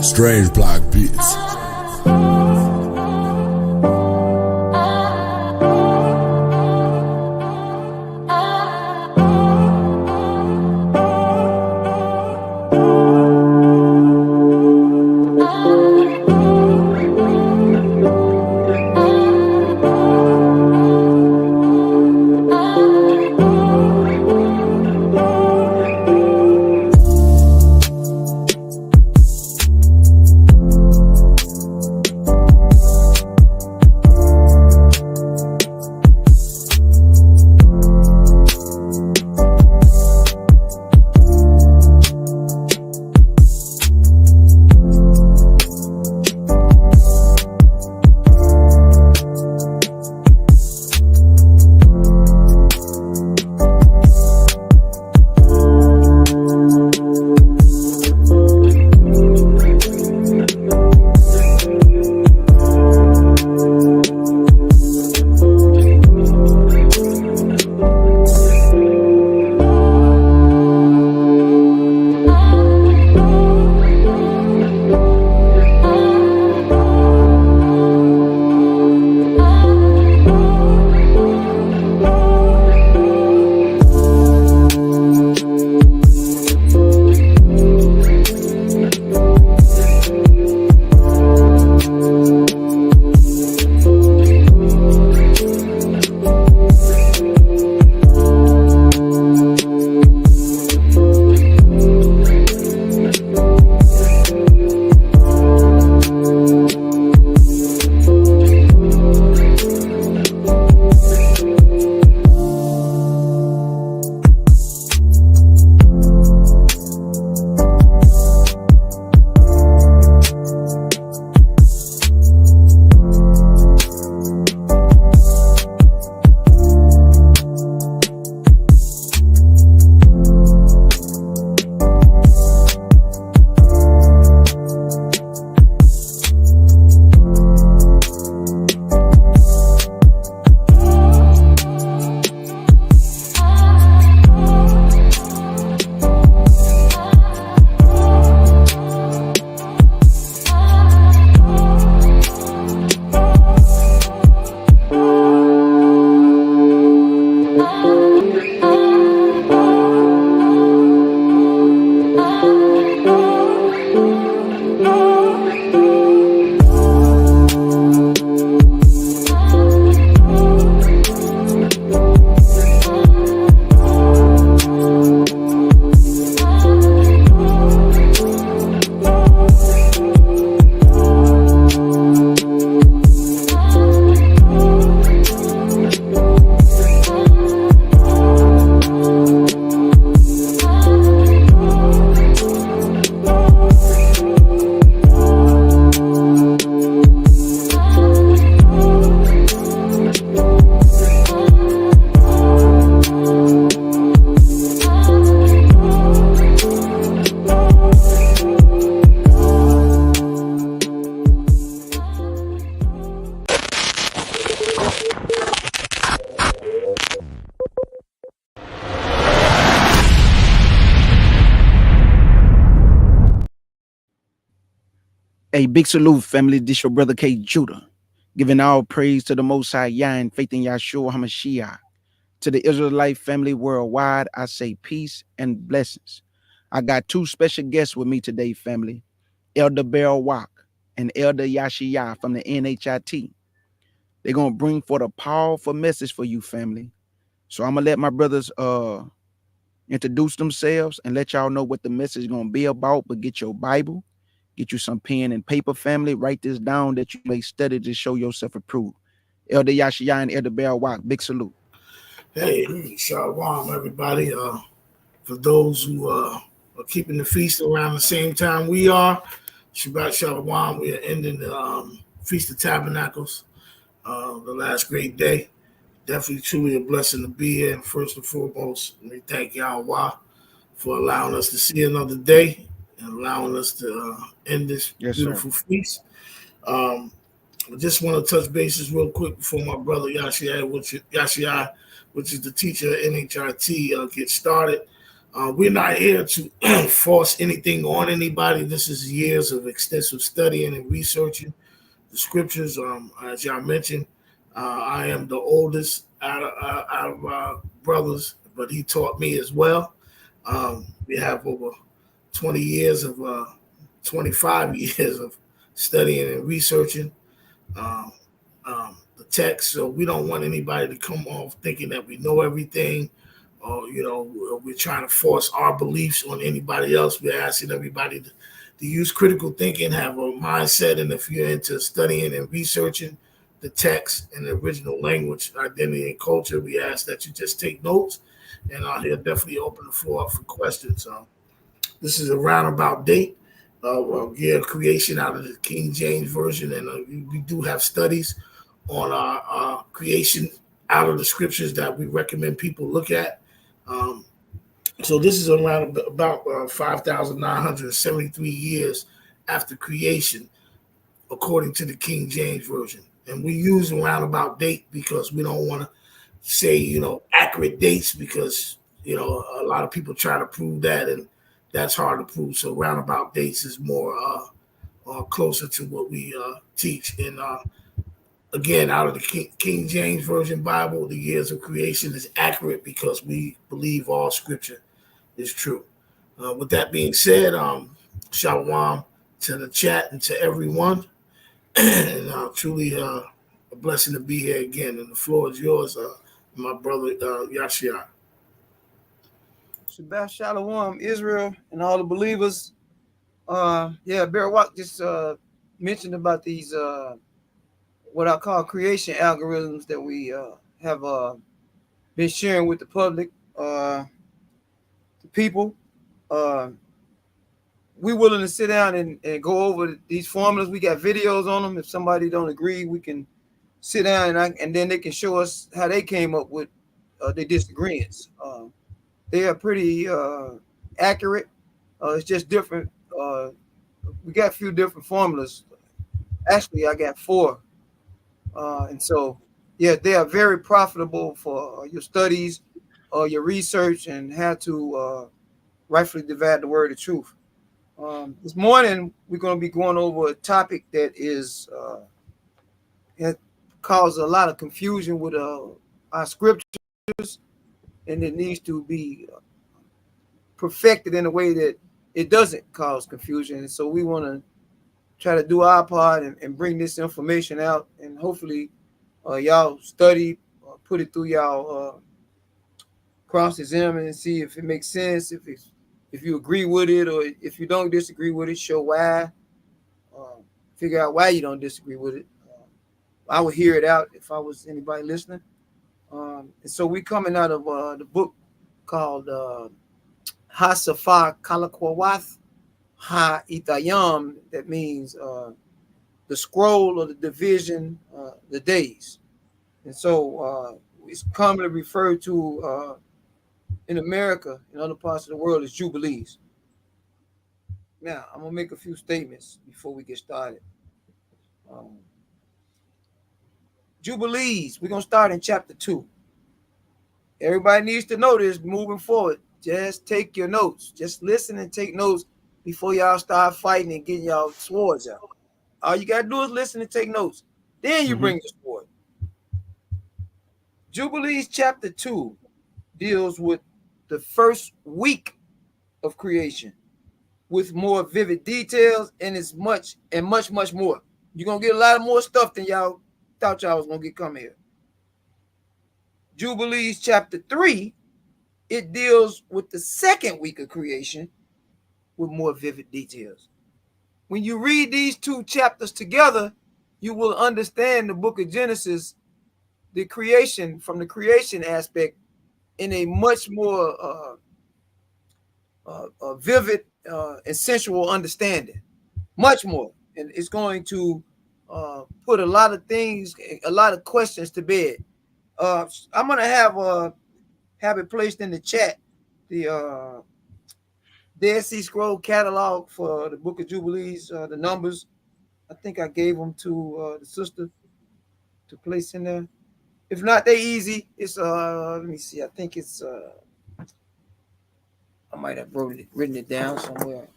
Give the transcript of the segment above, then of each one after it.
Strange Block Beats. A big salute, family. This your brother K. Judah. Giving all praise to the Most High Yah and faith in Yahshua HaMashiach. To the Israelite family worldwide, I say peace and blessings. I got two special guests with me today, family. Elder Beryl Wack and Elder Yashiyah from the NHIT. They're going to bring forth a powerful message for you, family. So I'm going to let my brothers introduce themselves and let y'all know what the message is going to be about. But get your Bible, get you some pen and paper, family. Write this down that you may study to show yourself approved. Elder Yashiyah and Elder Beryl Wack, big salute. Hey, Shalom, everybody. For those who are keeping the feast around the same time we are, Shabbat Shalom. We are ending the Feast of Tabernacles, the last great day. Definitely, truly a blessing to be here. And first and foremost, we thank Yahweh for allowing us to see another day. and allowing us to end this Yes, sir. beautiful feast. I just want to touch bases real quick before my brother Yashia, which is the teacher at NHRT, gets started. We're not here to force anything on anybody. This is years of extensive studying and researching the scriptures. As y'all mentioned, I am the oldest out of brothers, but he taught me as well. We have over 20 years of 25 years of studying and researching um, the text. So we don't want anybody to come off thinking that we know everything, or we're trying to force our beliefs on anybody else. We're asking everybody to use critical thinking, have a mindset, and if you're into studying and researching the text and the original language, identity, and culture, we ask that you just take notes, and he'll definitely open the floor up for questions. This is a roundabout date of year of creation out of the King James Version, and we do have studies on our creation out of the scriptures that we recommend people look at. So this is around about 5,973 years after creation, according to the King James Version. And we use a roundabout date because we don't want to say, accurate dates, because, a lot of people try to prove that, and that's hard to prove. So roundabout dates is more closer to what we teach. And again, out of the King James Version Bible, the years of creation is accurate because we believe all scripture is true. With that being said, shalom to the chat and to everyone. And truly a blessing to be here again. And the floor is yours, my brother Yashia. Shabbat Shalom, Israel, and all the believers. Bear Walk just mentioned about these what I call creation algorithms that we have been sharing with the public, the people. We willing to sit down and go over these formulas. We got videos on them. If somebody don't agree, we can sit down and then they can show us how they came up with their disagreements. They are pretty accurate. It's just different. We got a few different formulas. Actually, I got 4. And so, they are very profitable for your studies, your research, and how to rightfully divide the word of truth. This morning, we're going to be going over a topic that is it caused a lot of confusion with our scriptures, and it needs to be perfected in a way that it doesn't cause confusion. And so we want to try to do our part and bring this information out, and hopefully y'all study, put it through y'all cross-examine and see if it makes sense, if you agree with it, or if you don't disagree with it, show why. Figure out why you don't disagree with it. I would hear it out if I was anybody listening. And so we're coming out of the book called Ha-Safa Kalakwawath Ha-Itayam, that means the scroll of the division, the days. And so it's commonly referred to in America and other parts of the world as Jubilees. Now, I'm going to make a few statements before we get started. Jubilees, we're going to start in chapter 2. Everybody needs to know this moving forward. Just take your notes. Just listen and take notes before y'all start fighting and getting y'all swords out. All you got to do is listen and take notes. Then you bring the sword. Jubilees chapter 2 deals with the first week of creation with more vivid details, and it's much more. You're going to get a lot of more stuff than y'all thought y'all was going to get come here. Jubilees chapter 3, it deals with the second week of creation with more vivid details. When you read these 2 chapters together, you will understand the book of Genesis, the creation, from the creation aspect, in a much more vivid and sensual understanding. Much more. And it's going to put a lot of things, a lot of questions to bed. I'm going to have it placed in the chat, the Dead Sea Scroll catalog for the Book of Jubilees, the numbers. I think I gave them to the sister to place in there. If not, they easy. It's let me see. I think it's I might have written it down somewhere.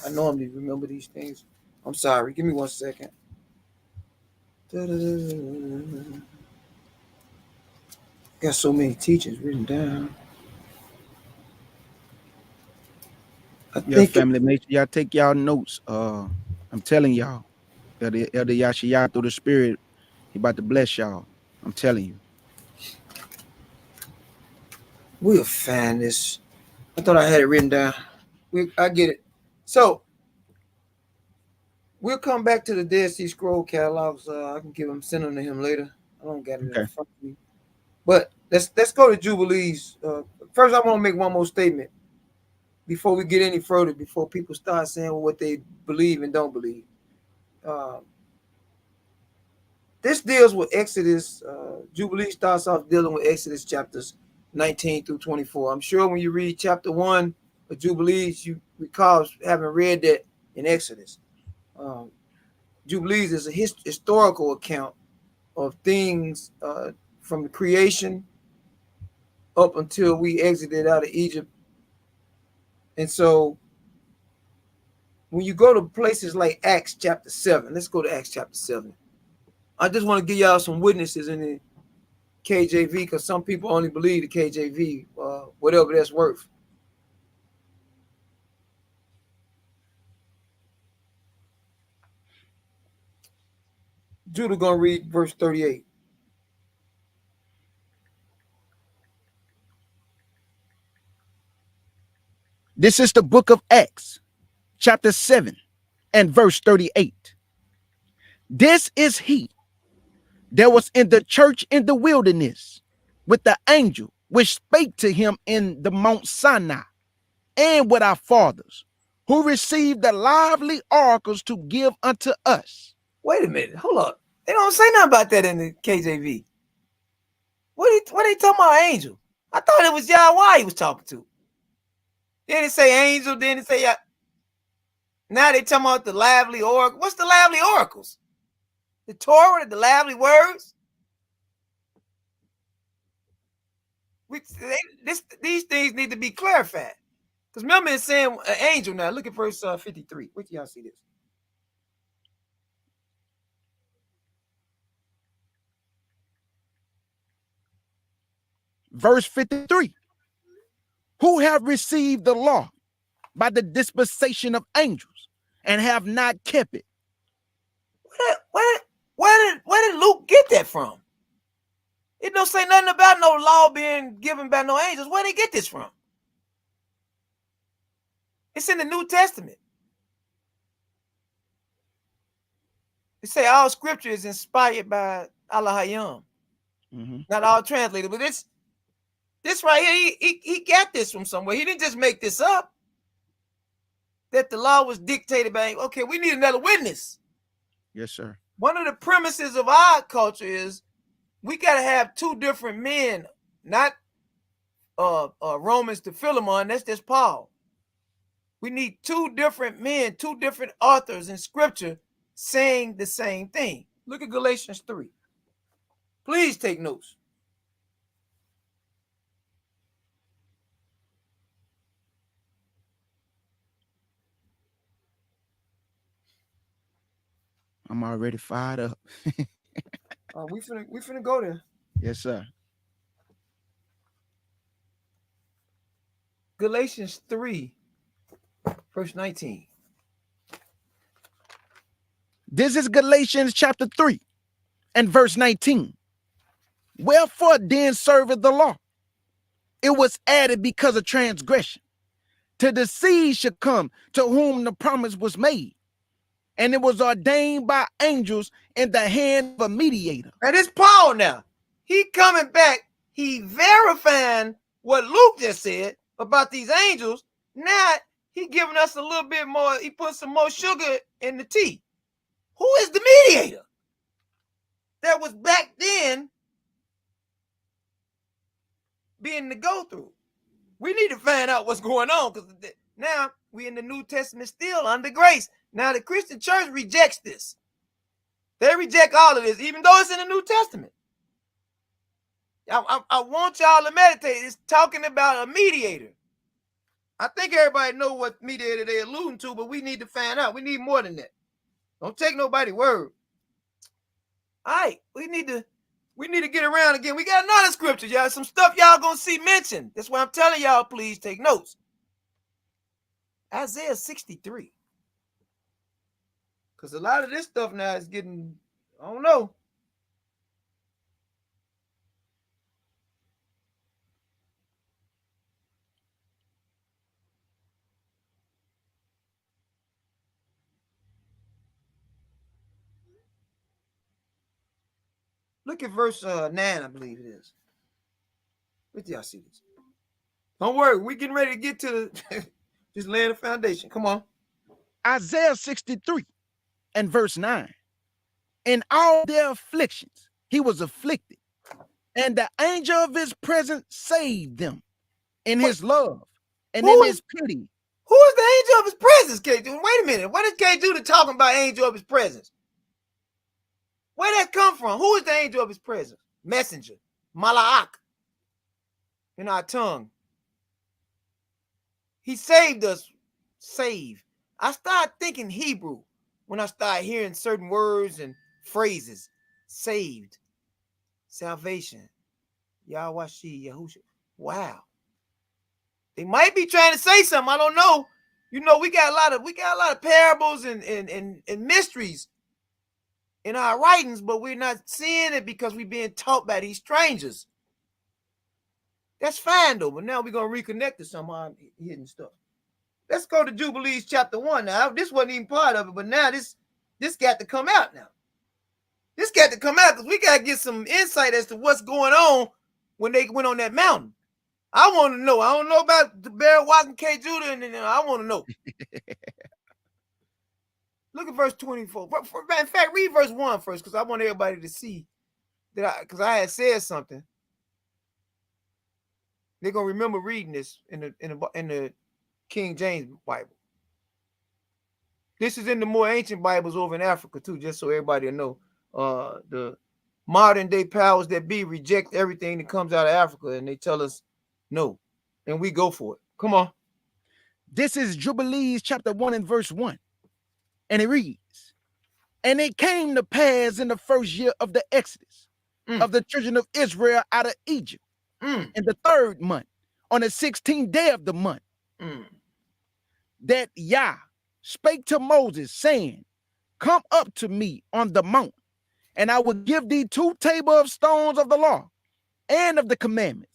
I normally remember these things. I'm sorry. Give me 1 second. Got so many teachings written down. I Yeah, think family, make sure y'all take y'all notes. I'm telling y'all, Elder Yashiyah through the Spirit, he about to bless y'all. I'm telling you. we'll find this. I thought I had it written down. I get it. So we'll come back to the Dead Sea Scroll catalogs. I can send them to him later. I don't got it in Okay. front of me. But let's go to Jubilees. First, I want to make one more statement before we get any further. Before people start saying what they believe and don't believe. This deals with Exodus. Jubilee starts off dealing with Exodus chapters 19 through 24. I'm sure when you read chapter 1 of Jubilees, you recall having read that in Exodus. Jubilees is a historical account of things from the creation up until we exited out of Egypt. And so when you go to places like Acts chapter 7, let's go to Acts chapter 7. I just want to give y'all some witnesses in the KJV because some people only believe the KJV, whatever that's worth. Judah gonna read verse 38. This is the book of Acts, chapter 7, and verse 38. This is he that was in the church in the wilderness with the angel which spake to him in the Mount Sinai, and with our fathers, who received the lively oracles to give unto us. Wait a minute, hold up. They don't say nothing about that in the KJV. What they talking about angel? I thought it was Yahweh he was talking to. Then it say angel, then it say now they talking about the lively oracle. What's the lively oracles? The Torah, the lively words? These things need to be clarified. Because remember it's saying an angel now. Look at verse 53. Wait till y'all see this. Verse 53. Who have received the law by the dispensation of angels and have not kept it. Where did Luke get that from? It don't say nothing about no law being given by no angels. Where did they get this from? It's in the New Testament. It say all scripture is inspired by Allah Hayam. Not all translated, but this right here, he got this from somewhere. He didn't just make this up. That the law was dictated by, okay, we need another witness. Yes, sir. One of the premises of our culture is we got to have two different men, not Romans to Philemon. That's just Paul. We need two different men, two different authors in scripture saying the same thing. Look at Galatians 3. Please take notes. I'm already fired up. We finna go there. Yes, sir. Galatians 3, verse 19. This is Galatians chapter 3 and verse 19. Wherefore then serveth the law? It was added because of transgression. To the seed should come to whom the promise was made. And it was ordained by angels in the hand of a mediator. And it's Paul now. He coming back. He verifying what Luke just said about these angels. Now he giving us a little bit more. He put some more sugar in the tea. Who is the mediator? That was back then being the go-through. We need to find out what's going on because now We in the New Testament still under grace. Now the Christian church rejects this. They reject all of this, even though it's in the New Testament. I want y'all to meditate. It's talking about a mediator. I think everybody know what mediator they're alluding to, but we need to find out. We need more than that. Don't take nobody's word. All right, we need to get around again. We got another scripture, y'all. Some stuff y'all gonna see mentioned. That's why I'm telling y'all, please take notes. Isaiah 63. Because a lot of this stuff now is getting, I don't know. Look at verse 9, I believe it is. Where do y'all see this? Don't worry, we getting ready to get to the just laying the foundation. Come on. Isaiah 63 and verse 9. In all their afflictions, he was afflicted, and the angel of his presence saved them in his love and in his pity. Who is the angel of his presence, K. Judah? Wait a minute. What is K. Judah talking about angel of his presence? Where that come from? Who is the angel of his presence? Messenger. Mala'ak. In our tongue. He saved us. Save. I started thinking Hebrew when I started hearing certain words and phrases. Saved. Salvation. Yahawashi, Yahusha. Wow. They might be trying to say something. I don't know. You know, we got a lot of parables and mysteries in our writings, but we're not seeing it because we're being taught by these strangers. That's fine though, but now we're gonna reconnect to some hidden stuff. Let's go to Jubilees chapter 1 now. This wasn't even part of it, but now this got to come out now. This got to come out because we gotta get some insight as to what's going on when they went on that mountain. I want to know. I don't know about the Bear Watson, K. Judah, and I want to know. Look at verse 24. In fact, read verse 1 first, because I want everybody to see that because I had said something. They're gonna remember reading this in the King James Bible. This is in the more ancient Bibles over in Africa too, just so everybody will know. The modern day powers that be reject everything that comes out of Africa, and they tell us no, and we go for it. Come on. This is Jubilees chapter 1 and verse 1. And it reads, and it came to pass in the first year of the Exodus of the children of Israel out of Egypt, in the 3rd month, on the 16th day of the month, that Yah spake to Moses, saying, come up to me on the mount, and I will give thee 2 tables of stones of the law and of the commandments,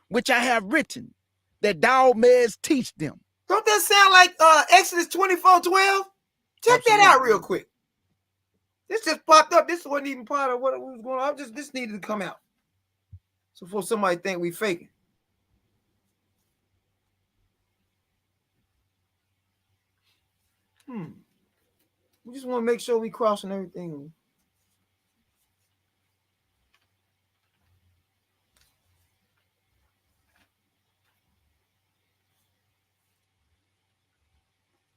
which I have written, that thou mayest teach them. Don't that sound like Exodus 24:12? Check that out real quick. This just popped up. This wasn't even part of what was going on. This needed to come out. So before somebody think we faking. We just want to make sure we crossing everything.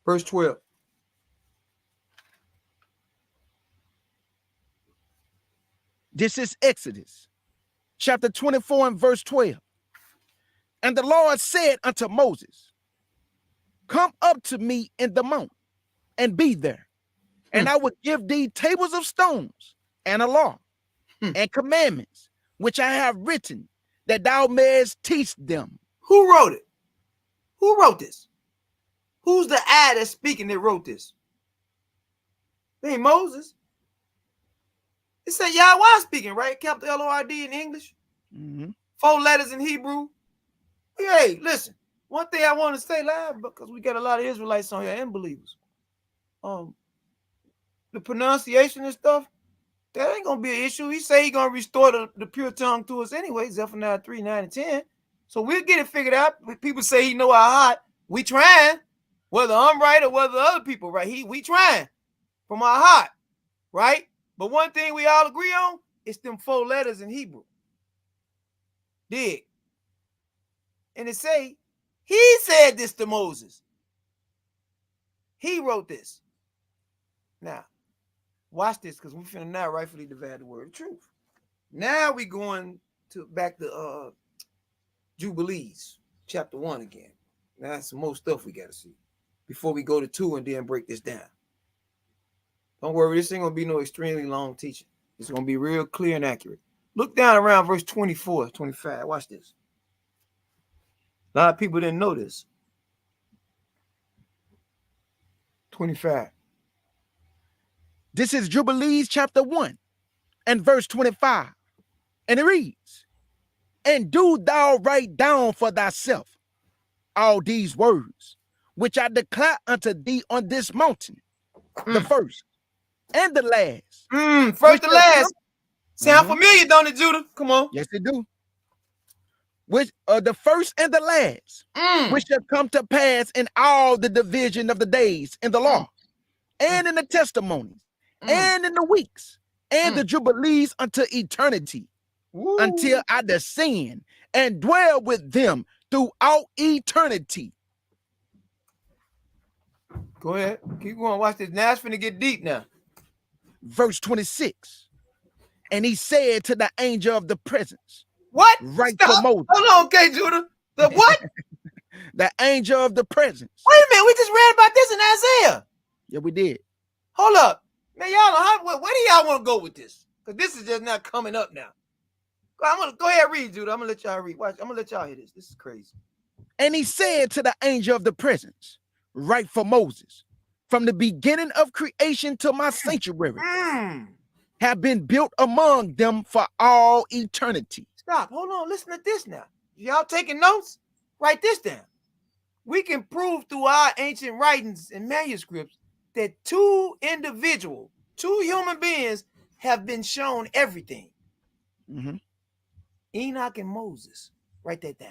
Verse 12. This is Exodus chapter 24 and verse 12. And the Lord said unto Moses, come up to me in the mount and be there, and I will give thee tables of stones and a law and commandments, which I have written, that thou mayest teach them. Who wrote it? Who wrote this? Who's the I that's speaking that wrote this? It ain't Moses. It said Yahweh speaking, right? Capital L-O-R-D in English. 4 letters in Hebrew. Hey, listen. One thing I want to say live, because we got a lot of Israelites on here and believers. The pronunciation and stuff, that ain't gonna be an issue. He say he gonna restore the pure tongue to us anyway. Zephaniah 3, 9, and 10. So we'll get it figured out. People say he know our heart. We trying, whether I'm right or whether other people right. We trying from our heart, right? But one thing we all agree on is them 4 letters in Hebrew. Dig. And it say, he said this to Moses. He wrote this. Now, watch this, because we're finna now rightfully divide the word of truth. Now we going to back to Jubilees, chapter 1 again. Now that's some more stuff we gotta see before we go to 2 and then break this down. Don't worry, this ain't gonna be no extremely long teaching. It's gonna be real clear and accurate. Look down around verse 24, 25. Watch this. A lot of people didn't know this. 25. This is Jubilees chapter 1 and verse 25. And it reads, and do thou write down for thyself all these words, which I declare unto thee on this mountain, the first and the last. First and last. Sound familiar, don't it, Judah? Come on. Yes, it do. Which the first and the last, which shall come to pass in all the division of the days in the law, and in the testimonies, and in the weeks, and the jubilees unto eternity, until I descend and dwell with them throughout eternity. Go ahead. Keep going. Watch this. Now it's finna get deep now. Verse 26. And he said to the angel of the presence. What? Right Stop. for Moses. Hold on, okay, Judah. The what? The angel of the presence. Wait a minute. We just read about this in Isaiah. Yeah, we did. Hold up. Man, y'all know where do y'all want to go with this? Because this is just not coming up now. I'm gonna go ahead and read, Judah. I'm gonna let y'all read. Watch, I'm gonna let y'all hear this. This is crazy. And he said to the angel of the presence, write for Moses, from the beginning of creation to my sanctuary, have been built among them for all eternity. Stop. Hold on. Listen to this now. Y'all taking notes? Write this down. We can prove through our ancient writings and manuscripts that two human beings have been shown everything. Enoch and Moses. Write that down.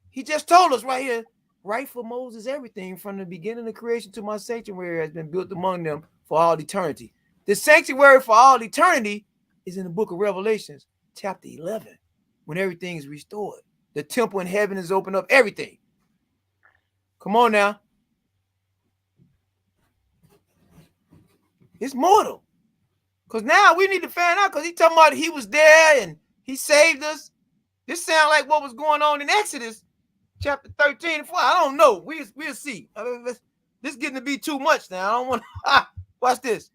He just told us right here, write for Moses everything from the beginning of creation to my sanctuary has been built among them for all eternity. The sanctuary for all eternity is in the book of Revelations, chapter 11, when everything is restored. The temple in heaven is opened up, everything. Come on now. It's mortal. Because now we need to find out, because he talking about he was there and he saved us. This sounds like what was going on in Exodus chapter 13 and 4. I don't know. We'll see. This is getting to be too much now. I don't want to. Watch this.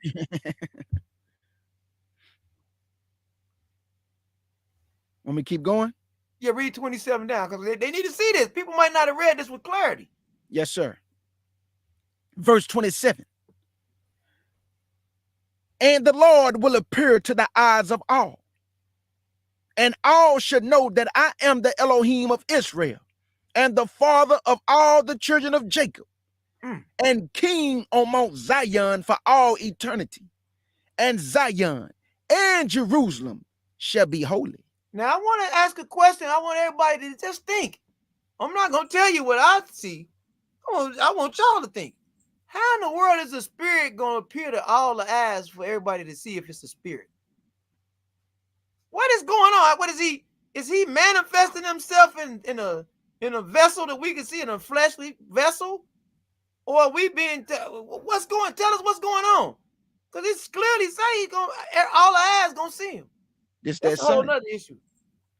Want me to keep going? Yeah, read 27 down, because they need to see this. People might not have read this with clarity. Yes, sir. Verse 27. And the Lord will appear to the eyes of all, and all should know that I am the Elohim of Israel, and the father of all the children of Jacob, and king on Mount Zion for all eternity. And Zion and Jerusalem shall be holy. Now, I want to ask a question. I want everybody to just think. I'm not going to tell you what I see. I want y'all to think. How in the world is a spirit going to appear to all the eyes for everybody to see if it's a spirit? What is going on? What is he? Is he manifesting himself in a vessel that we can see, in a fleshly vessel? Or are we being what's going? Tell us what's going on. Because it's clearly saying he's going, all the eyes going to see him. That's a whole nother issue.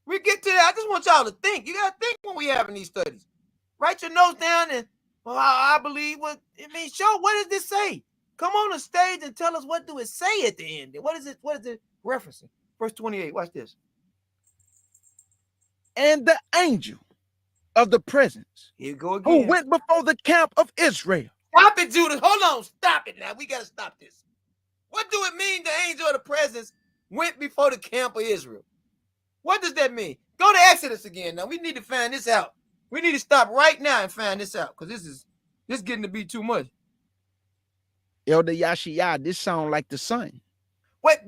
We get to that. I just want y'all to think. You got to think when we having these studies. Write your notes down and, well, I believe what it means. Show, what does this say? Come on the stage and tell us, what do it say at the end? What is it referencing? Verse 28, watch this. And the angel of the presence, here you go again, who went before the camp of Israel. Stop it, Judah. Hold on. Stop it now. We got to stop this. What do it mean the angel of the presence went before the camp of Israel? What does that mean? Go to Exodus again. Now, we need to find this out. We need to stop right now and find this out, because this is getting to be too much. Elder Yashiyah, this sound like the sun. Wait,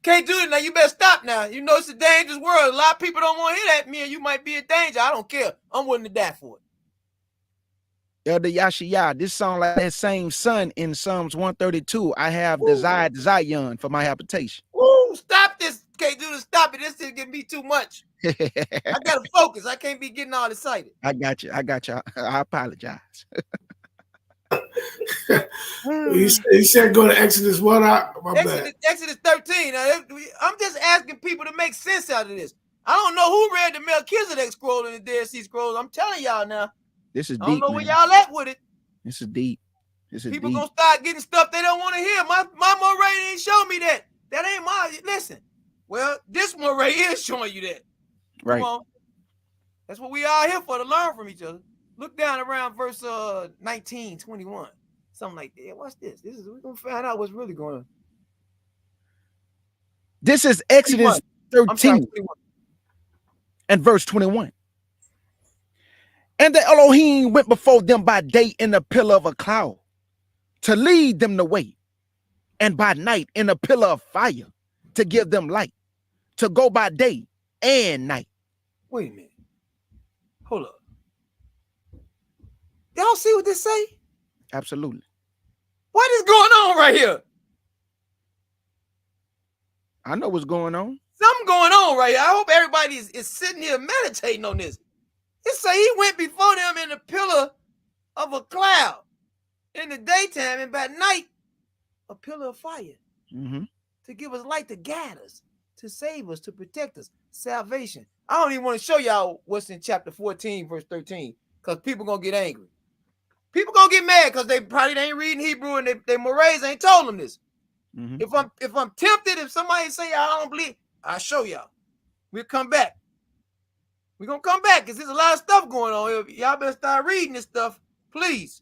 can't do it now. You better stop now. You know it's a dangerous world. A lot of people don't want to hear that. Me and you might be in danger. I don't care. I'm willing to die for it. Elder Yashiyah, this sound like that same sun in Psalms 132. I have desired Zion for my habitation. Ooh, stop this. Can't do this. Stop it. This is getting me too much. I got to focus. I can't be getting all excited. I got you. I apologize. He said go to Exodus what? Exodus 13. Now, I'm just asking people to make sense out of this. I don't know who read the Melchizedek scroll and the Dead Sea Scrolls. I'm telling y'all now. This is deep. I don't know where y'all at with it. This is deep. People gonna start getting stuff they don't want to hear. My moray didn't show me that. That ain't my. Listen. Well, this moray is showing you that. Right. Come on. That's what we are here for, to learn from each other. Look down around verse 19, 21. Something like that. Watch this. We're gonna find out what's really going on. This is Exodus 13 and verse 21. And the Elohim went before them by day in a pillar of a cloud to lead them the way, and by night in a pillar of fire to give them light, to go by day and night. Wait a minute. Hold up. Y'all see what this say? Absolutely. What is going on right here? I know what's going on. Something going on right here. I hope everybody is sitting here meditating on this. It say he went before them in a pillar of a cloud in the daytime, and by night a pillar of fire to give us light, to guide us, to save us, to protect us. Salvation. I don't even want to show y'all what's in chapter 14, verse 13, because people gonna get angry. People gonna get mad because they probably ain't reading Hebrew and they morays ain't told them this. If I'm tempted, if somebody say I don't believe, I'll show y'all. We'll come back. We're gonna come back because there's a lot of stuff going on. Y'all better start reading this stuff, please.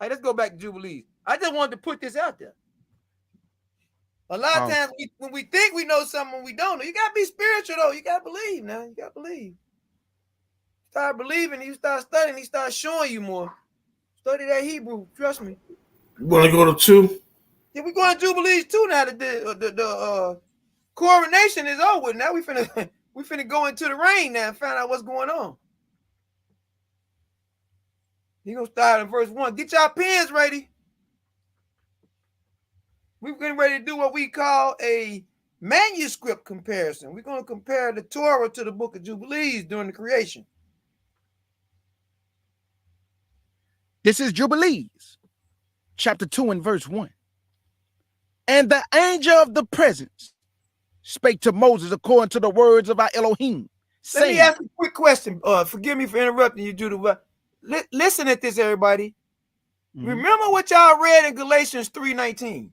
All right, let's go back to Jubilees. I just wanted to put this out there. A lot of times when we think we know something, we don't know. You gotta be spiritual though. You gotta believe now. You gotta believe. Start believing, you start studying, he starts showing you more. Study that Hebrew, trust me. You want to go to 2? Yeah, we're going to Jubilees 2 now. The coronation is over. Now we finna go into the rain now and find out what's going on. You're going to start in verse 1. Get y'all pens ready. We're getting ready to do what we call a manuscript comparison. We're going to compare the Torah to the book of Jubilees during the creation. This is Jubilees, chapter 2 and verse 1. And the angel of the presence spake to Moses according to the words of our Elohim, saying, let me ask a quick question. Forgive me for interrupting you, Judah. Listen at this, everybody. Remember what y'all read in Galatians 3:19.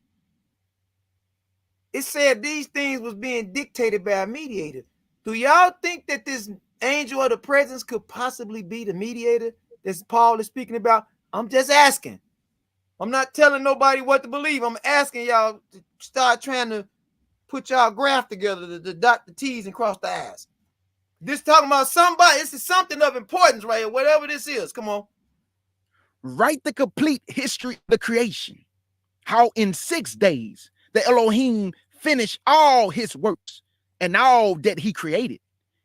It said these things was being dictated by a mediator. Do y'all think that this angel of the presence could possibly be the mediator that Paul is speaking about? I'm just asking. I'm not telling nobody what to believe. I'm asking y'all to start trying to put y'all graph together to dot the T's and cross the I's. This talking about somebody. This is something of importance right here, whatever this is. Come on. Write the complete history of the creation. How in 6 days the Elohim finished all his works and all that he created,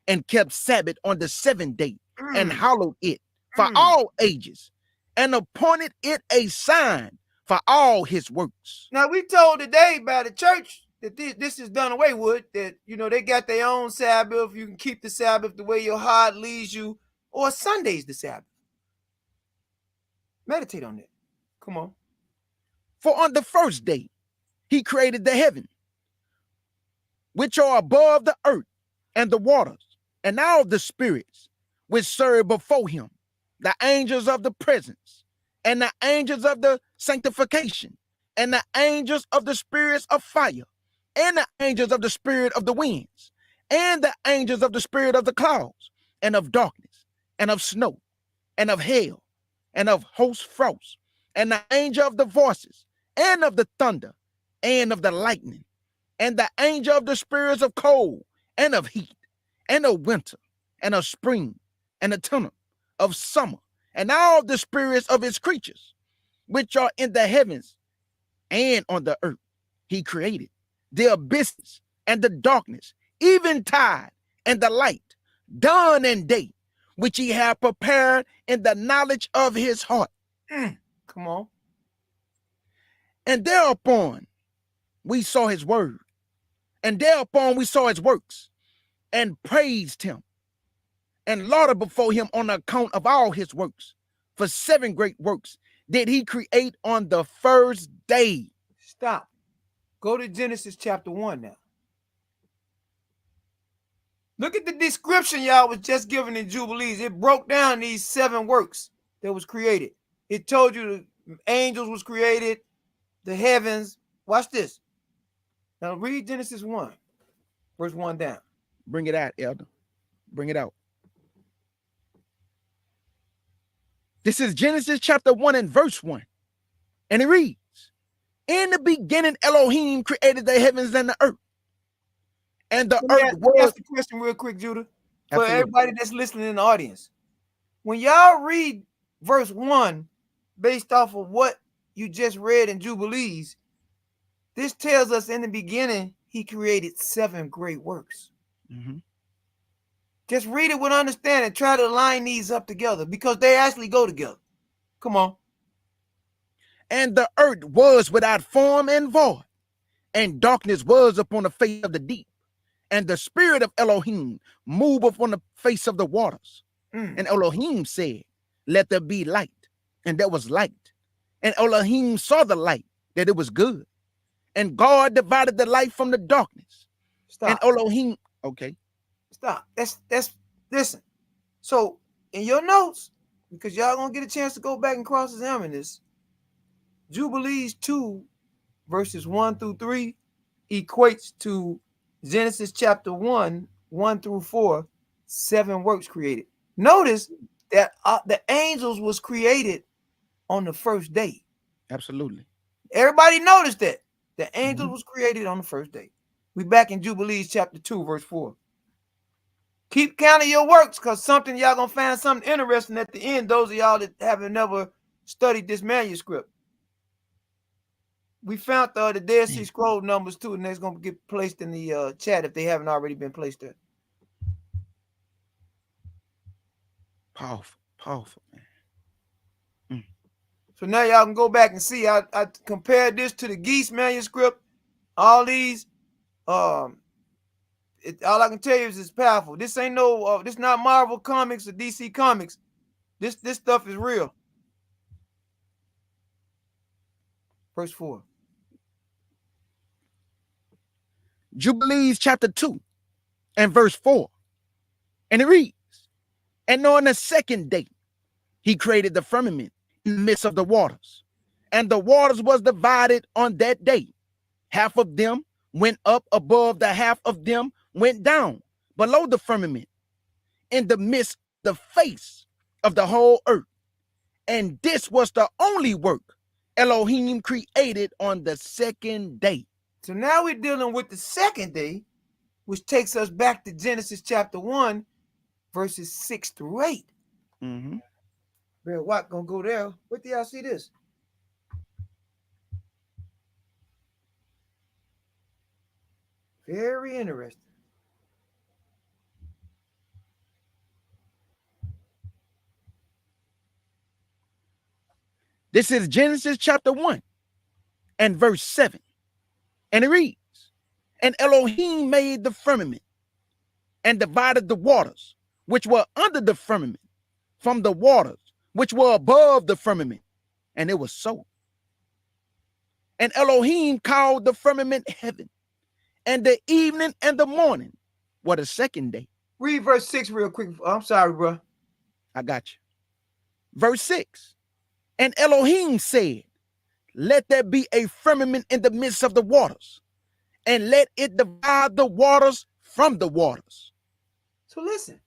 and kept Sabbath on the 7th day and hallowed it for all ages, and appointed it a sign for all his works. Now we told today by the church that this is done away with, that, you know, they got their own Sabbath. You can keep the Sabbath the way your heart leads you, or Sunday's the Sabbath. Meditate on that. Come on. For on the first day he created the heaven, which are above the earth, and the waters, and all the spirits which serve before him, the angels of the presence, and the angels of the sanctification, and the angels of the spirits of fire, and the angels of the spirit of the winds, and the angels of the spirit of the clouds, and of darkness, and of snow, and of hail, and of host frost, and the angel of the voices, and of the thunder, and of the lightning, and the angel of the spirits of cold, and of heat, and of winter, and of spring, and autumn, of summer, and all the spirits of his creatures, which are in the heavens and on the earth. He created the abysses and the darkness, eventide and the light, dawn and day, which he had prepared in the knowledge of his heart. Come on. And thereupon we saw his word, and thereupon we saw his works, and praised him, and lauded before him on account of all his works. For 7 great works did he create on the first day. Stop. Go to Genesis chapter 1 now. Look at the description y'all was just given in Jubilees. It broke down these 7 works that was created. It told you the angels was created, the heavens. Watch this. Now read Genesis 1, verse 1 down. Bring it out, Elder. Bring it out. This is Genesis chapter 1 and verse 1. And it reads, in the beginning, Elohim created the heavens and the earth. And the earth was... Ask the question real quick, Judah, for Absolutely. everybody that's listening in the audience. When y'all read verse 1 based off of what you just read in Jubilees, this tells us in the beginning he created 7 great works. Mm-hmm. Just read it with understanding. Try to line these up together because they actually go together. Come on. And the earth was without form and void, and darkness was upon the face of the deep. And the spirit of Elohim moved upon the face of the waters. And Elohim said, let there be light. And there was light. And Elohim saw the light, that it was good. And God divided the light from the darkness. Stop. And Elohim, okay. Stop. That's listen. So in your notes, because y'all gonna get a chance to go back and cross-examine this, Jubilees 2, verses 1 through 3 equates to Genesis chapter 1, 1 through 4, 7 works created. Notice that the angels was created on the first day. Absolutely. Everybody noticed that. The angels was created on the first day. We back in Jubilees chapter 2, verse 4. Keep counting your works, because something y'all gonna find something interesting at the end. Those of y'all that haven't never studied this manuscript. We found the Dead Sea Scroll numbers too, and it's gonna get placed in the chat if they haven't already been placed there. Powerful, powerful, man. So now y'all can go back and see. I compared this to the Geese manuscript. All these, all I can tell you is it's powerful. This ain't no, this not Marvel Comics or DC Comics. This stuff is real. Verse 4. Jubilees chapter 2 and verse 4. And it reads, and on the second day, he created the firmament in the midst of the waters. And the waters was divided on that day. Half of them went up above, the half of them went down below the firmament in the midst of the face of the whole earth. And this was the only work Elohim created on the second day. So now we're dealing with the second day, which takes us back to Genesis chapter 1, verses 6 through 8. Mm-hmm. Brother Watt gonna go there. Wait till y'all see this. Very interesting. This is Genesis chapter 1 and verse 7. And it reads, and Elohim made the firmament and divided the waters which were under the firmament from the waters which were above the firmament. And it was so. And Elohim called the firmament heaven, and the evening and the morning were the second day. Read verse 6 real quick. I'm sorry, bro. I got you. Verse 6. And Elohim said, let there be a firmament in the midst of the waters, and let it divide the waters from the waters. So listen,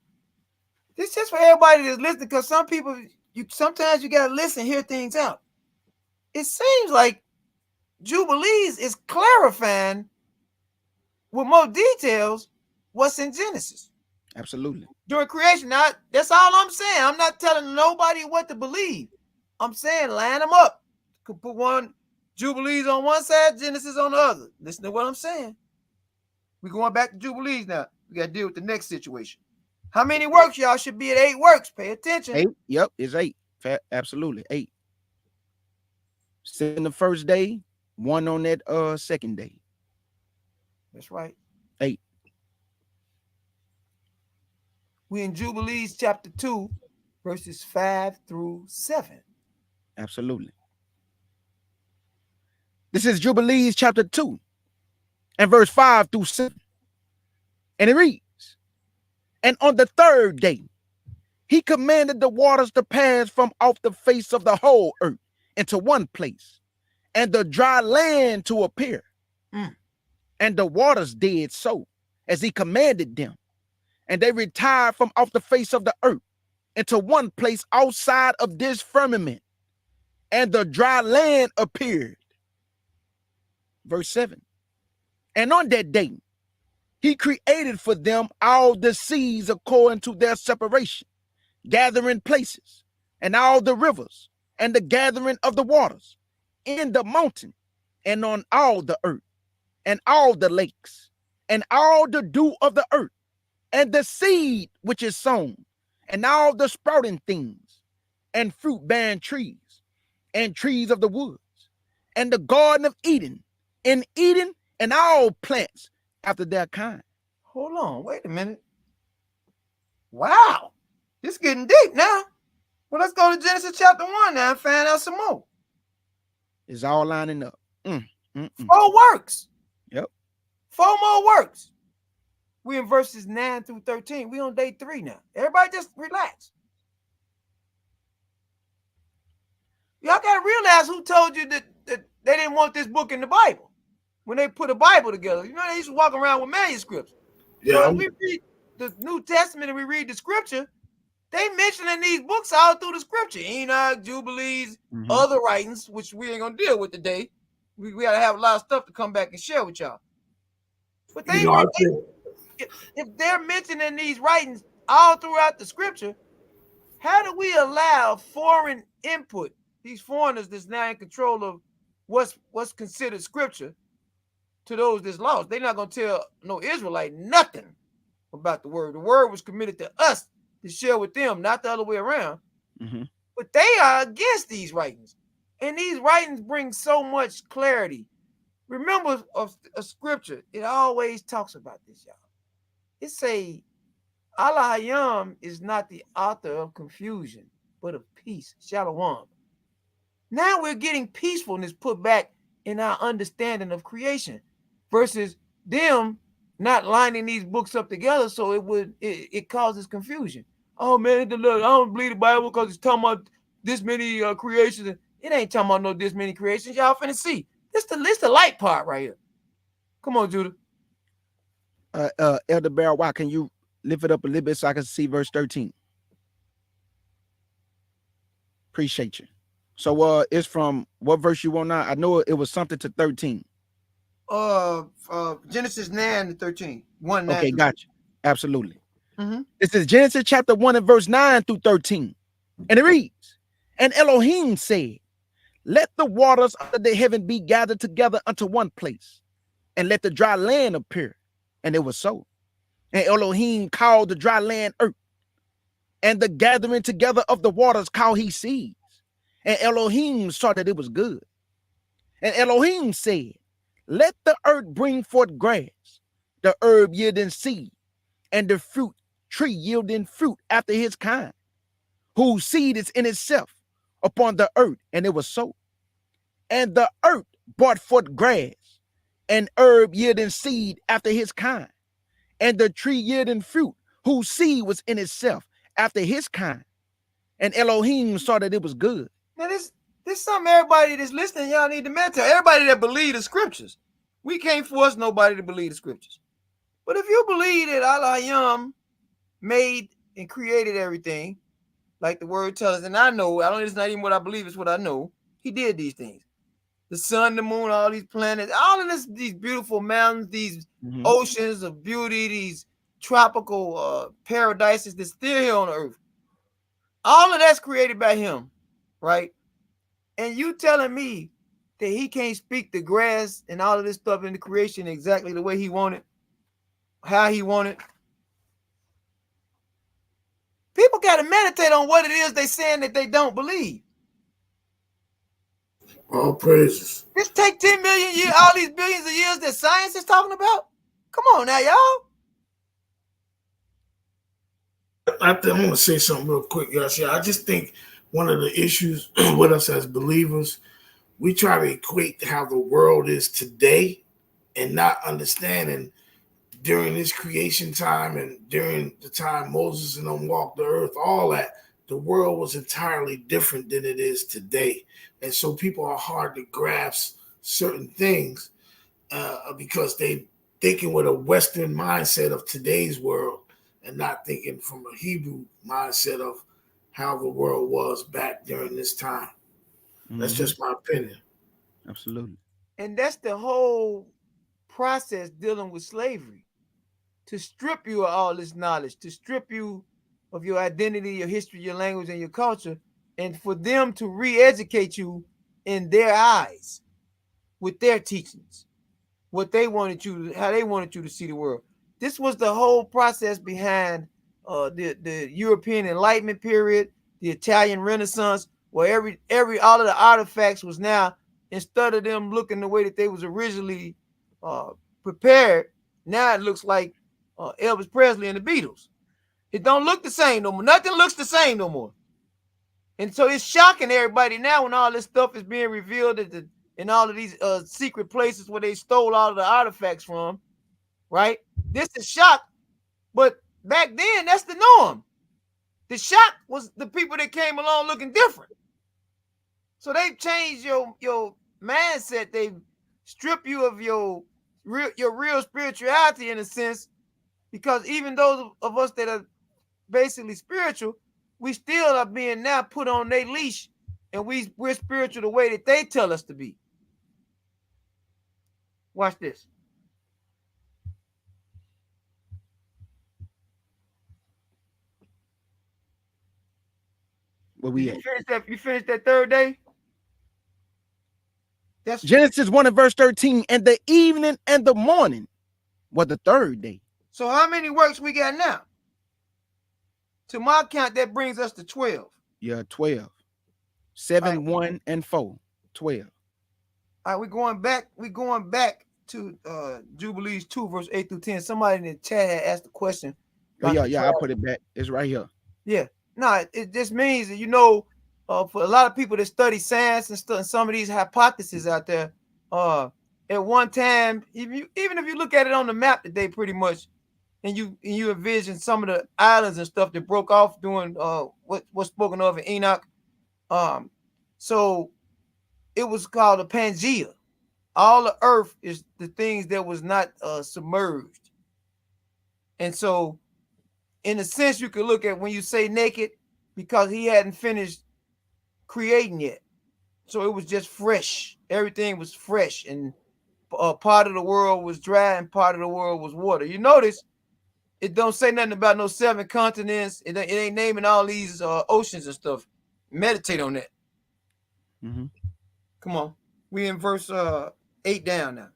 this is just for everybody that's listening, because some people, sometimes you gotta listen, hear things out. It seems like Jubilees is clarifying with more details what's in Genesis. Absolutely. During creation. Now, that's all I'm saying. I'm not telling nobody what to believe. I'm saying line them up. Could put one Jubilees on one side, Genesis on the other. Listen to what I'm saying. We're going back to Jubilees now. We got to deal with the next situation. How many works, y'all? Should be at 8 works. Pay attention. 8. Yep, it's 8. Absolutely, 8. 6 on the first day, 1 on that second day. That's right. 8. We in Jubilees chapter 2, verses 5 through 7. Absolutely. This is Jubilees chapter 2 and verse 5 through 7. And it reads, and on the third day, he commanded the waters to pass from off the face of the whole earth into one place, and the dry land to appear. And the waters did so, as he commanded them. And they retired from off the face of the earth into one place outside of this firmament. And the dry land appeared. Verse 7. And on that day, he created for them all the seas according to their separation, gathering places, and all the rivers, and the gathering of the waters, in the mountain, and on all the earth, and all the lakes, and all the dew of the earth, and the seed which is sown, and all the sprouting things, and fruit-bearing trees, and trees of the woods, and the garden of Eden, in Eden, and all plants after their kind. Hold on, wait a minute. Wow, it's getting deep now. Well, let's go to Genesis chapter 1 now and find out some more. It's all lining up. 4 works. Yep. 4 more works. We in verses 9 through 13. We on day 3 now. Everybody just relax. Y'all got to realize who told you that they didn't want this book in the Bible when they put a Bible together. You know, they used to walk around with manuscripts. Yeah. So if we read the New Testament and we read the scripture, they mentioning these books all through the scripture. Enoch, Jubilees, other writings, which we ain't going to deal with today. We got to have a lot of stuff to come back and share with y'all. But they, if they're mentioning these writings all throughout the scripture, how do we allow foreign input, these foreigners that's now in control of what's considered scripture, to those that's lost? They're not going to tell no Israelite nothing about the word. The word was committed to us to share with them, not the other way around. But they are against these writings. And these writings bring so much clarity. Remember a scripture, it always talks about this, y'all. It say, Allah Hayam is not the author of confusion, but of peace. Shalom. Now we're getting peacefulness put back in our understanding of creation versus them not lining these books up together, so it causes confusion. Oh man, I don't believe the Bible because it's talking about this many creations. It ain't talking about no this many creations. Y'all finna see. This the light part right here. Come on, Judah. Elder Barrel, why can you lift it up a little bit so I can see verse 13? Appreciate you. So it's from what verse you want now? I know it was something to 13. Genesis 9 to 13. 1 9. Okay, gotcha. Absolutely. This is Genesis chapter 1 and verse 9 through 13. And it reads, and Elohim said, let the waters under the heaven be gathered together unto one place, and let the dry land appear. And it was so. And Elohim called the dry land earth, and the gathering together of the waters called he seas. And Elohim saw that it was good. And Elohim said, let the earth bring forth grass, the herb yielding seed, and the fruit tree yielding fruit after his kind, whose seed is in itself upon the earth. And it was so. And the earth brought forth grass, and herb yielding seed after his kind, and the tree yielding fruit, whose seed was in itself after his kind. And Elohim saw that it was good. Now this something everybody that's listening, y'all need to meditate. Everybody that believe the scriptures. We can't force nobody to believe the scriptures. But if you believe that Allah Hayam made and created everything, like the word tells us, and it's not even what I believe, it's what I know. He did these things. The sun, the moon, all these planets, all of this, these beautiful mountains, these oceans of beauty, these tropical paradises that's still here on earth. All of that's created by him, right? And you telling me that he can't speak the grass and all of this stuff in the creation exactly the way he wanted, how he wanted. People got to meditate on what it is they saying that they don't believe. All praises. This take 10 million years, all these billions of years that science is talking about. Come on now, y'all. I want to say something real quick, y'all. I just think one of the issues with us as believers. We try to equate how the world is today and not understanding during this creation time and during the time Moses and them walked the earth, all that, the world was entirely different than it is today. And so people are hard to grasp certain things because they thinking with a Western mindset of today's world and not thinking from a Hebrew mindset of how the world was back during this time. That's just my opinion. Absolutely. And that's the whole process dealing with slavery. To strip you of all this knowledge, to strip you of your identity, your history, your language, and your culture, and for them to re-educate you in their eyes with their teachings, what they wanted you, how they wanted you to see the world. This was the whole process behind the European Enlightenment period, the Italian Renaissance, where all of the artifacts was now, instead of them looking the way that they was originally prepared, now it looks like Elvis Presley and the Beatles. It don't look the same no more. Nothing looks the same no more. And so it's shocking everybody now when all this stuff is being revealed in all of these secret places where they stole all of the artifacts from, right? This is shock, but back then that's the norm. The shock was the people that came along looking different. So they've changed your mindset. They strip you of your real spirituality in a sense, because even those of us that are basically spiritual, we still are being now put on their leash, and we're spiritual the way that they tell us to be. Watch this. Where we at? You finished that third day? That's Genesis 1 and verse 13. And the evening and the morning was the third day. So how many works we got now? To my count, that brings us to 12. Yeah, 12. 7, right. 1, and 4. 12. All right, we're going back to Jubilees 2, verse 8 through 10. Somebody in the chat had asked a question. Yeah, I put it back. It's right here. Yeah. No, it just means that, for a lot of people that study science and some of these hypotheses out there, at one time, even if you look at it on the map today, pretty much, and you envision some of the islands and stuff that broke off during what's spoken of in Enoch. So it was called a Pangea. All the earth is the things that was not submerged. And so, in a sense, you could look at when you say naked, because he hadn't finished creating yet. So it was just fresh. Everything was fresh, and part of the world was dry and part of the world was water. You notice it don't say nothing about no 7 continents. It ain't naming all these oceans and stuff. Meditate on that. Mm-hmm. Come on. We in verse 8 down now.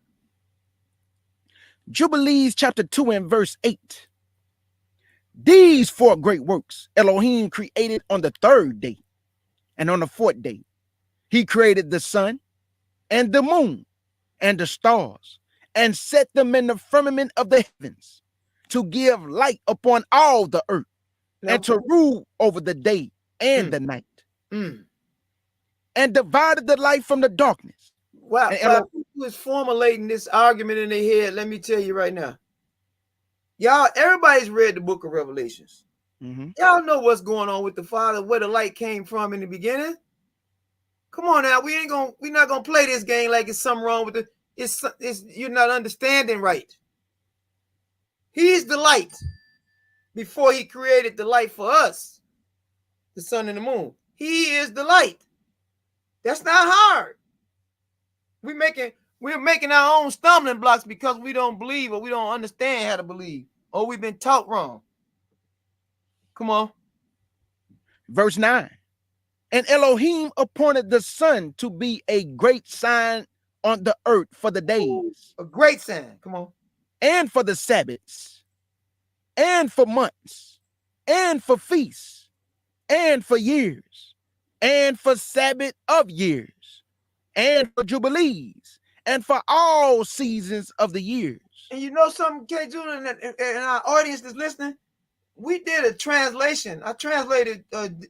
Jubilees chapter 2 and verse 8. These 4 great works Elohim created on the third day, and on the fourth day he created the sun and the moon and the stars, and set them in the firmament of the heavens to give light upon all the earth, and to rule over the day and the night, and divided the light from the darkness. Wow. While people is formulating this argument in their head, let me tell you right now. Y'all, everybody's read the book of Revelations. Mm-hmm. Y'all know what's going on with the Father, where the light came from in the beginning. Come on now, we're not gonna play this game like it's something wrong with it. It's you're not understanding right. He's the light before he created the light for us, the sun and the moon. He is the light. That's not hard. We're making our own stumbling blocks because we don't believe, or we don't understand how to believe, or we've been taught wrong. Come on. Verse 9. And Elohim appointed the sun to be a great sign on the earth for the days. A great sign. Come on. And for the Sabbaths, and for months, and for feasts, and for years, and for Sabbath of years, and for Jubilees, and for all seasons of the years. And you know something, K. Judah, and our audience that's listening? We did a translation. I translated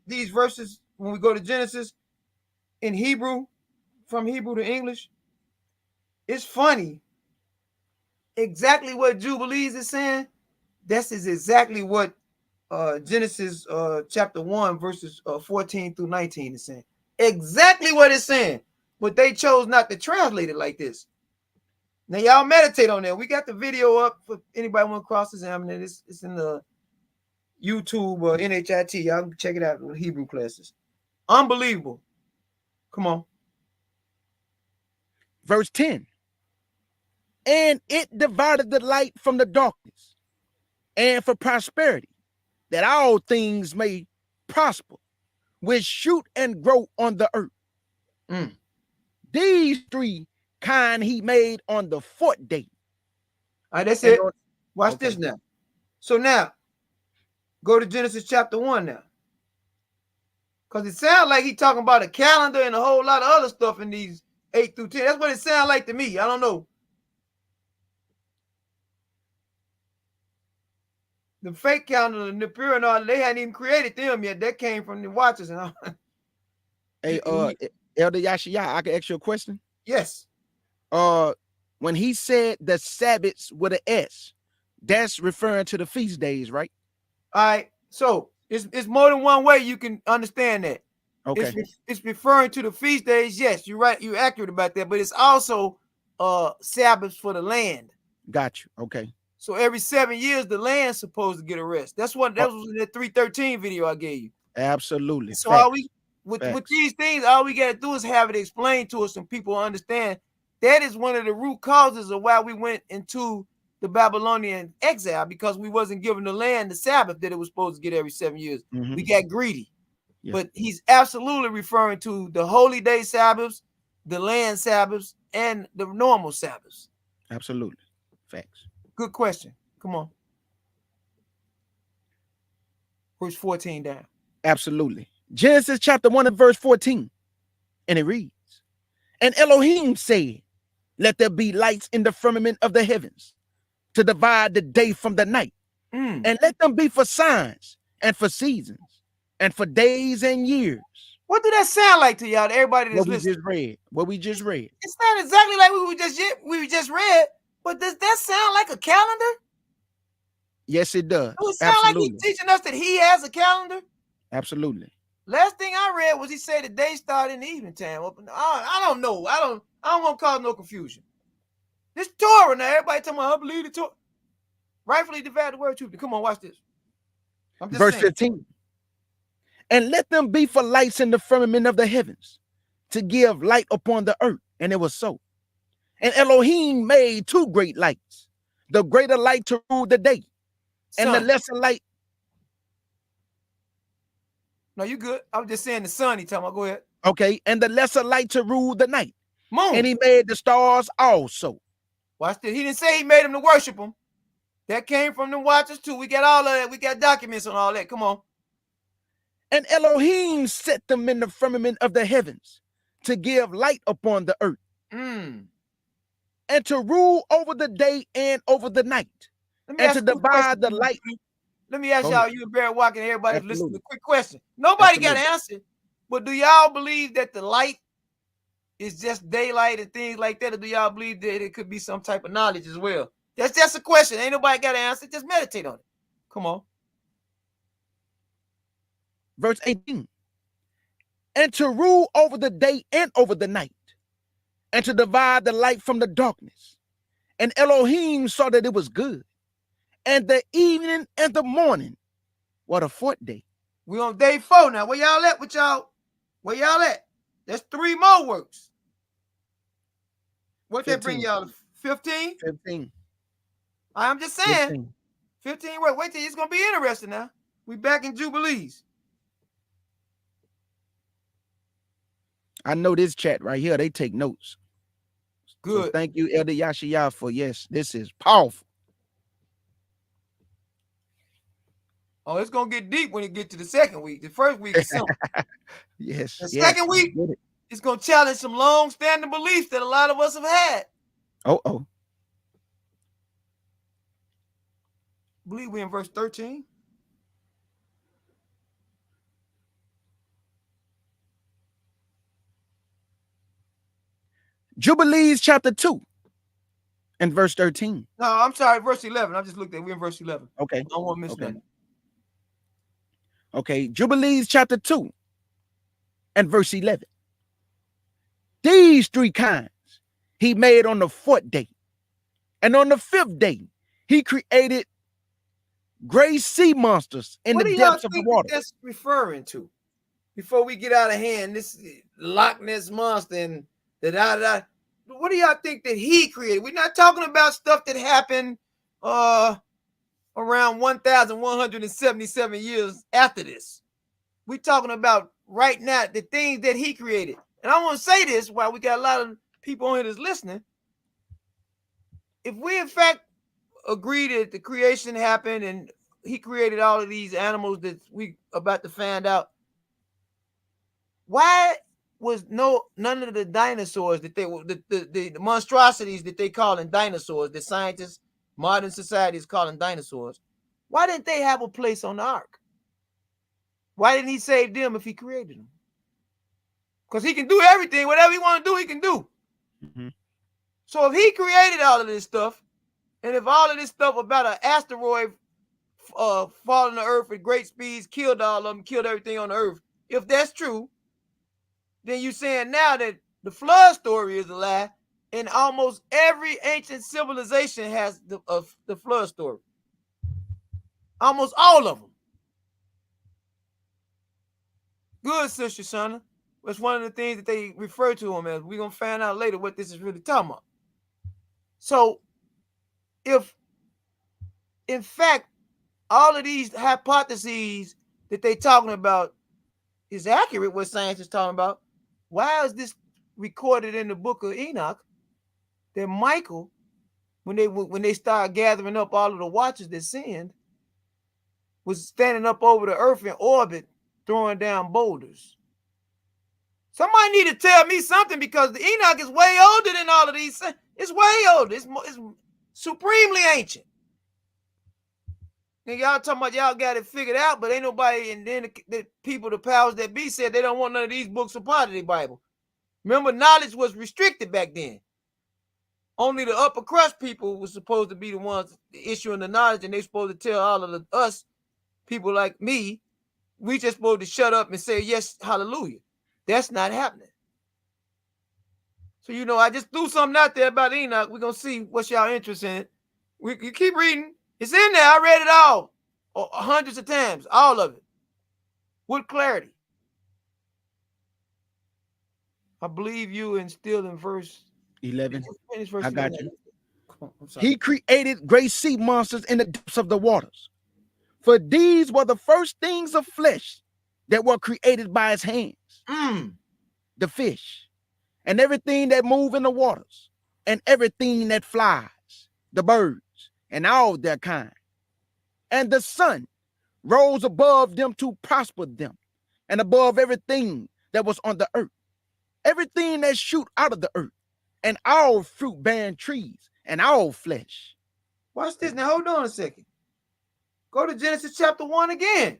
these verses when we go to Genesis in Hebrew, from Hebrew to English, it's funny. Exactly what Jubilees is saying, this is exactly what Genesis chapter 1, verses 14 through 19 is saying. Exactly what it's saying. But they chose not to translate it like this. Now, y'all meditate on that. We got the video up for anybody want to cross-examine it. It's in the YouTube or NHIT. Y'all can check it out in the Hebrew classes. Unbelievable. Come on. Verse 10. And it divided the light from the darkness, and for prosperity, that all things may prosper, which shoot and grow on the earth. Mm. These three kind he made on the fourth day. All right, that's And it. on- Watch okay. this now. So now, go to Genesis chapter 1 now. Because it sounds like he's talking about a calendar and a whole lot of other stuff in these 8 through 10. That's what it sounds like to me. I don't know. The fake calendar, the Nibiru and all, they hadn't even created them yet. That came from the watchers and all. Hey, Elder Yashia, I can ask you a question. Yes. When he said the Sabbaths with an S, that's referring to the feast days, right? All right. So it's more than one way you can understand that. Okay. It's referring to the feast days. Yes, you're right. You're accurate about that. But it's also Sabbaths for the land. Got you. Okay. So every 7 years, the land's supposed to get a rest. That was in that 313 video I gave you. Absolutely. So all we with these things, all we got to do is have it explained to us and people understand. That is one of the root causes of why we went into the Babylonian exile, because we wasn't given the land the Sabbath that it was supposed to get every 7 years. Mhm. We got greedy. Yeah. But he's absolutely referring to the holy day Sabbaths, the land Sabbaths, and the normal Sabbaths. Absolutely. Facts. Good question. Come on. Verse 14 down. Absolutely. Genesis chapter 1 and verse 14. And it reads, and Elohim said, let there be lights in the firmament of the heavens to divide the day from the night, and let them be for signs and for seasons and for days and years. What do that sound like to y'all, to everybody that's What we listening? just read. What we just read. It's not exactly like we just read, but does that sound like a calendar? Yes, it does. Does it sound like he's teaching us that he has a calendar? Absolutely. Last thing I read was he said the day started in the evening time. I don't know. I don't want to cause no confusion. This Torah now, everybody talking about I believe the Torah. Rightfully divide the word truth. Come on, watch this. I'm just Verse saying. 15. And let them be for lights in the firmament of the heavens to give light upon the earth. And it was so. And Elohim made two great lights, the greater light to rule the day, and the lesser light. No, you good. I was just saying the sun. He talking about. Go ahead. Okay, and the lesser light to rule the night. Moon. And he made the stars also. Watch this. He didn't say he made them to worship him. That came from the watchers too. We got all of that. We got documents on all that. Come on. And Elohim set them in the firmament of the heavens to give light upon the earth, and to rule over the day and over the night, and to divide the light. Let me ask y'all, you and Barry Walker and everybody listening, a quick question. Nobody got an answer, but do y'all believe that the light is just daylight and things like that, or do y'all believe that it could be some type of knowledge as well? That's just a question. Ain't nobody got an answer. Just meditate on it. Come on. Verse 18. And to rule over the day and over the night, and to divide the light from the darkness. And Elohim saw that it was good. And the evening and the morning were the fourth day. We on day 4 now. Where y'all at with y'all? Where y'all at? That's 3 more works. What that bring y'all to 15? 15. I'm just saying. 15 works. Wait till it's gonna be interesting now. We back in Jubilees. I know this chat right here, they take notes. Good. So thank you, Elder Yashia, for this is powerful. Oh, it's gonna get deep when it get to the second week. The first week is simple. Yes. The second week, it's gonna challenge some long-standing beliefs that a lot of us have had. I believe we're in verse 13. Jubilees chapter 2 and verse 13. No, I'm sorry, verse 11. I just looked at. We're in verse 11. Okay. I don't want to miss nothing. Okay. Jubilees chapter 2 and verse 11. These three kinds he made on the 4th day, and on the 5th day he created great sea monsters in What the do y'all depths of the think water. that's referring to? Before we get out of hand, this Loch Ness monster and da. What do y'all think that he created? We're not talking about stuff that happened around 1,177 years after this. We're talking about right now the things that he created. And I want to say this while we got a lot of people on here that's listening. If we in fact agree that the creation happened and he created all of these animals that we about to find out, why was none of the dinosaurs that they were the monstrosities that they call in dinosaurs, the scientists, modern society is calling dinosaurs, why didn't they have a place on the ark? Why didn't he save them if he created them? Because he can do everything, whatever he want to do, he can do. Mm-hmm. So if he created all of this stuff, and if all of this stuff about an asteroid falling to earth at great speeds, killed all of them, killed everything on the earth, if that's true, then you're saying now that the flood story is a lie, and almost every ancient civilization has the flood story. Almost all of them. Good, Sister Shana. That's one of the things that they refer to him as. We're going to find out later what this is really talking about. So, if, in fact, all of these hypotheses that they're talking about is accurate, what science is talking about, why is this recorded in the book of Enoch that Michael, when they started gathering up all of the watchers that sinned, was standing up over the earth in orbit, throwing down boulders? Somebody need to tell me something, because the Enoch is way older than all of these. It's way older. It's supremely ancient. And y'all talking about y'all got it figured out, but ain't nobody, and then the people, the powers that be, said they don't want none of these books a part of the Bible. Remember, knowledge was restricted back then. Only the upper crust people was supposed to be the ones issuing the knowledge, and they supposed to tell all of us, people like me, we just supposed to shut up and say, yes, hallelujah. That's not happening. So, I just threw something out there about Enoch. We're going to see what's y'all interest in. You keep reading. It's in there. I read it all hundreds of times, all of it, with clarity. I believe you and still in verse 11. verse I got 11. you. He created great sea monsters in the depths of the waters. For these were the first things of flesh that were created by his hands. The fish, and everything that move in the waters, and everything that flies, the birds, and all their kind. And the sun rose above them to prosper them, and above everything that was on the earth, everything that shoot out of the earth, and all fruit-bearing trees, and all flesh. Watch this. Now, hold on a second. Go to Genesis chapter 1 again.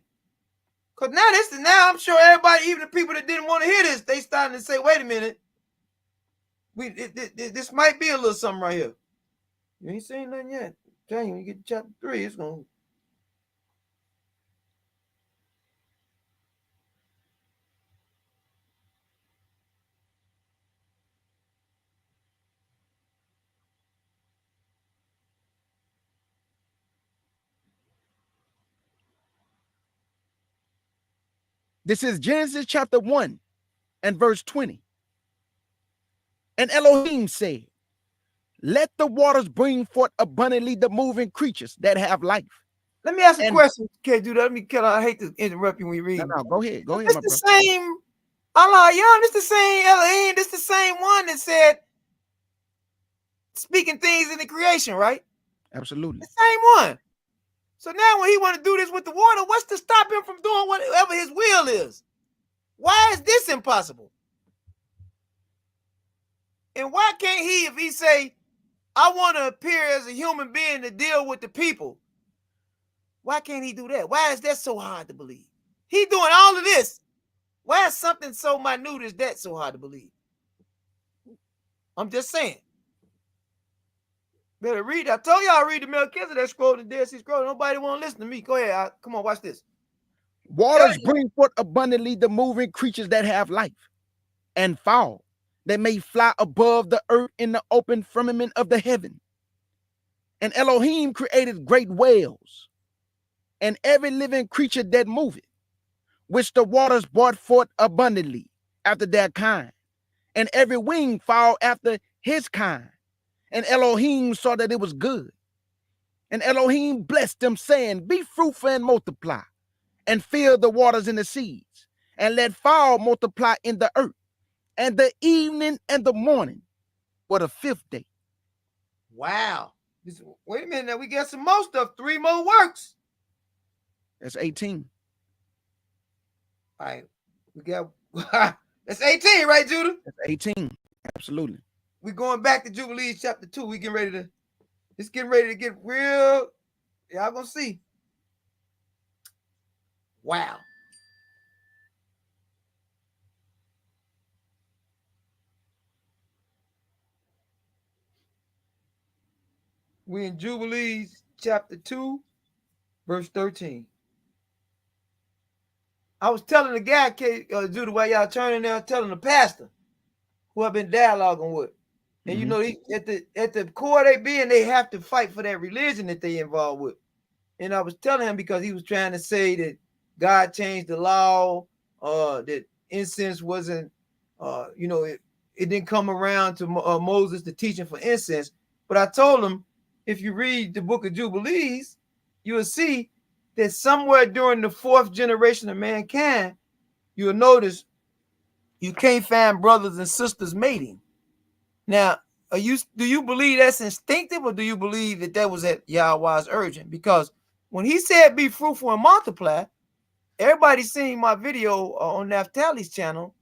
Because now I'm sure everybody, even the people that didn't want to hear this, they starting to say, wait a minute. This might be a little something right here. You ain't saying nothing yet. Tell you, when you get to chapter 3, it's going to. This is Genesis chapter 1 and verse 20. And Elohim said, let the waters bring forth abundantly the moving creatures that have life. Let me ask a question. Can't do that. I hate to interrupt you when you read. No, go ahead. Go ahead, it's my the brother. Same Allah Young. It's the same Elohim. It's the same one that said speaking things in the creation, right? Absolutely. The same one. So now when he want to do this with the water, what's to stop him from doing whatever his will is? Why is this impossible? And why can't he, if he say, I want to appear as a human being to deal with the people, why can't he do that? Why is that so hard to believe? He doing all of this. Why is something so minute as that so hard to believe? I'm just saying. Better read. I told y'all read the Melchizedek scroll, the Dead Sea Scroll. Nobody want to listen to me. Go ahead. Come on, watch this. Waters bring forth abundantly the moving creatures that have life and fowl that may fly above the earth in the open firmament of the heaven. And Elohim created great whales and every living creature that moveth, which the waters brought forth abundantly after their kind, and every winged fowl after his kind. And Elohim saw that it was good. And Elohim blessed them, saying, be fruitful and multiply, and fill the waters in the seas, and let fowl multiply in the earth. And the evening and the morning were the fifth day. Wow. Wait a minute, now we got some more stuff. 3 more works. That's 18. All right. We got that's 18, right, Judah? That's 18. Absolutely. We're going back to Jubilees chapter 2. We getting ready to, it's getting ready to get real. Y'all gonna see. Wow. We in Jubilees chapter 2, verse 13. I was telling the guy, Judah, while y'all turning there, telling the pastor who I've been dialoguing with. And you know, at the core they being, they have to fight for that religion that they involved with. And I was telling him because he was trying to say that God changed the law, that incense wasn't, it didn't come around to Moses, the teaching for incense. But I told him, if you read the book of Jubilees, you will see that somewhere during the 4th generation of mankind, you'll notice you can't find brothers and sisters mating. Now, do you believe that's instinctive, or do you believe that was at Yahweh's urging? Because when he said be fruitful and multiply, everybody's seen my video on Naphtali's channel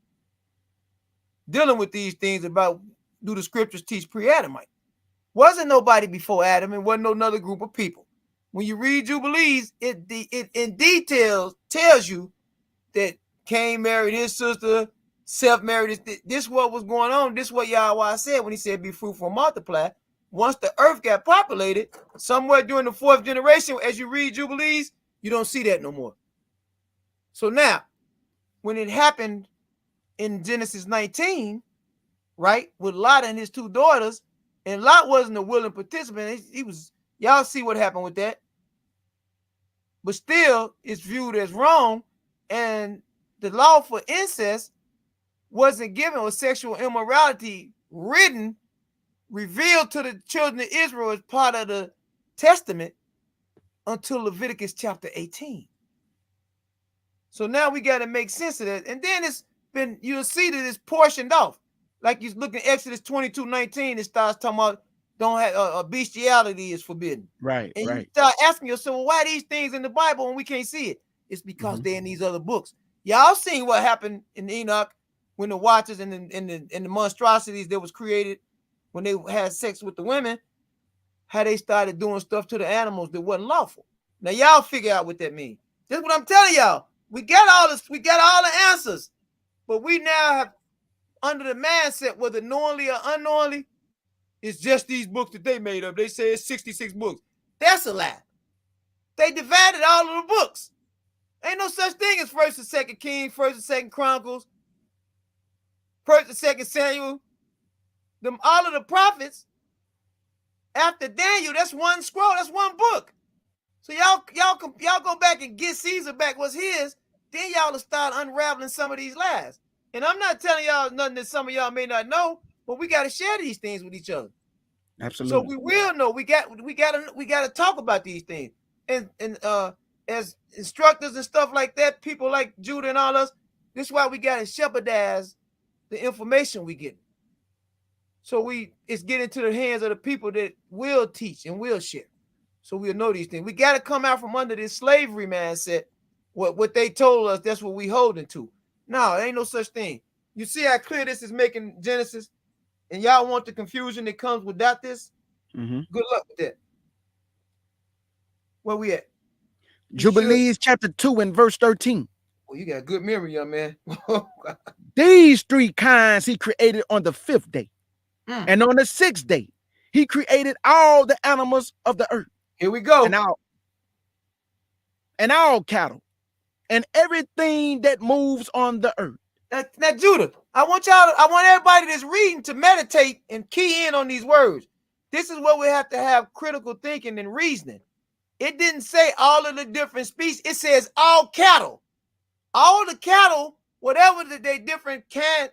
dealing with these things about, do the scriptures teach pre-Adamite? Wasn't nobody before Adam, and wasn't no another group of people. When you read Jubilees, it in detail tells you that Cain married his sister, Seth married his. This what was going on. This what Yahweh said when he said, be fruitful and multiply. Once the earth got populated, somewhere during the 4th generation, as you read Jubilees, you don't see that no more. So now, when it happened in Genesis 19, right, with Lot and his 2 daughters, and Lot wasn't a willing participant. He was, y'all see what happened with that. But still, it's viewed as wrong. And the law for incest wasn't given, or sexual immorality revealed to the children of Israel as part of the testament until Leviticus chapter 18. So now we got to make sense of that. And then you'll see that it's portioned off. Like you look at Exodus 22:19, it starts talking about don't have bestiality is forbidden. Right. And you start asking yourself, well, why are these things in the Bible when we can't see it? It's because they're in these other books. Y'all seen what happened in Enoch when the watchers and the monstrosities that was created when they had sex with the women, how they started doing stuff to the animals that wasn't lawful. Now y'all figure out what that means. That's what I'm telling y'all. We got all this, we got all the answers, but we now have under the mindset, whether knowingly or unknowingly, it's just these books that they made up. They say it's 66 books. That's a lie. They divided all of the books. Ain't no such thing as 1st and 2nd Kings, 1st and 2nd Chronicles, 1st and 2nd Samuel. Them all of the prophets after Daniel, that's one scroll, that's one book. So y'all go back and get Caesar back what's his, then y'all will start unraveling some of these lies. And I'm not telling y'all nothing that some of y'all may not know, but we got to share these things with each other. Absolutely. So we will know. We got to talk about these things. And as instructors and stuff like that, people like Judah and all us, this is why we got to shepherdize the information we get. So it's getting to the hands of the people that will teach and will share. So we'll know these things. We got to come out from under this slavery mindset. What they told us, that's what we holding to. No, there ain't no such thing. You see how clear this is making Genesis? And y'all want the confusion that comes without this? Good luck with that. Where we at? Jubilees chapter 2 and verse 13. Well, you got good memory, young man. These 3 kinds he created on the 5th day. And on the sixth day, he created all the animals of the earth. Here we go. And all cattle and everything that moves on the earth. Now, Judah, I want everybody that's reading to meditate and key in on these words. This is what we have to have critical thinking and reasoning. It didn't say all of the different species. It says all cattle. All the cattle, whatever they different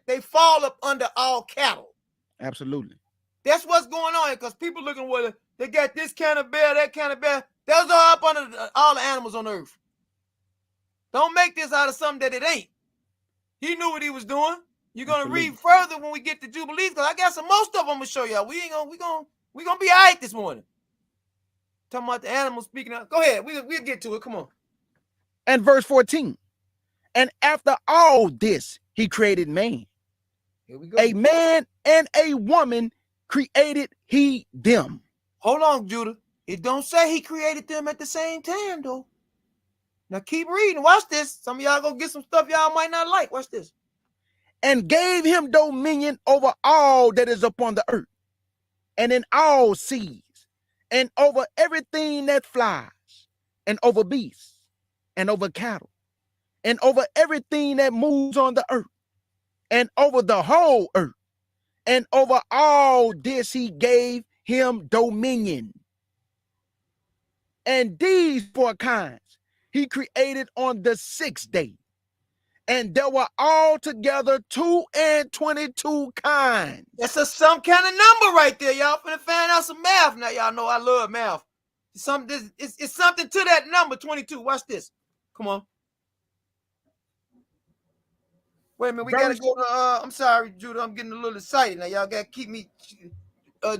they fall up under all cattle. Absolutely. That's what's going on, because people looking whether they got this kind of bear, that kind of bear. Those are up under all the animals on earth. Don't make this out of something that it ain't. He knew what he was doing. You're gonna read further when we get to Jubilees, because I got most of them to show y'all. We gonna be all right this morning. Talking about the animals speaking out. Go ahead. We'll get to it. Come on. And verse 14. And after all this, he created man. Here we go. A man and a woman created he them. Hold on, Judah. It don't say he created them at the same time, though. Now keep reading. Watch this. Some of y'all gonna get some stuff y'all might not like. Watch this. And gave him dominion over all that is upon the earth, and in all seas, and over everything that flies, and over beasts, and over cattle, and over everything that moves on the earth, and over the whole earth. And over all this he gave him dominion. And these four kinds he created on the sixth day. And there were altogether 22 kinds. That's some kind of number right there. Y'all finna find out some math. Now y'all know I love math. It's something to that number, 22. Watch this. Come on. Wait a minute, we gotta go to I'm sorry, Judah, I'm getting a little excited. Now y'all gotta keep me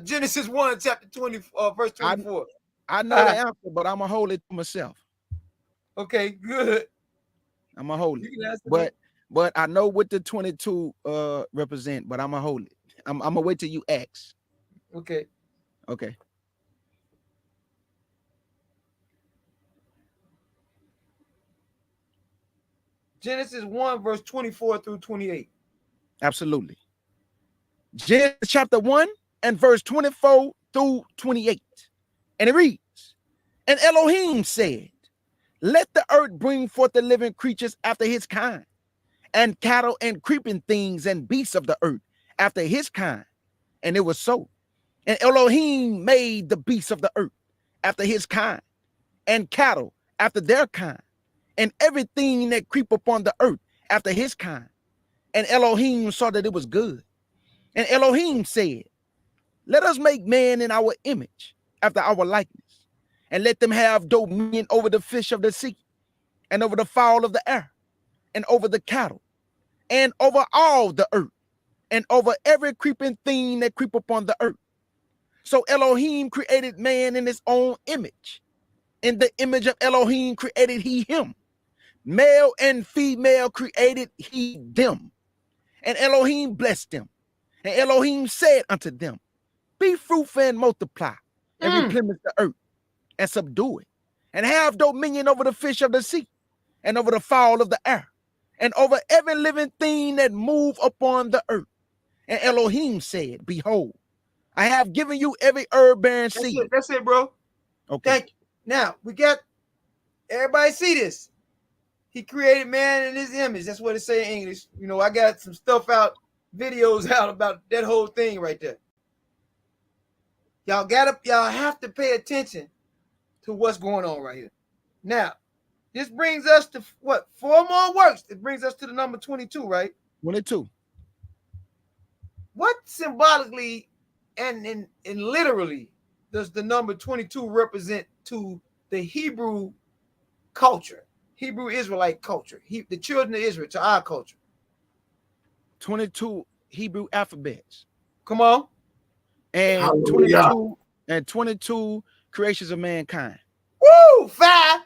Genesis 1, chapter 20, verse 24. I know the answer, but I'm gonna hold it to myself. Okay, good. I'm gonna hold it. But I know what the 22 represent, but I'm gonna hold it. I'm gonna wait till you ask. Okay. Genesis 1, verse 24 through 28. Absolutely. Genesis chapter 1 and verse 24 through 28. And it reads, and Elohim said, let the earth bring forth the living creatures after his kind, and cattle and creeping things and beasts of the earth after his kind. And it was so. And Elohim made the beasts of the earth after his kind, and cattle after their kind, and everything that creep upon the earth after his kind. And Elohim saw that it was good. And Elohim said, let us make man in our image, after our likeness, and let them have dominion over the fish of the sea, and over the fowl of the air, and over the cattle, and over all the earth, and over every creeping thing that creep upon the earth. So Elohim created man in his own image. In the image of Elohim created he him. Male and female created he them. And Elohim blessed them. And Elohim said unto them, be fruitful and multiply, and replenish the earth, and subdue it, and have dominion over the fish of the sea, and over the fowl of the air, and over every living thing that move upon the earth. And Elohim said, behold, I have given you every herb-bearing seed. That's it, bro. Okay. Thank you. Now, we got, everybody see this. He created man in his image. That's what it say in English. You know, I got some stuff out, videos out about that whole thing right there. Y'all have to pay attention to what's going on right here. Now, this brings us to what? 4 more works. It brings us to the number 22, right? 22. What symbolically and literally does the number 22 represent to the Hebrew culture, Hebrew Israelite culture, the children of Israel, to our culture? 22 Hebrew alphabets. Come on. And 22 creations of mankind. Woo! 5.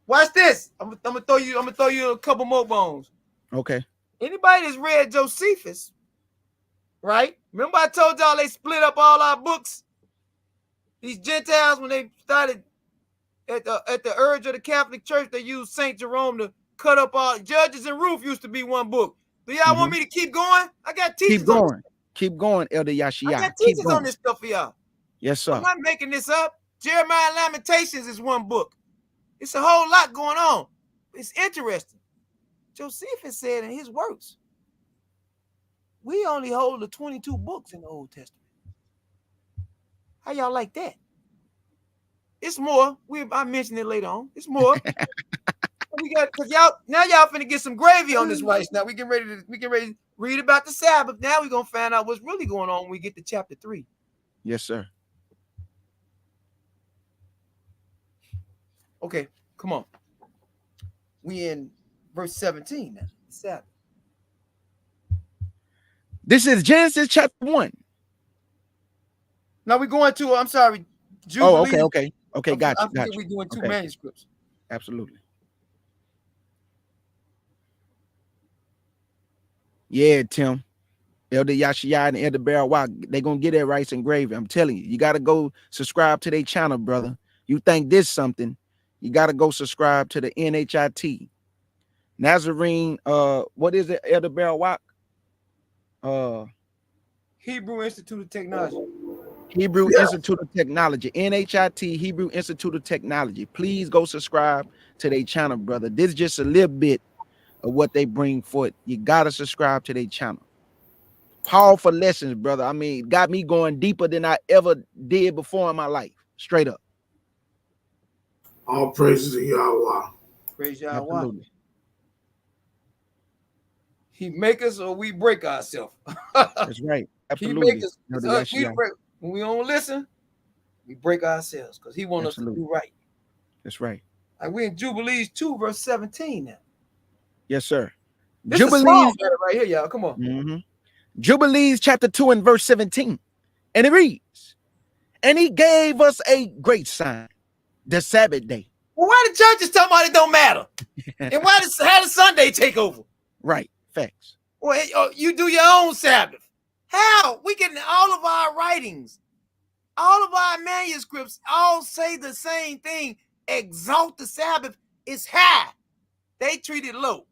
Watch this. I'm gonna throw you a couple more bones. Okay. Anybody that's read Josephus, right? Remember I told y'all they split up all our books? These Gentiles, when they started at the urge of the Catholic Church, they used St. Jerome to cut up all Judges and Ruth used to be one book. Do y'all want me to keep going? I got teachers. Keep going. Keep going, Elder I Yashia. got Keep teachers going. on this stuff for y'all. Yes, sir. I'm not making this up. Jeremiah Lamentations is one book. It's a whole lot going on. It's interesting. Josephus said in his works, we only hold the 22 books in the Old Testament. How y'all like that? It's more. I mentioned it later on. It's more. We got, because y'all finna get some gravy on this rice. Now we get ready to read about the Sabbath. Now we're gonna find out what's really going on when we get to chapter 3. Yes, sir. Okay, come on. We in verse 17 now. Sabbath. This is Genesis chapter 1. Now we're going to, I'm sorry, Jubilees. Oh, okay. Gotcha. We're doing two manuscripts. Absolutely. Yeah, Tim. Elder Yashia and Elder Barawak, they're going to get that rice and gravy. I'm telling you, you got to go subscribe to their channel, brother. You think this something, you got to go subscribe to the NHIT. Nazarene, what is it, Elder Barawak? Hebrew Institute of Technology. Hebrew Institute of Technology, NHIT, Hebrew Institute of Technology. Please go subscribe to their channel, brother. This is just a little bit of what they bring forth. You got to subscribe to their channel. Powerful lessons, brother. I mean, it got me going deeper than I ever did before in my life. Straight up. All praises to Yahweh. Praise Yahweh. Absolutely. He make us or we break ourselves. That's right. Absolutely. He make us, when we don't listen, we break ourselves because he wants us to do right. That's right. Like we're in Jubilees 2, verse 17 now. Yes, sir. This is Jubilees right here, y'all. Come on. Mm-hmm. Jubilees chapter 2 and verse 17. And it reads, and he gave us a great sign, the Sabbath day. Well, why the churches talking about it don't matter? And how does Sunday take over? Right. Facts. Well, you do your own Sabbath. How? We get all of our writings, all of our manuscripts all say the same thing. Exalt the Sabbath is high. They treat it low.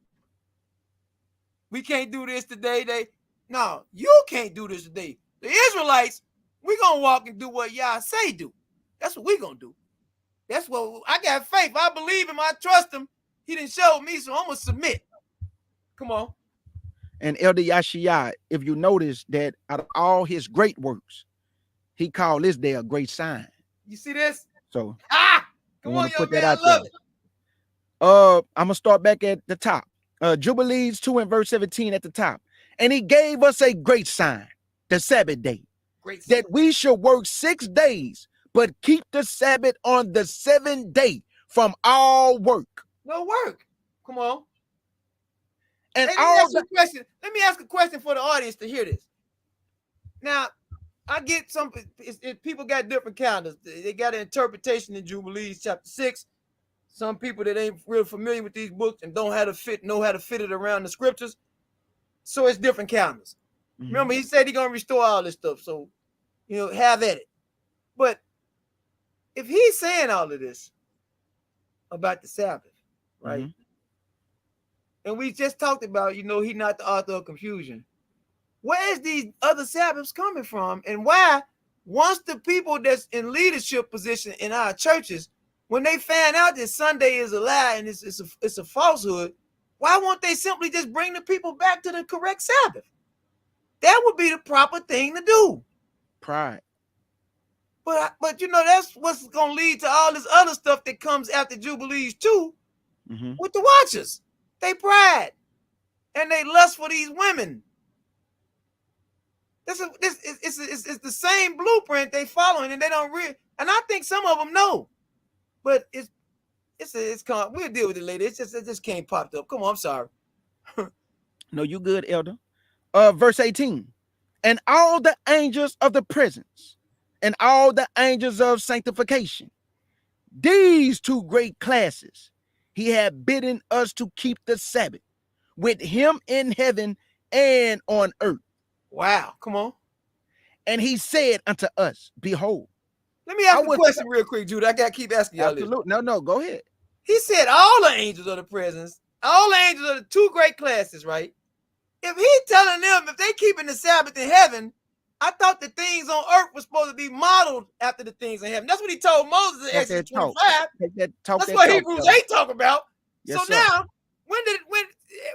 We can't do this today. No, you can't do this today. The Israelites, we're going to walk and do what Yah say do. That's what we're going to do. That's what I got faith. I believe him. I trust him. He didn't show me, so I'm going to submit. Come on. And Elder Yashia, if you notice that out of all his great works, he called this day a great sign. You see this? So come on, put man, that out I love there. I'm gonna start back at the top. Jubilees 2 and verse 17 at the top. And he gave us a great sign, the Sabbath day, that we should work 6 days, but keep the Sabbath on the 7th day from all work. No work. Come on. And let me ask a question for the audience to hear this. Now, I get some people got different calendars. They got an interpretation in Jubilees chapter 6. Some people that ain't real familiar with these books and know how to fit it around the scriptures. So it's different calendars. Mm-hmm. Remember, he said he's gonna restore all this stuff. So, have at it. But if he's saying all of this about the Sabbath, right? Mm-hmm. And we just talked about, he's not the author of confusion. Where is these other Sabbaths coming from? And why, once the people that's in leadership position in our churches, when they find out that Sunday is a lie and it's a falsehood, why won't they simply just bring the people back to the correct Sabbath? That would be the proper thing to do. Pride. But that's what's going to lead to all this other stuff that comes after Jubilees too, with the watchers. They pride and they lust for these women. It's the same blueprint they following, and they don't and I think some of them know, but it's we'll deal with it later. It just can't pop up. Come on, I'm sorry. No, you good, Elder. Verse 18, and all the angels of the presence and all the angels of sanctification, these two great classes, he had bidden us to keep the Sabbath with him in heaven and on earth. Wow, come on. And he said unto us, behold. Let me ask a question real quick, Judah. I got to keep asking y'all this. No, go ahead. He said all the angels of the presence, all the angels of the two great classes, right? if he telling them if they keeping the Sabbath in heaven, I thought the things on earth were supposed to be modeled after the things in heaven. That's what he told Moses in Talk Exodus that talk. 25. That's what Hebrews 8 talk about. Yes, so sir. now, when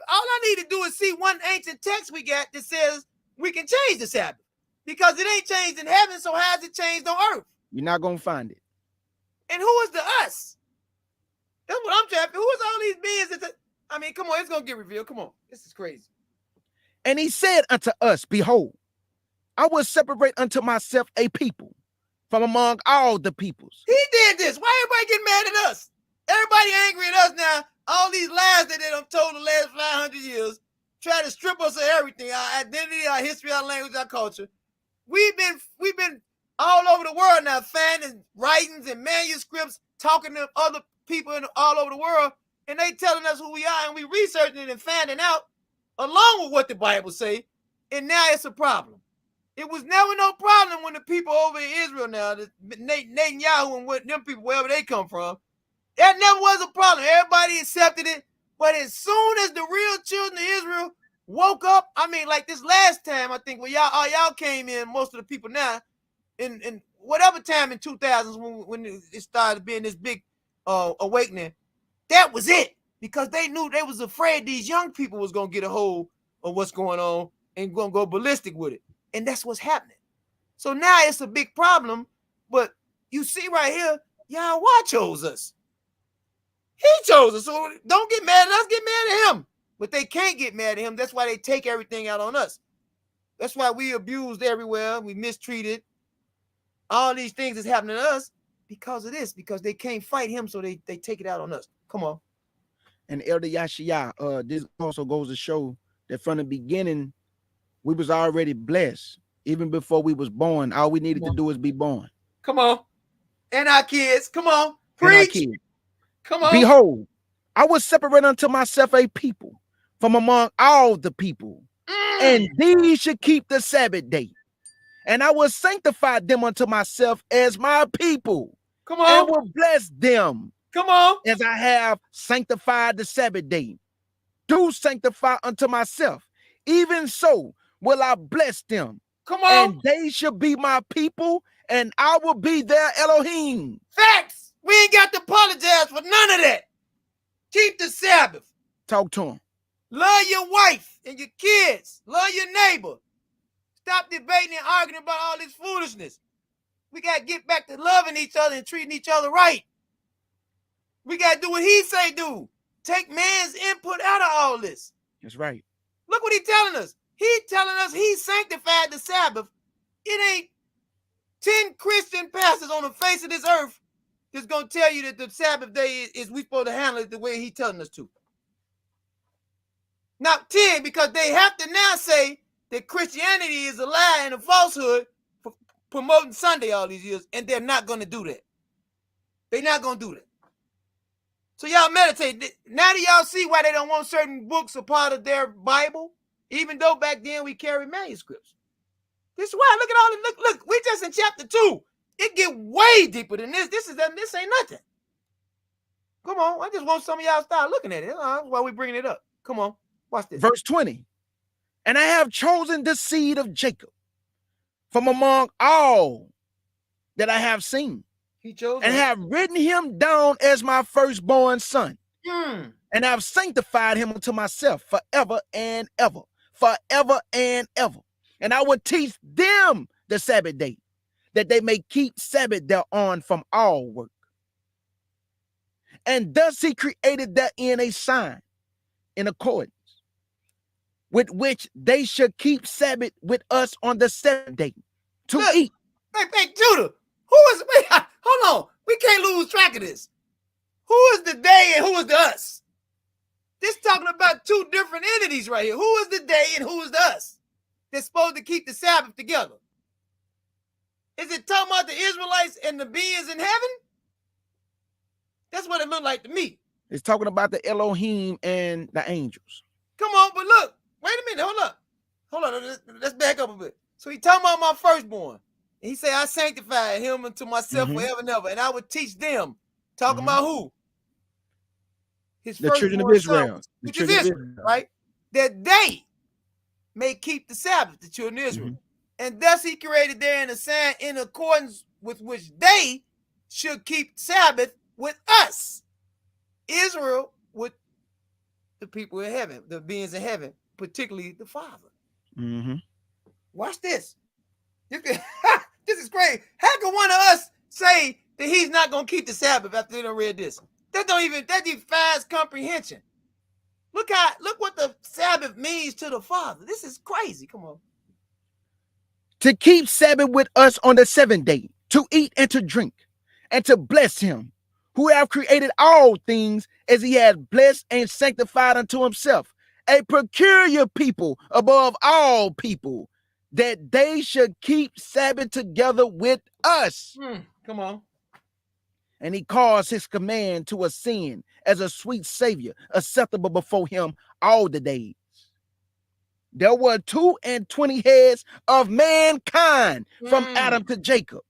all I need to do is see one ancient text we got that says we can change the Sabbath. Because it ain't changed in heaven, so how's it changed on earth? You're not gonna find it. And who is the us? That's what I'm trying to. Who is all these beings? I mean, come on, it's gonna get revealed. Come on, this is crazy. And he said unto us, behold, I will separate unto myself a people from among all the peoples. He did this. Why everybody getting mad at us? Everybody angry at us now. All these lies that they done told the last 500 years, try to strip us of everything, our identity, our history, our language, our culture. We've been all over the world now, finding writings and manuscripts, talking to other people all over the world, and they telling us who we are, and we researching it and finding out along with what the Bible say, and now it's a problem. It was never no problem when the people over in Israel now, Netanyahu and what them people, wherever they come from, that never was a problem. Everybody accepted it. But as soon as the real children of Israel woke up, I mean, like this last time, I think when y'all came in, most of the people now, in whatever time in 2000s when it started being this big awakening, that was it. Because they knew they was afraid these young people was going to get a hold of what's going on and going to go ballistic with it. And that's what's happening. So now it's a big problem. But you see right here, Yahweh chose us. He chose us. So don't get mad at us, get mad at him. But they can't get mad at him. That's why they take everything out on us. That's why we abused everywhere. We mistreated. All these things is happening to us because of this. Because they can't fight him, so they take it out on us. Come on. And Elder Yashia, this also goes to show that from the beginning, we was already blessed. Even before we was born, all we needed to do is be born. Come on. And our kids. Come on. And our Preach. kids. Come on. Behold, I will separate unto myself a people from among all the people, and these should keep the Sabbath day. And I will sanctify them unto myself as my people. Come on. And will bless them. Come on. As I have sanctified the Sabbath day. Do sanctify unto myself. Even so will I bless them. Come on. And they shall be my people, and I will be their Elohim. Facts. We ain't got to apologize for none of that. Keep the Sabbath. Talk to them. Love your wife and your kids. Love your neighbor. Stop debating and arguing about all this foolishness. We got to get back to loving each other and treating each other right. We got to do what he say do. Take man's input out of all this. That's right. Look what he's telling us. He's telling us he sanctified the Sabbath. It ain't 10 Christian pastors on the face of this earth that's going to tell you that the Sabbath day is we supposed to handle it the way he's telling us to. Not 10, because they have to now say that Christianity is a lie and a falsehood for promoting Sunday all these years, and they're not going to do that. They're not going to do that. So y'all meditate. Now do y'all see why they don't want certain books a part of their Bible? Even though back then we carried manuscripts. This is why. Look at all the look. We just in chapter 2. It get way deeper than this. This ain't nothing. Come on. I just want some of y'all to start looking at it. That's why we bringing it up. Come on. Watch this. Verse 20. And I have chosen the seed of Jacob from among all that I have seen. He chose and have written him down as my firstborn son. And I've sanctified him unto myself forever and ever. Forever and ever. And I will teach them the Sabbath day, that they may keep Sabbath thereon from all work. And thus he created therein a sign in accordance with which they should keep Sabbath with us on the seventh day to eat. Hey, Judah, who is, wait, hold on. We can't lose track of this. Who is the they and who is the us? This talking about two different entities right here. Who is the they and who is the us? They're supposed to keep the Sabbath together. Is it talking about the Israelites and the beings in heaven? That's what it looked like to me. It's talking about the Elohim and the angels. Come on, but look. Wait a minute. Hold on. Let's back up a bit. So he talking about my firstborn. And he said, I sanctified him unto myself forever and ever. And I would teach them. Talking about who? His the children of Israel. Which is Israel, right? That they may keep the Sabbath, the children of Israel. And thus he created therein a sign in accordance with which they should keep Sabbath with us, Israel, with the people in heaven, the beings in heaven, particularly the Father. Watch this. This is great. How can one of us say that he's not going to keep the Sabbath after they done read this? That defies comprehension. Look what the Sabbath means to the Father. This is crazy. Come on. To keep Sabbath with us on the 7th day, to eat and to drink, and to bless him, who have created all things as he has blessed and sanctified unto himself, a peculiar people above all people, that they should keep Sabbath together with us. Come on. And he caused his command to ascend as a sweet savior, acceptable before him all the days. There were 22 heads of mankind from Adam to Jacob,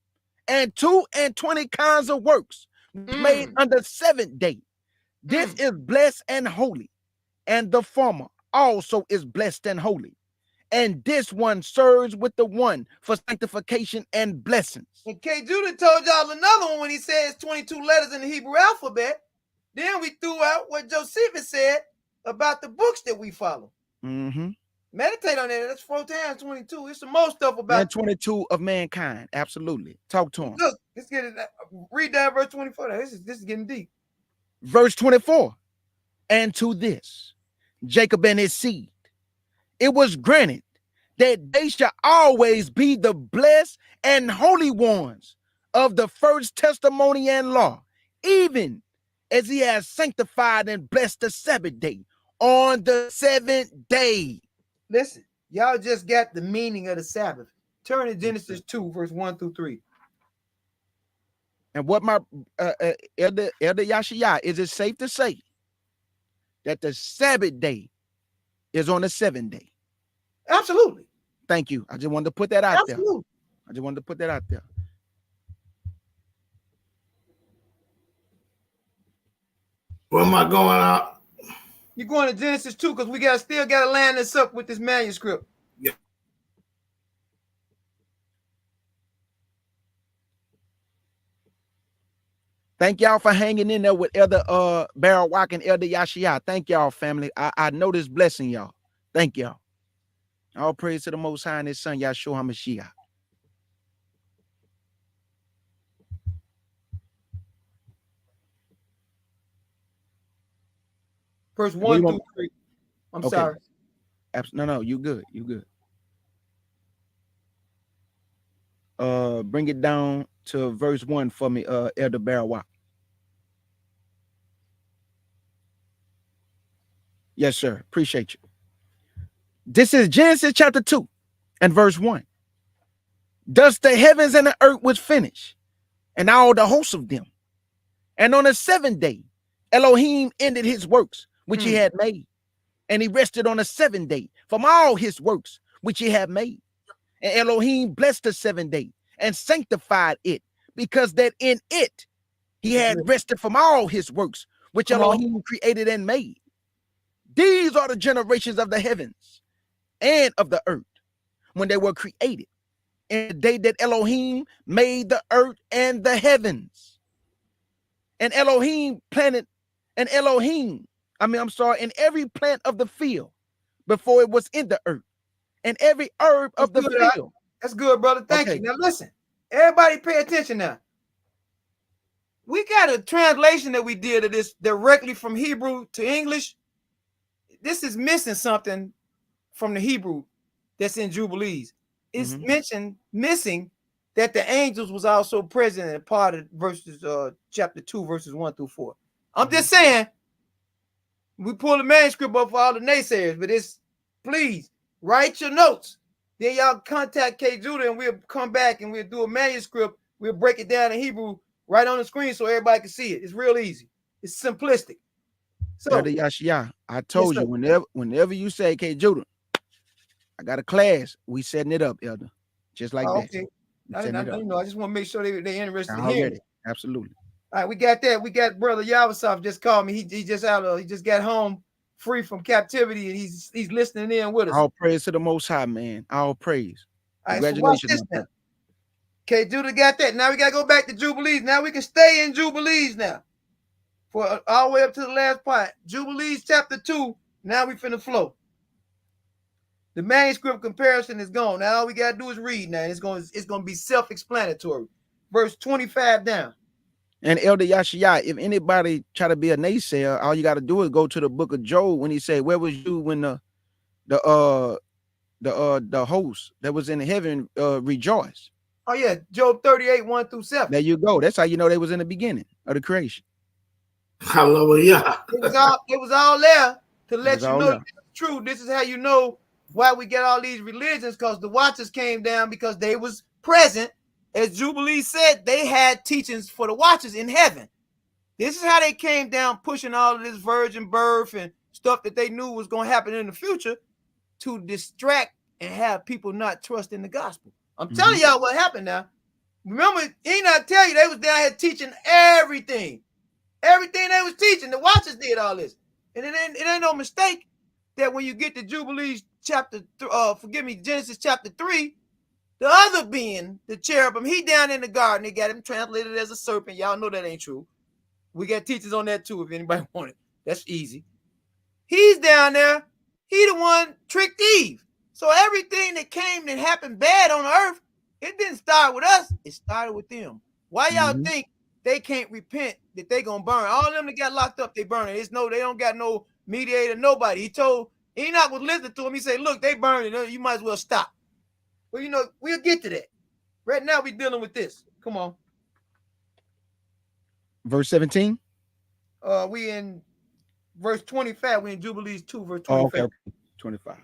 and 22 kinds of works made on the 7th day. This is blessed and holy, and the former also is blessed and holy. And this one serves with the one for sanctification and blessings. And K. Judah told y'all another one when he says 22 letters in the Hebrew alphabet. Then we threw out what Josephus said about the books that we follow. Meditate on that. That's 4 times 22. It's the most stuff about and 22 of mankind. Absolutely. Talk to him. Look, let's get it. Read down verse 24. This is getting deep. Verse 24. And to this, Jacob and his seed, it was granted that they shall always be the blessed and holy ones of the first testimony and law, even as he has sanctified and blessed the Sabbath day on the 7th day. Listen, y'all just got the meaning of the Sabbath. Turn to Genesis 2, verse 1 through 3. And what my Elder Yashiyah, is it safe to say that the Sabbath day is on the 7th day? Absolutely. Thank you. I just wanted to put that out there. I just wanted to put that out there. Where am I going out? You're going to Genesis 2 because we still got to line this up with this manuscript. Yeah. Thank y'all for hanging in there with Elder Barawak and Elder Yashiyah. Thank y'all, family. I know this blessing y'all. Thank y'all. All praise to the Most High and his son, Yahshua HaMashiach. Verse 1 through 3. I'm sorry. No, you good. You good. Bring it down to verse 1 for me, Elder Barawak. Yes, sir. Appreciate you. This is Genesis chapter 2 and verse 1. Thus the heavens and the earth was finished, and all the hosts of them. And on the 7th day, Elohim ended his works, which he had made. And he rested on the 7th day from all his works, which he had made. And Elohim blessed the 7th day and sanctified it, because that in it he had rested from all his works, which Elohim created and made. These are the generations of the heavens and of the earth when they were created, in the day that Elohim made the earth and the heavens. And Elohim planted, and every plant of the field before it was in the earth, and every herb of the field. That's good, brother. Thank you. Now listen, everybody pay attention now. We got a translation that we did of this directly from Hebrew to English. This is missing something from the Hebrew that's in Jubilees. It's missing that the angels was also present in part of verses chapter 2, verses 1 through 4. I'm just saying, we pull the manuscript up for all the naysayers, but please write your notes. Then y'all contact K. Judah and we'll come back and we'll do a manuscript. We'll break it down in Hebrew right on the screen so everybody can see it. It's real easy. It's simplistic. So, Elder Yashiyah, I told you, whenever you say K. Judah, I got a class. We setting it up, Elder. Just like that. Okay. I just want to make sure they're interested in hearing it. Absolutely. All right, we got that. We got Brother Yavasov just called me. He just got home free from captivity, and he's listening in with us. All praise to the Most High, man. All praise. All right, so watch Congratulations, this my now. brother. Okay, Judah got that. Now we gotta go back to Jubilees. Now we can stay in Jubilees now. For all the way up to the last part. Jubilees chapter 2. Now we finna flow. The manuscript comparison is gone. Now all we gotta do is read now. It's gonna be self-explanatory. Verse 25 down. And Elder Yashaya, if anybody try to be a naysayer, all you got to do is go to the book of Job when he said, "Where was you when the host that was in heaven rejoiced?" Oh yeah, Job 38, 1 through 7. There you go. That's how you know they was in the beginning of the creation. Hallelujah. It was all there to let you know it's true. This is how you know why we get all these religions, because the watchers came down because they was present. As Jubilee said, they had teachings for the watchers in heaven. This is how they came down, pushing all of this virgin birth and stuff that they knew was going to happen in the future to distract and have people not trust in the gospel. I'm telling y'all what happened now. Remember, Enoch tell you they was down here teaching everything. Everything they was teaching. The watchers did all this. And it ain't no mistake that when you get to Jubilees chapter, Genesis chapter 3, the other being, the cherubim, he down in the garden. They got him translated as a serpent. Y'all know that ain't true. We got teachers on that too if anybody want it. That's easy. He's down there. He the one tricked Eve. So everything that came and happened bad on the earth, it didn't start with us. It started with them. Why y'all think they can't repent that they gonna burn? All of them that got locked up, they burning. They don't got no mediator, nobody. He told Enoch was listening to him. He said, look, they burning. You might as well stop. Well, you know, we'll get to that. Right now, we're dealing with this. Come on. Verse 17. We in verse 25. We in Jubilees 2, verse 25. Oh, okay. 25.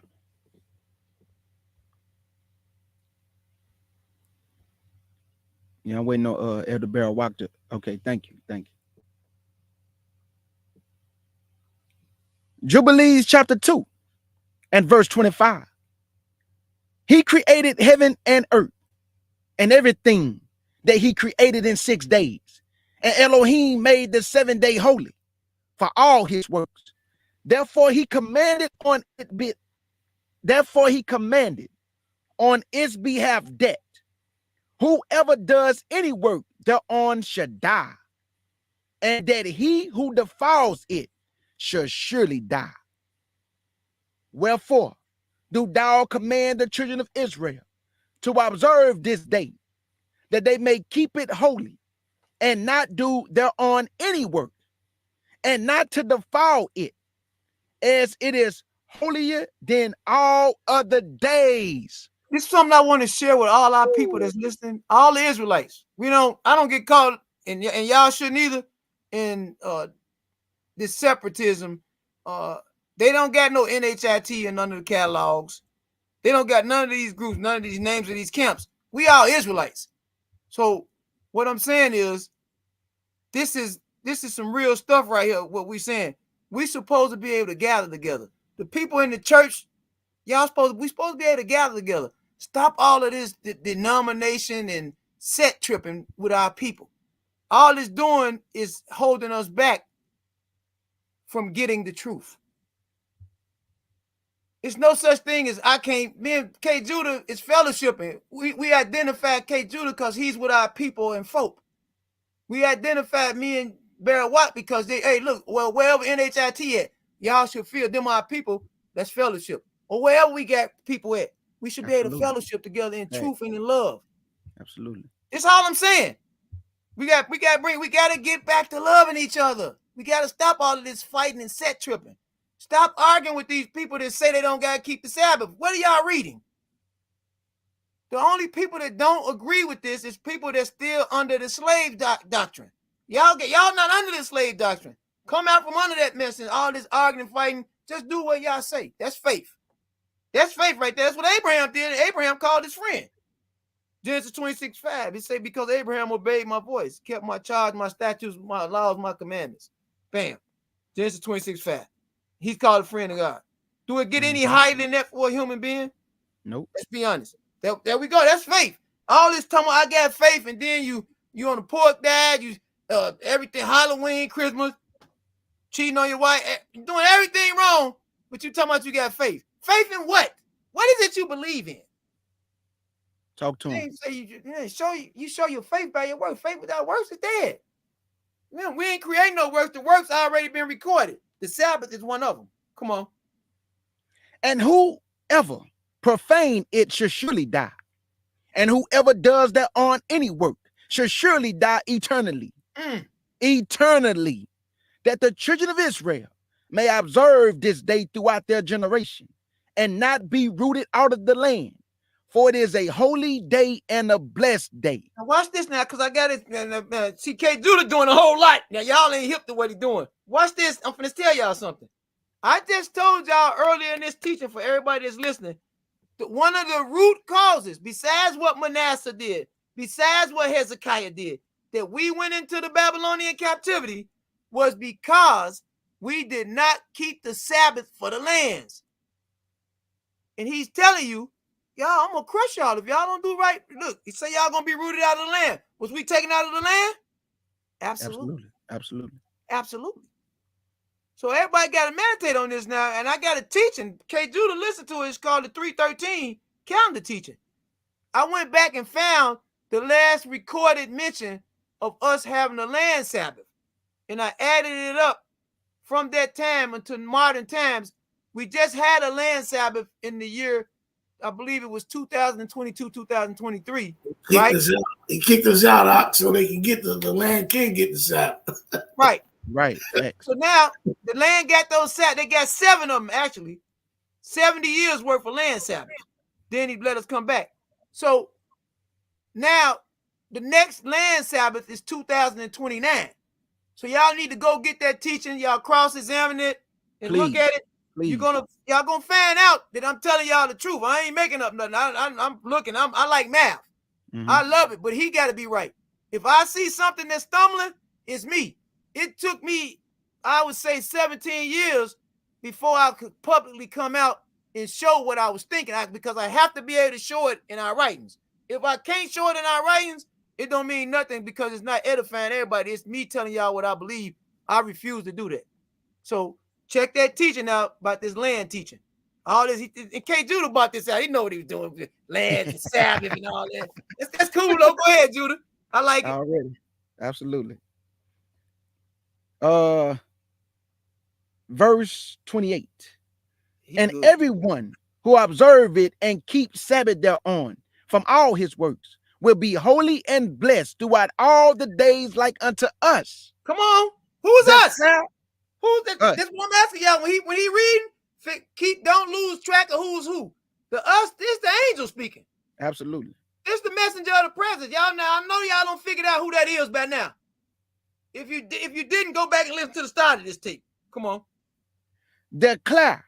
Yeah, I'm waiting on Elder Barrel Walk to. Okay, thank you. Jubilees chapter 2 and verse 25. He created heaven and earth and everything that he created in 6 days. And Elohim made the 7th day holy for all his works. Therefore he commanded on its behalf that whoever does any work thereon shall die, and that he who defiles it shall surely die. Wherefore do thou command the children of Israel to observe this day, that they may keep it holy, and not do thereon any work, and not to defile it, as it is holier than all other days. This is something I want to share with all our people that's listening, all the Israelites. I don't get caught, and y'all shouldn't either, in this separatism. They don't got no NHIT and none of the catalogs. They don't got none of these groups, none of these names of these camps. We all Israelites. So what I'm saying is, this is some real stuff right here. What we saying, we supposed to be able to gather together. The people in the church, we supposed to be able to gather together. Stop all of this denomination and set tripping with our people. All it's doing is holding us back from getting the truth. It's no such thing as me and K. Judah is fellowshipping. We identify K. Judah because he's with our people and folk. We identify me and Barry Watt because wherever NHIT at, y'all should feel them our people. That's fellowship. Or wherever we got people at, we should be able to fellowship together in truth and in love. Absolutely. That's all I'm saying. We got to get back to loving each other. We got to stop all of this fighting and set tripping. Stop arguing with these people that say they don't got to keep the Sabbath. What are y'all reading? The only people that don't agree with this is people that's still under the slave doctrine. Y'all not under the slave doctrine. Come out from under that mess and all this arguing, fighting. Just do what y'all say. That's faith. That's faith right there. That's what Abraham did. Abraham called his friend. Genesis 26:5. It say, because Abraham obeyed my voice, kept my charge, my statutes, my laws, my commandments. Bam. Genesis 26:5. He's called a friend of God. Do it get any higher than that for a human being? Nope. Let's be honest. There we go. That's faith. All this time I got faith, and then you on the pork diet, you everything, Halloween, Christmas, cheating on your wife, doing everything wrong, but you talking about you got faith. Faith in what? What is it you believe in? Talk to him. You show your faith by your works. Faith without works is dead. Man, we ain't creating no works. The works already been recorded. The Sabbath is one of them. Come on. And whoever profane it shall surely die. And whoever does thereon any work shall surely die eternally. Eternally. That the children of Israel may observe this day throughout their generation and not be rooted out of the land. For it is a holy day and a blessed day. Now watch this now, because I got it. See, K. Judah doing a whole lot. Now, y'all ain't hip to what he doing. Watch this. I'm finna tell y'all something. I just told y'all earlier in this teaching, for everybody that's listening, that one of the root causes, besides what Manasseh did, besides what Hezekiah did, that we went into the Babylonian captivity was because we did not keep the Sabbath for the lands. And he's telling you, y'all, I'm going to crush y'all if y'all don't do right. Look, he say y'all going to be rooted out of the land. Was we taken out of the land? Absolutely. Absolutely. Absolutely. So everybody got to meditate on this now. And I got a teaching. K. Judah listened to it. It's called the 313 calendar teaching. I went back and found the last recorded mention of us having a land Sabbath. And I added it up from that time until modern times. We just had a land Sabbath in the year, I believe it was 2022, 2023. Right? He kicked us out so they can get the land can get the Sabbath. Right. Right. So now the land got those Sabbath. They got 7 of them actually. 70 years worth of land Sabbath. Then he let us come back. So now the next land Sabbath is 2029. So y'all need to go get that teaching. Y'all cross-examine it and look at it. Please. Y'all gonna find out that I'm telling y'all the truth. I ain't making up nothing. I'm looking. I like math. I love it, but he got to be right. If I see something that's stumbling, it's me. It took me, I would say, 17 years before I could publicly come out and show what I was thinking, because I have to be able to show it in our writings. If I can't show it in our writings, it don't mean nothing, because it's not edifying everybody. It's me telling y'all what I believe. I refuse to do that. So check that teaching out about this land teaching. All this, and K. Judah bought this out. He know what he was doing, land and Sabbath and all that. That's cool though. Go ahead, Judah. I like it. Already. Absolutely. Verse 28. And good. Everyone who observe it and keep Sabbath thereon from all his works will be holy and blessed throughout all the days like unto us. Come on. Who's us? Who's that? That's what I'm asking y'all. When he reading, don't lose track of who's who. The us, this the angel speaking. Absolutely. This the messenger of the presence. Y'all now, I know y'all don't figure out who that is by now. If you didn't, go back and listen to the start of this tape. Come on. Declare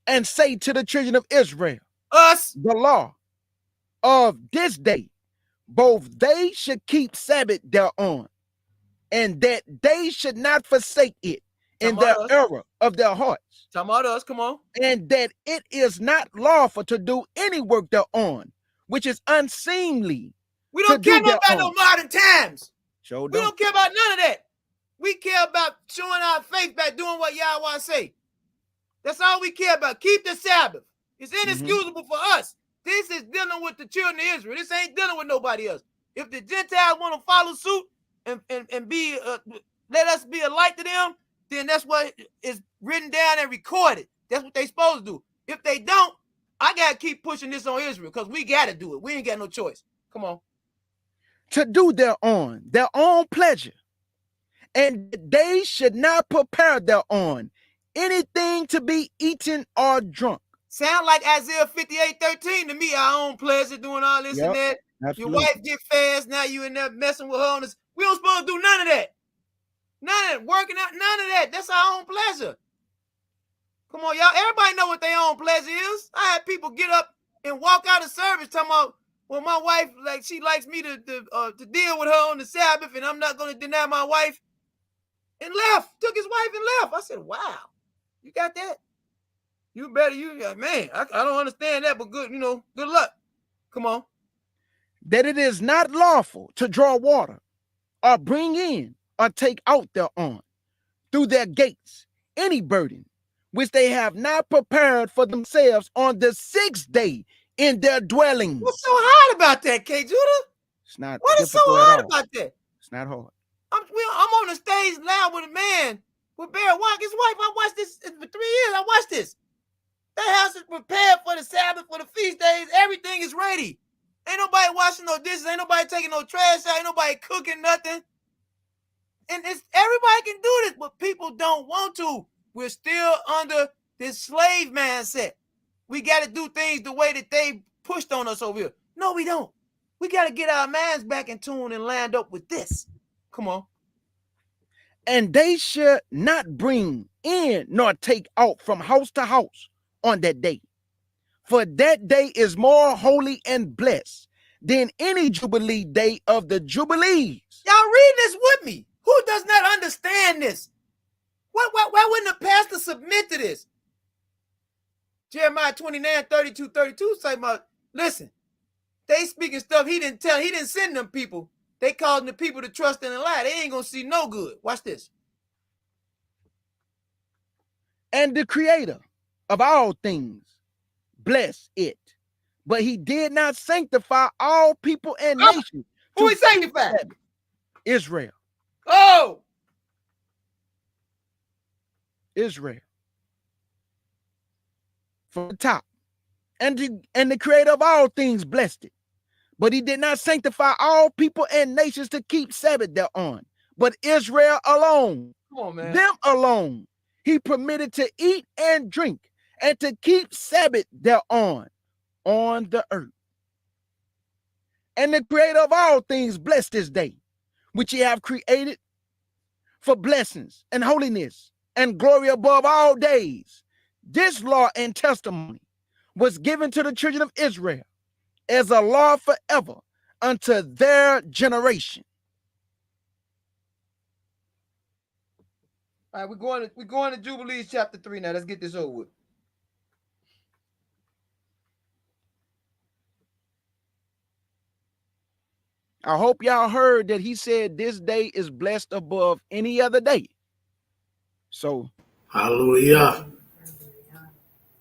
and say to the children of Israel, us, the law of this day, both they should keep Sabbath thereon, and that they should not forsake it in their error of their hearts. Talking about us, come on. And that it is not lawful to do any work thereon, which is unseemly. We don't care about no modern times. We don't care about none of that. We care about showing our faith by doing what Yahweh say. That's all we care about. Keep the Sabbath. It's inexcusable for us. This is dealing with the children of Israel. This ain't dealing with nobody else. If the Gentiles want to follow suit and be let us be a light to them, then that's what is written down and recorded. That's what they supposed to do. If they don't, I got to keep pushing this on Israel, because we got to do it. We ain't got no choice. Come on. To do their own pleasure, and they should not prepare thereon anything to be eaten or drunk. Sound like Isaiah 58:13 to me. Our own pleasure, doing all this and that. Absolutely. Your wife get fast, now you in there messing with her on this. We don't supposed to do none of that. None of that. Working out, none of that. That's our own pleasure. Come on, y'all. Everybody know what their own pleasure is. I had people get up and walk out of service talking about, well, my wife, like, she likes me to deal with her on the Sabbath, and I'm not going to deny my wife. And left. Took his wife and left. I said, wow. You got that? You better, man, I don't understand that, but good, good luck. Come on. That it is not lawful to draw water or bring in or take out thereon, through their gates any burden which they have not prepared for themselves on the 6th day in their dwellings. What's so hard about that, K. Judah? It's not What is so difficult at hard all. about that? It's not hard. I'm on the stage now with a man, with Barry Walk, his wife. I watched this for 3 years. I watched this. Their house is prepared for the Sabbath, for the feast days. Everything is ready. Ain't nobody washing no dishes. Ain't nobody taking no trash out. Ain't nobody cooking nothing. And everybody can do this, but people don't want to. We're still under this slave mindset. We got to do things the way that they pushed on us over here. No, we don't. We got to get our minds back in tune and land up with this. Come on. And they should not bring in nor take out from house to house on that day. For that day is more holy and blessed than any Jubilee day of the Jubilees. Y'all read this with me. Who does not understand this? Why wouldn't the pastor submit to this? Jeremiah 29, 32, 32 say about, listen, they speaking stuff he didn't send them people. They causing the people to trust in a lie. They ain't gonna see no good. Watch this. And the creator of all things bless it. But he did not sanctify all people and nations. Who he sanctified? Israel. Oh! Israel. From the top. And the creator of all things blessed it. But he did not sanctify all people and nations to keep Sabbath thereon, but Israel alone. Come on, man. Them alone he permitted to eat and drink and to keep Sabbath thereon on the earth. And the creator of all things blessed this day, which he have created for blessings and holiness and glory above all days. This law and testimony was given to the children of Israel as a law forever unto their generation. All right, we're going to Jubilees chapter 3 now. Let's get this over with. I hope y'all heard that he said this day is blessed above any other day. So, hallelujah.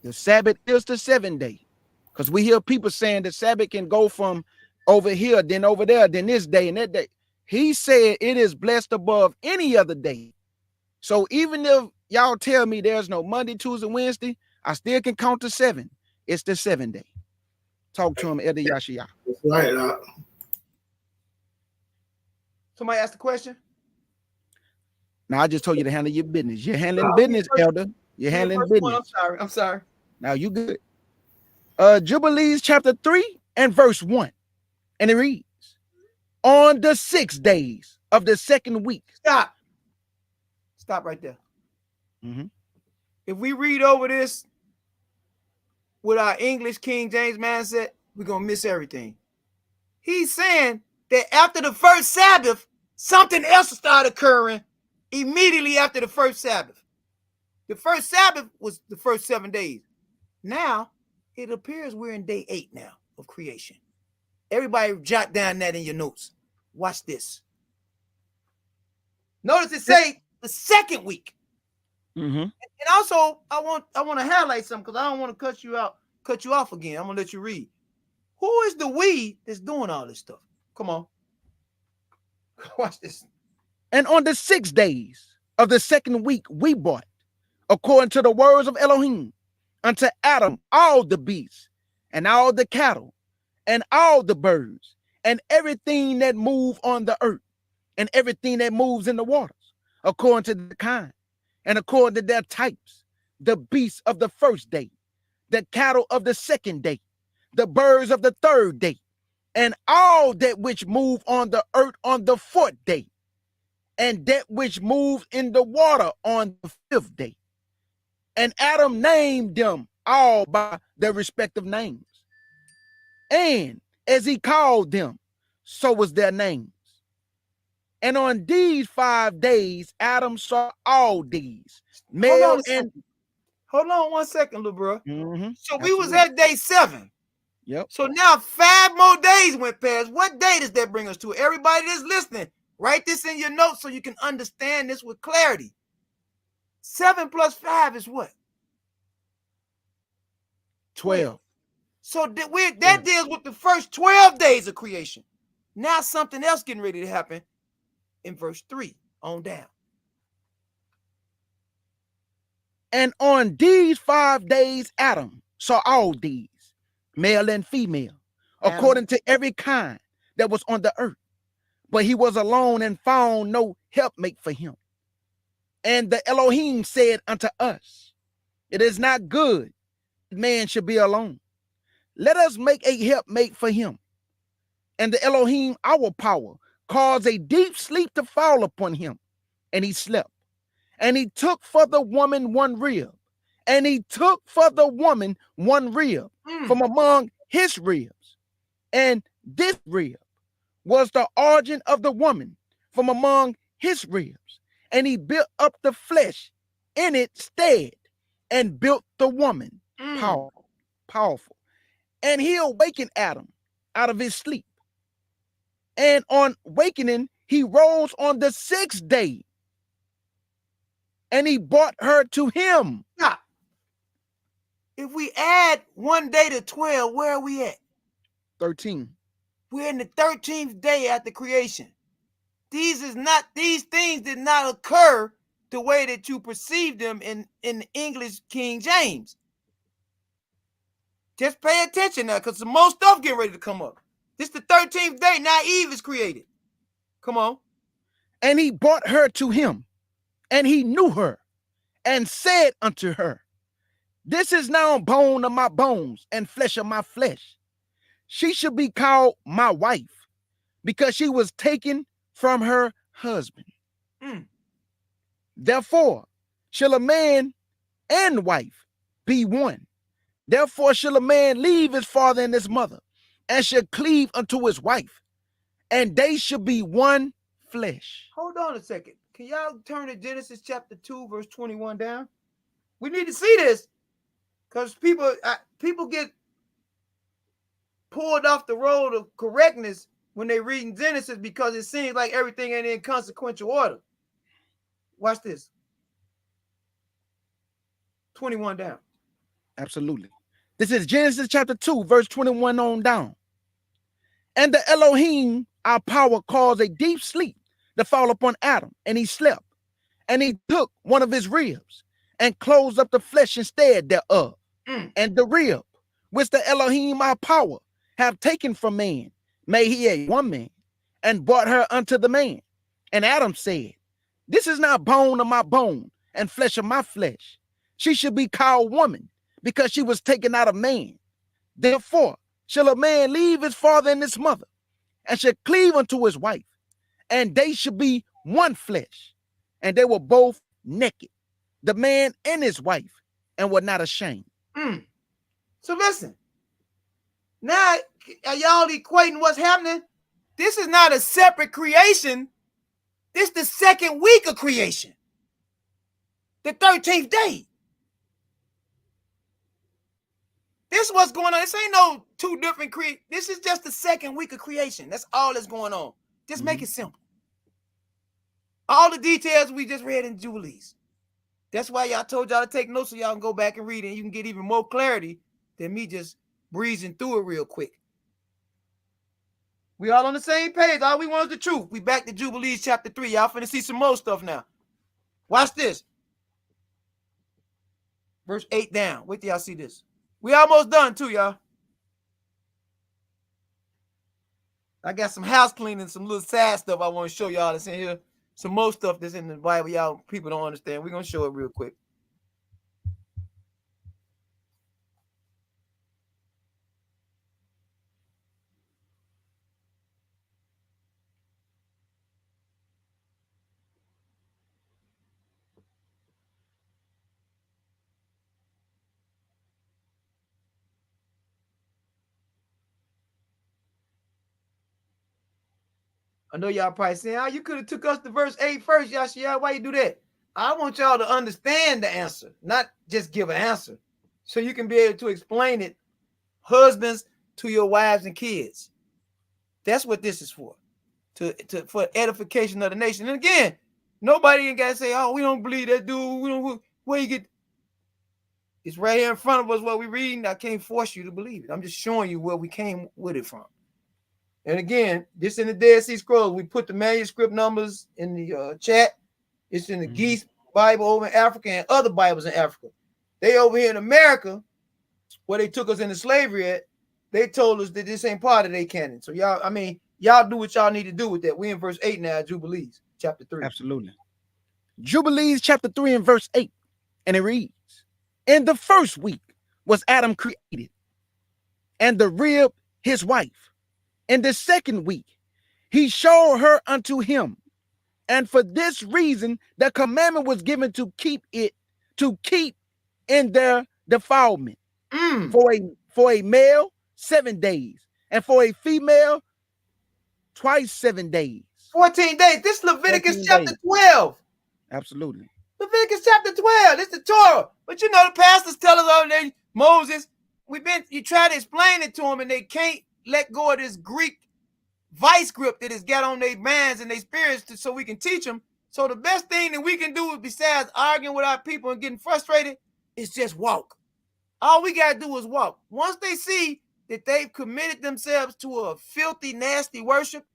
The Sabbath is the 7th day. Because we hear people saying the Sabbath can go from over here, then over there, then this day and that day. He said it is blessed above any other day. So even if y'all tell me there's no Monday, Tuesday, Wednesday, I still can count to 7. It's the 7th day. Talk to him, Elder Yashia. That's right. Somebody asked the question? Now, I just told you to handle your business. You're handling business, Elder. You're handling business. I'm sorry. Now, you good. Jubilees chapter 3 and verse 1. And it reads, on the 6 days of the 2nd week. Stop right there. Mm-hmm. If we read over this with our English King James mindset, we're going to miss everything. He's saying that after the first Sabbath, something else started occurring immediately after the first Sabbath. The first Sabbath was the first 7 days. Now, it appears we're in day 8 now of creation. Everybody jot down that in your notes. Watch this. Notice it say the 2nd week. Mm-hmm. And also, I want to highlight something because I don't want to cut you off again. I'm going to let you read. Who is the we that's doing all this stuff? Come on. Watch this. And on the 6 days of the 2nd week, we brought, according to the words of Elohim, unto Adam all the beasts and all the cattle and all the birds and everything that move on the earth and everything that moves in the waters, according to the kind and according to their types, the beasts of the 1st day, the cattle of the 2nd day, the birds of the 3rd day, and all that which move on the earth on the 4th day, and that which moves in the water on the 5th day. And Adam named them all by their respective names. And as he called them, so was their names. And on these 5 days, Adam saw all these. Hold on 1 second, little bro. Mm-hmm. So we was at day 7. Yep. So now 5 more days went past. What day does that bring us to? Everybody that's listening, write this in your notes so you can understand this with clarity. 7 plus 5 is what? 12. So that deals with the first 12 days of creation. Now something else getting ready to happen in verse 3 on down. And on these 5 days, Adam saw all these, male and female, according to every kind that was on the earth. But he was alone and found no helpmate for him. And the Elohim said unto us, it is not good that man should be alone. Let us make a helpmate for him. And the Elohim, our power, caused a deep sleep to fall upon him, and he slept. And he took for the woman one rib, and he took for the woman one rib from among his ribs. And this rib was the origin of the woman from among his ribs. And he built up the flesh in its stead and built the woman. Powerful. And he awakened Adam out of his sleep. And on wakening, he rose on the 6th day. And he brought her to him. Now, if we add 1 day to 12, where are we at? 13. We're in the 13th day after creation. These things did not occur the way that you perceive them in the English King James. Just pay attention now, because some more stuff getting ready to come up. This is the 13th day. Now Eve is created. Come on. And he brought her to him, and he knew her, and said unto her, this is now bone of my bones and flesh of my flesh. She should be called my wife, because she was taken from her husband. Therefore shall a man and wife be one. Therefore shall a man leave his father and his mother, and shall cleave unto his wife, and they shall be one flesh. Hold on a second. Can y'all turn to Genesis chapter 2, verse 21 down? We need to see this, because people get pulled off the road of correctness when they read in Genesis, because it seems like everything ain't in consequential order. Watch this. 21 down. Absolutely. This is Genesis chapter 2, verse 21 on down. And the Elohim, our power, caused a deep sleep to fall upon Adam, and he slept. And he took one of his ribs and closed up the flesh instead thereof. And the rib, which the Elohim, our power, have taken from man, made he a woman, and brought her unto the man. And Adam said, this is now bone of my bone and flesh of my flesh. She should be called woman, because she was taken out of man. Therefore shall a man leave his father and his mother, and shall cleave unto his wife, and they shall be one flesh. And they were both naked, the man and his wife, and were not ashamed. So listen, now are y'all equating what's happening? This is not a separate creation. This is the second week of creation, the 13th day. This is what's going on. This ain't no two different This is just the second week of creation. That's all that's going on. Just make it simple. All the details we just read in Jubilees. That's why y'all told y'all to take notes so y'all can go back and read it, and you can get even more clarity than me just breezing through it real quick. We all on the same page. All we want is the truth. We back to Jubilees chapter 3. Y'all finna see some more stuff now. Watch this. Verse 8 down. Wait till y'all see this. We almost done too, y'all. I got some house cleaning, some little sad stuff I want to show y'all that's in here. Some more stuff that's in the Bible y'all people don't understand. We're going to show it real quick. I know y'all probably saying, oh, you could have took us to verse 8 first, Yashia. Why you do that? I want y'all to understand the answer, not just give an answer, so you can be able to explain it, husbands, to your wives and kids. That's what this is for, for edification of the nation. And again, Nobody ain't got to say, oh, we don't believe that dude. We don't, where you get. It's right here in front of us what we're reading. I can't force you to believe it. I'm just showing you where we came with it from. And again, this in the Dead Sea Scrolls. We put the manuscript numbers in the chat. It's in the Geese Bible over in Africa and other Bibles in Africa. They over here in America, where they took us into slavery at, they told us that this ain't part of their canon. So y'all, I mean, y'all do what y'all need to do with that. We in verse 8 now, Jubilees, chapter 3. Absolutely. Jubilees chapter 3 and verse 8. And it reads, in the first week was Adam created, and the rib his wife. In the second week, he showed her unto him. And for this reason, the commandment was given to keep in their defilement. For a male, 7 days, and for a female, twice 7 days. 14 days. This is Leviticus chapter 12. Absolutely. Leviticus chapter 12. This is the Torah. But you know, the pastors tell us over there, Moses, you try to explain it to them and they can't let go of this Greek vice grip that has got on their minds and their spirits so we can teach them. So the best thing that we can do besides arguing with our people and getting frustrated is just walk. All we got to do is walk. Once they see that they've committed themselves to a filthy, nasty worship,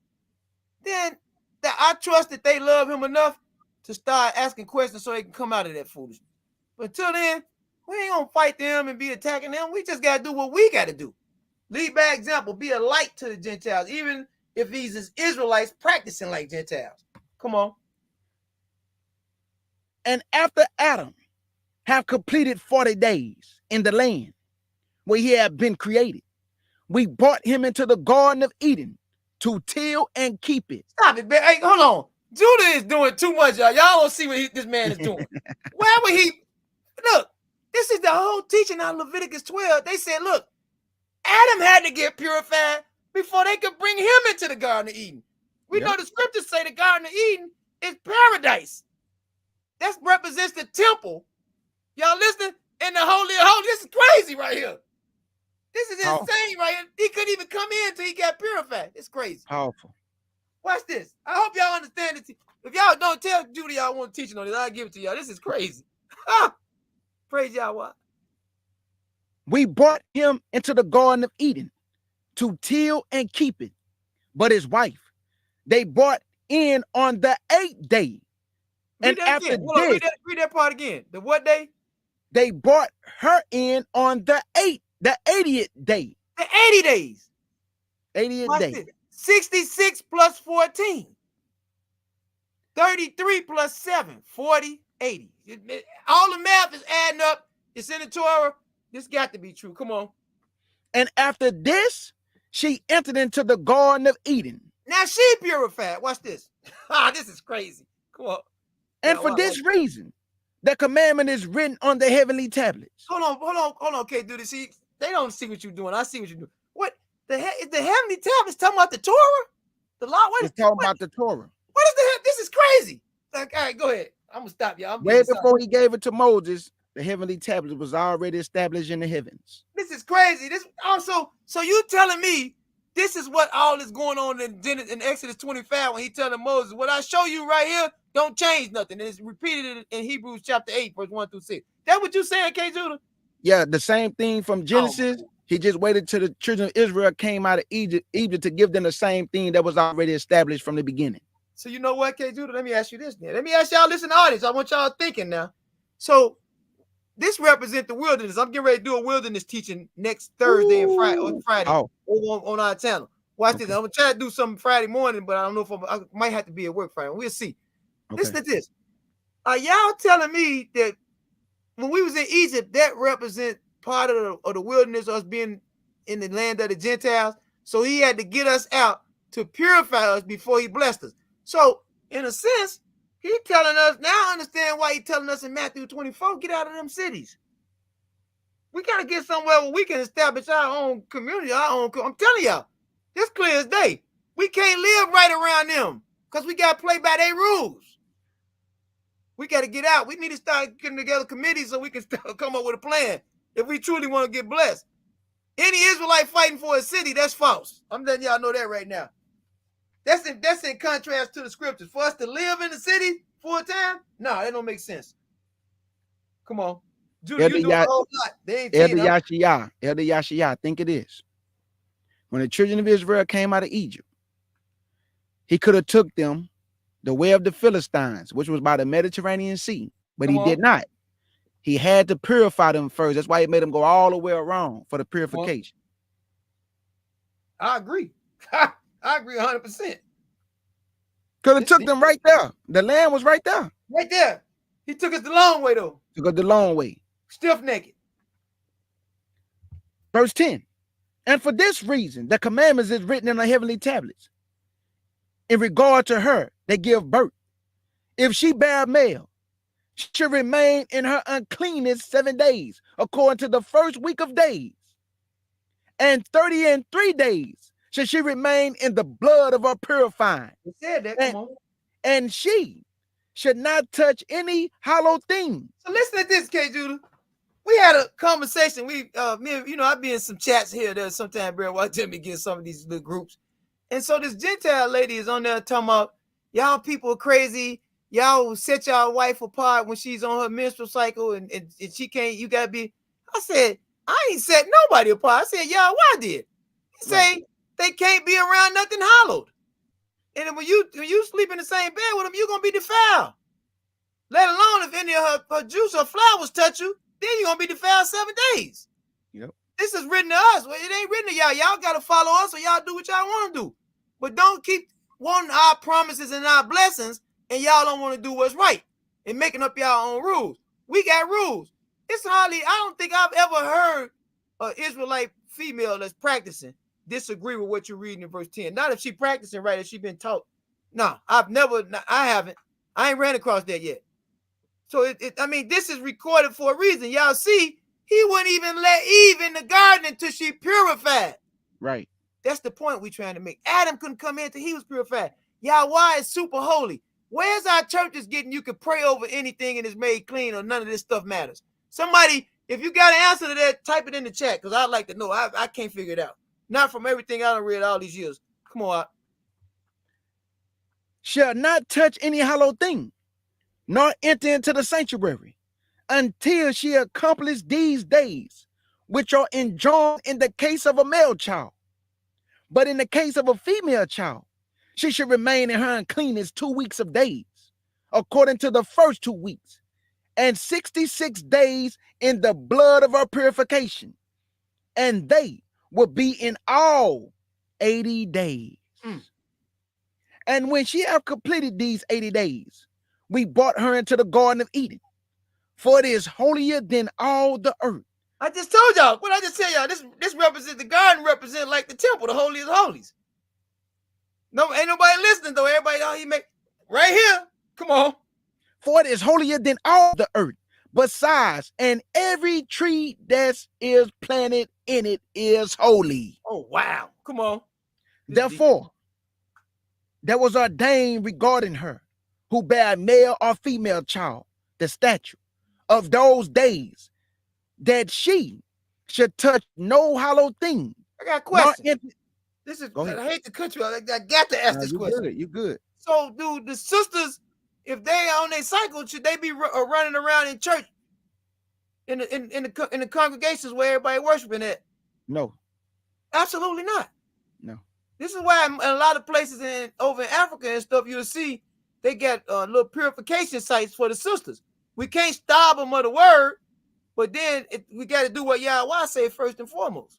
then I trust that they love him enough to start asking questions so they can come out of that foolishness. But until then, we ain't going to fight them and be attacking them. We just got to do what we got to do. Lead by example. Be a light to the Gentiles, even if these Israelites practicing like Gentiles. Come on. And after Adam have completed 40 days in the land where he had been created, we brought him into the Garden of Eden to till and keep it. Stop it, man. Hey, hold on. Judah is doing too much, y'all. Y'all don't see what this man is doing. Why would he? Look, this is the whole teaching on Leviticus 12. They said, look, Adam had to get purified before they could bring him into the Garden of Eden. We know the scriptures say the Garden of Eden is paradise. That represents the temple. Y'all listening? In the Holy of Holies. This is crazy right here. This is insane right here. He couldn't even come in until he got purified. It's crazy. Powerful. Watch this. I hope y'all understand it. If y'all don't tell Judy y'all want teaching on this, I'll give it to y'all. This is crazy. Praise Yahweh. We brought him into the Garden of Eden to till and keep it. But his wife, they brought in on the 8th day. Read And after this, read that part again. The what day? They brought her in on the 80th day. The 80 days. 80th Watch day. this. 66 plus 14. 33 plus 7. 40, 80. All the math is adding up. It's in the Torah. This got to be true. Come on. And after this, she entered into the Garden of Eden. Now she purified. Watch this. This is crazy. Come on. And for this reason, the commandment is written on the heavenly tablets. Hold on. Can't do this. See, they don't see what you're doing. I see what you're doing. What? The heavenly tablets talking about the Torah? The law? It's talking about the Torah. What is the this is crazy. Like, all right, go ahead. I'm gonna stop y'all. Way before he gave it to Moses, the heavenly tablet was already established in the heavens. This is crazy. This also, so you telling me this is what all is going on in Exodus 25 when he telling Moses, what I show you right here, don't change nothing. And it's repeated in Hebrews chapter 8, verse 1 through 6. That what you saying, K. Judah? Yeah, the same thing from Genesis. He just waited till the children of Israel came out of Egypt to give them the same thing that was already established from the beginning. So you know what, K. Judah? Let me ask you this then. Let me ask y'all, listen, audience. I want y'all thinking now. So this represents the wilderness. I'm getting ready to do a wilderness teaching next Thursday and Friday on our channel. Watch this. I'm gonna try to do something Friday morning, but I don't know if I might have to be at work Friday. We'll see. Listen to this. Are y'all telling me that when we was in Egypt, that represent part of the wilderness, us being in the land of the Gentiles? So he had to get us out to purify us before he blessed us. So in a sense, he telling us now. I understand why he telling us in Matthew 24, get out of them cities. We got to get somewhere where we can establish our own community, I'm telling y'all, this clear as day. We can't live right around them because we got to play by their rules. We got to get out. We need to start getting together committees so we can come up with a plan if we truly want to get blessed. Any Israelite fighting for a city, that's false. I'm letting y'all know that right now. That's in contrast to the scriptures. For us to live in the city full time, no, that don't make sense. Come on. Judah, you do a whole lot. They ain't Elder Yashiyah, I think it is. When the children of Israel came out of Egypt, he could have took them the way of the Philistines, which was by the Mediterranean Sea, but he did not. He had to purify them first. That's why he made them go all the way around for the purification. I agree. I agree 100%. Could have took them right there. The land was right there. Right there. He took us the long way, though. Took us the long way. Stiff naked. Verse 10. And for this reason, the commandments is written in the heavenly tablets. In regard to her that give birth, if she bear male, she should remain in her uncleanness 7 days, according to the first week of days. And 33 days should she remain in the blood of her purifying. He said that, come on. And she should not touch any hollow thing. So listen to this, K. Judah. We had a conversation. I've been in some chats here there sometime, bro. Why tell me get some of these little groups. And so this Gentile lady is on there talking about, y'all people are crazy. Y'all set y'all wife apart when she's on her menstrual cycle and she can't, you gotta be. I said, I ain't set nobody apart. I said, y'all, why did? He say they can't be around nothing hollowed. And when you sleep in the same bed with them, you're gonna be defiled. Let alone if any of her juice or flowers touch you, then you're gonna be defiled 7 days. Yep. This is written to us. Well, it ain't written to y'all. Y'all gotta follow us or y'all do what y'all want to do. But don't keep wanting our promises and our blessings, and y'all don't want to do what's right and making up y'all own rules. We got rules. I don't think I've ever heard an Israelite female that's practicing disagree with what you're reading in verse 10. Not if she practicing right, if she been taught. No, I haven't. I ain't ran across that yet. So this is recorded for a reason. Y'all see, he wouldn't even let Eve in the garden until she purified. Right. That's the point we're trying to make. Adam couldn't come in until he was purified. Yahweh is super holy. Where's our churches getting you can pray over anything and it's made clean or none of this stuff matters? Somebody, if you got an answer to that, type it in the chat because I'd like to know. I can't figure it out. Not from everything I done read all these years. Come on. Shall not touch any hollow thing, nor enter into the sanctuary, until she accomplish these days, which are enjoined in the case of a male child. But in the case of a female child, she should remain in her uncleanness 2 weeks of days, according to the first 2 weeks, and 66 days in the blood of her purification. And they will be in all 80 days. And when she have completed these 80 days, we brought her into the Garden of Eden, for it is holier than all the earth. I just told y'all. What I just tell y'all? This represents the garden, represent like the temple, the holiest of holies. No, ain't nobody listening though. Everybody, he make right here. Come on. For it is holier than all the earth, besides, and every tree that is planted in it is holy. Oh wow! Come on. Therefore, there was ordained regarding her, who bare a male or female child, the statute of those days, that she should touch no hollow thing. I got a question. I hate to cut you off. I got to ask this question. You good. So, do the sisters, if they are on their cycle, should they be running around in church in the congregations where everybody worshiping at? No. Absolutely not. No. This is why in a lot of places over in Africa and stuff, you'll see they got little purification sites for the sisters. We can't starve them of the word, but then we got to do what Yahweh say first and foremost.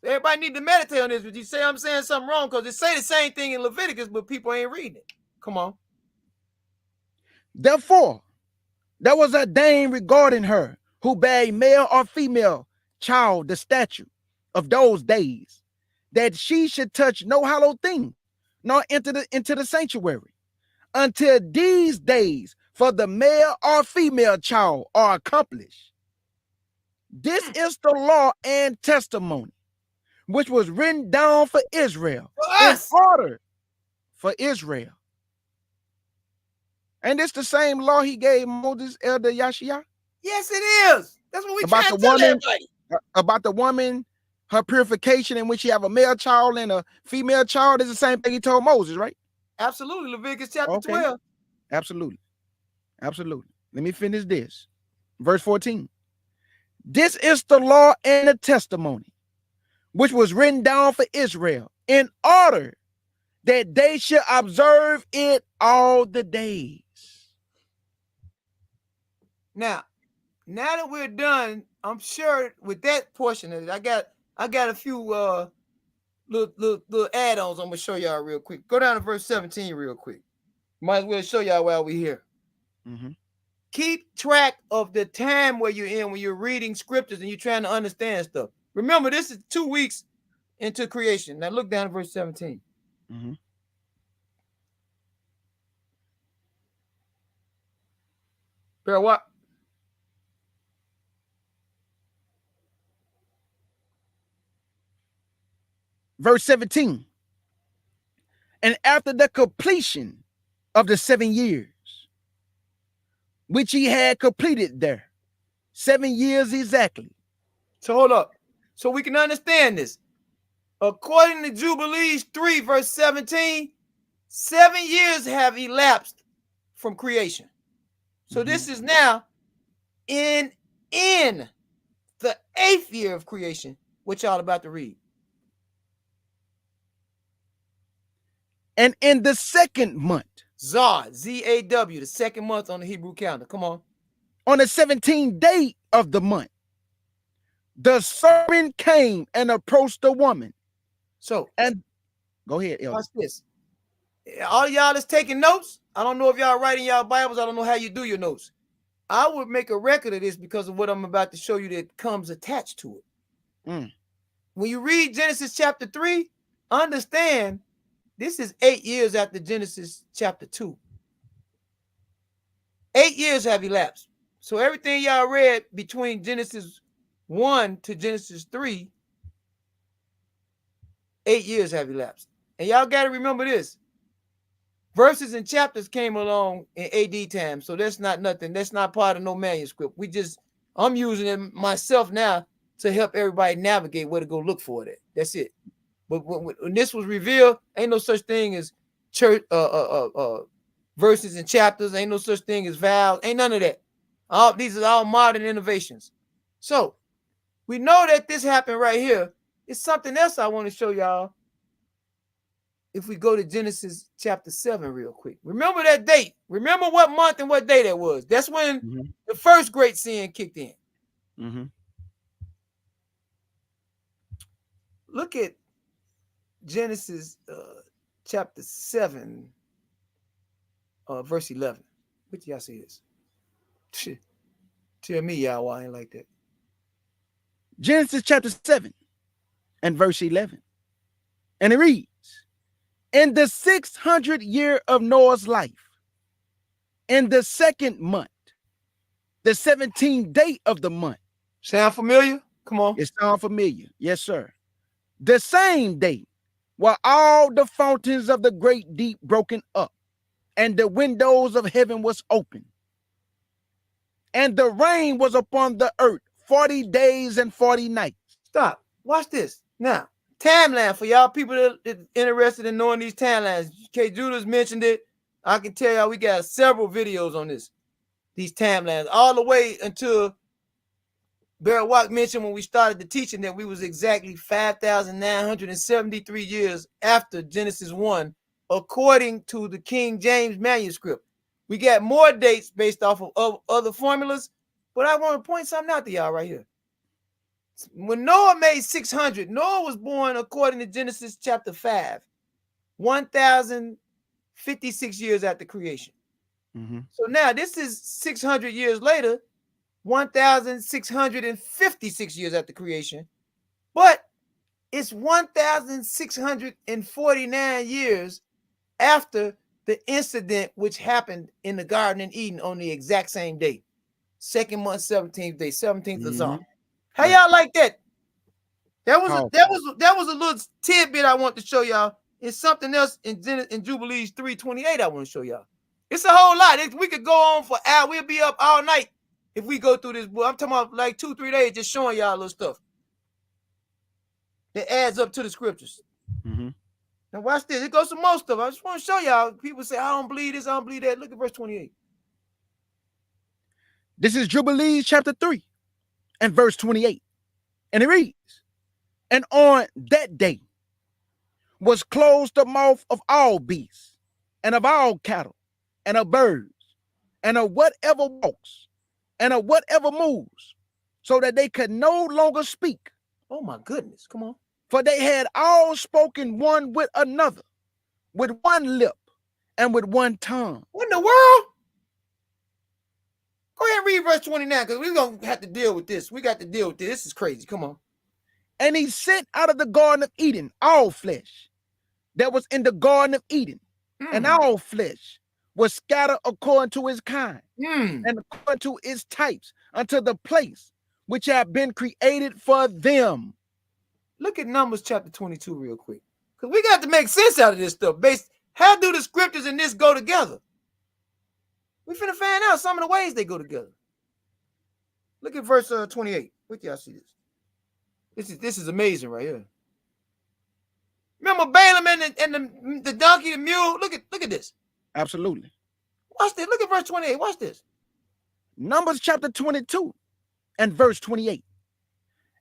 Everybody need to meditate on this. But you say I'm saying something wrong because it say the same thing in Leviticus, but people ain't reading it. Come on. Therefore, there was ordained regarding her, who bare a male or female child, the statute of those days, that she should touch no hollow thing, nor enter into the sanctuary, until these days for the male or female child are accomplished. This is the law and testimony, which was written down for Israel, in order for Israel. And it's the same law he gave Moses, Elder Yashiyah? Yes, it is. That's what we trying to tell everybody. About the woman her purification, and when she have a male child and a female child, is the same thing he told Moses, right? Absolutely. Leviticus chapter 12. Absolutely. Absolutely. Let me finish this. Verse 14. This is the law and the testimony, which was written down for Israel in order that they should observe it all the days. Now that we're done, I'm sure with that portion of it, I got a few little add-ons I'm gonna show y'all real quick. Go down to verse 17 real quick. Might as well show y'all while we're here. Mm-hmm. Keep track of the time where you're in when you're reading scriptures and you're trying to understand stuff. Remember, this is 2 weeks into creation. Now look down at verse 17. Mm-hmm. Bear what? Verse 17. And after the completion of the 7 years, which he had completed there, 7 years exactly. So hold up. So we can understand this. According to Jubilees 3, verse 17, 7 years have elapsed from creation. So this is now in the 8th year of creation, which y'all about to read. And in the 2nd month, Zar, Z-A-W, the 2nd month on the Hebrew calendar. Come on. on the 17th day of the month, the serpent came and approached the woman. So, and go ahead, Elder. Watch this. All y'all that's taking notes, I don't know if y'all writing y'all Bibles. I don't know how you do your notes. I would make a record of this because of what I'm about to show you that comes attached to it. When you read Genesis chapter 3, understand this is 8 years after Genesis chapter 2. 8 years have elapsed. So everything y'all read between Genesis 1 to Genesis 3, 8 years have elapsed. And y'all got to remember this. Verses and chapters came along in AD time. So that's not nothing. That's not part of no manuscript. I'm using it myself now to help everybody navigate where to go look for it. That's it. But when this was revealed, ain't no such thing as church verses and chapters. Ain't no such thing as vows. Ain't none of that. These are all modern innovations. So we know that this happened right here. It's something else I want to show y'all. If we go to Genesis chapter 7 real quick. Remember that date. Remember what month and what day that was. That's when the first great sin kicked in. Look at Genesis chapter 7, verse 11. What do y'all see this? Tell me, y'all, why I ain't like that. Genesis chapter 7 and verse 11. And it reads, in the 600th year of Noah's life, in the 2nd month, the 17th day of the month. Sound familiar? Come on. It sound familiar. Yes, sir. The same day were all the fountains of the great deep broken up, and the windows of heaven was open. And the rain was upon the earth 40 days and 40 nights. Stop. Watch this. Now, timeline for y'all people that interested in knowing these timelines. K. Judah's mentioned it. I can tell y'all we got several videos on this. These timelines. All the way until Barrett Watt mentioned when we started the teaching that we was exactly 5,973 years after Genesis 1, according to the King James manuscript. We got more dates based off of other formulas, but I want to point something out to y'all right here. When Noah made 600, Noah was born according to Genesis chapter 5, 1,056 years after creation. So now this is 600 years later, 1,656 years after creation, but it's 1,649 years after the incident which happened in the Garden in Eden on the exact same day, 2nd month, 17th day, 17th of Zar. How y'all like that? That was a little tidbit I want to show y'all. It's something else in Jubilees 3:28 I want to show y'all. It's a whole lot. We could go on for hours. We'll be up all night if we go through this book. I'm talking about like 2-3 days just showing y'all little stuff. It adds up to the scriptures. Mhm. Now watch this. It goes to most of it. I just want to show y'all. People say, I don't believe this, I don't believe that. Look at verse 28. This is Jubilees chapter 3 and verse 28. And it reads, and on that day was closed the mouth of all beasts, and of all cattle, and of birds, and of whatever walks, and of whatever moves, so that they could no longer speak. Oh my goodness. Come on. For they had all spoken one with another, with one lip, and with one tongue. What in the world? Go ahead and read verse 29, because we're going to have to deal with this. We got to deal with this. This is crazy. Come on. And he sent out of the Garden of Eden all flesh that was in the Garden of Eden, and all flesh was scattered according to his kind, and according to its types, unto the place which had been created for them. Look at Numbers chapter 22 real quick, because we got to make sense out of this stuff. How do the scriptures and this go together? We finna find out some of the ways they go together. Look at verse 28. Wait till y'all see this. This is amazing right here. Remember Balaam and the donkey, the mule? Look at this. Absolutely. Watch this. Look at verse 28. Watch this. Numbers chapter 22 and verse 28.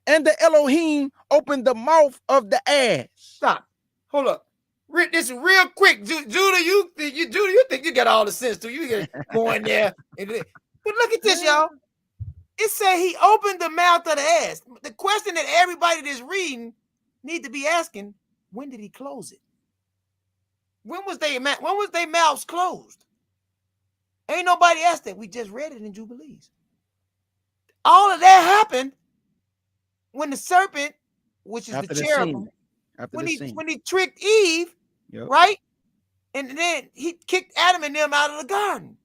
And the Elohim opened the mouth of the ass. Stop. Hold up. Read this real quick. Judah, you think you got all the sense to you get go in there. But look at this, y'all. It said he opened the mouth of the ass. The question that everybody that's reading need to be asking, when did he close it? When was their mouths closed? Ain't nobody asked that. We just read it in Jubilees. All of that happened when the serpent, which is After the the cherubim, scene. when he tricked Eve, Yep. right? And then he kicked Adam and them out of the garden.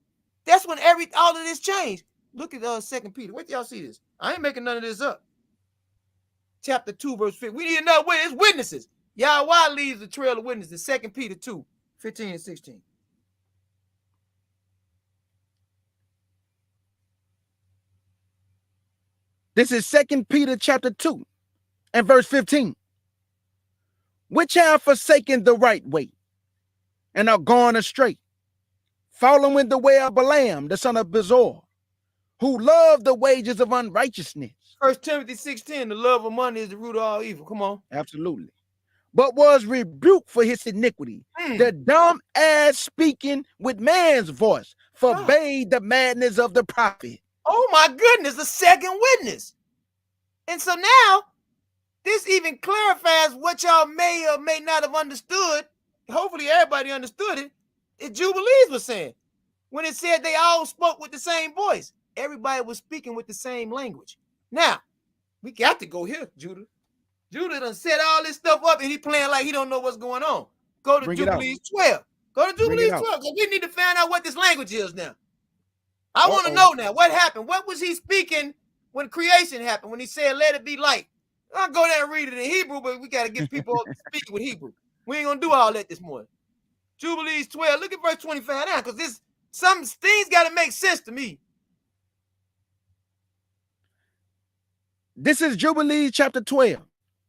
That's when all of this changed. Look at 2 Peter. Wait till y'all see this. I ain't making none of this up. Chapter 2, verse 15. We need to know where it's witnesses. Yahweh leaves the trail of witnesses. 2 Peter 2, 15 and 16. This is 2 Peter chapter 2 and verse 15. Which have forsaken the right way and are gone astray, following the way of Balaam, the son of Bezor, who loved the wages of unrighteousness. 1 Timothy 6:10, the love of money is the root of all evil. Come on. Absolutely. But was rebuked for his iniquity. The dumb ass speaking with man's voice forbade the madness of the prophet. Oh my goodness, the second witness. And so now, this even clarifies what y'all may or may not have understood. Hopefully everybody understood it. Jubilees was saying. When it said they all spoke with the same voice. Everybody was speaking with the same language. Now, we got to go here, Judah. Judah done set all this stuff up and he playing like he don't know what's going on. Go to Jubilees 12. Go to Jubilees 12 because we need to find out what this language is now. I want to know now what happened. What was he speaking when creation happened? When he said, let it be light. I'll go there and read it in Hebrew, but we got to get people up to speak with Hebrew. We ain't going to do all that this morning. Jubilees 12. Look at verse 25 now because some things got to make sense to me. This is Jubilees chapter 12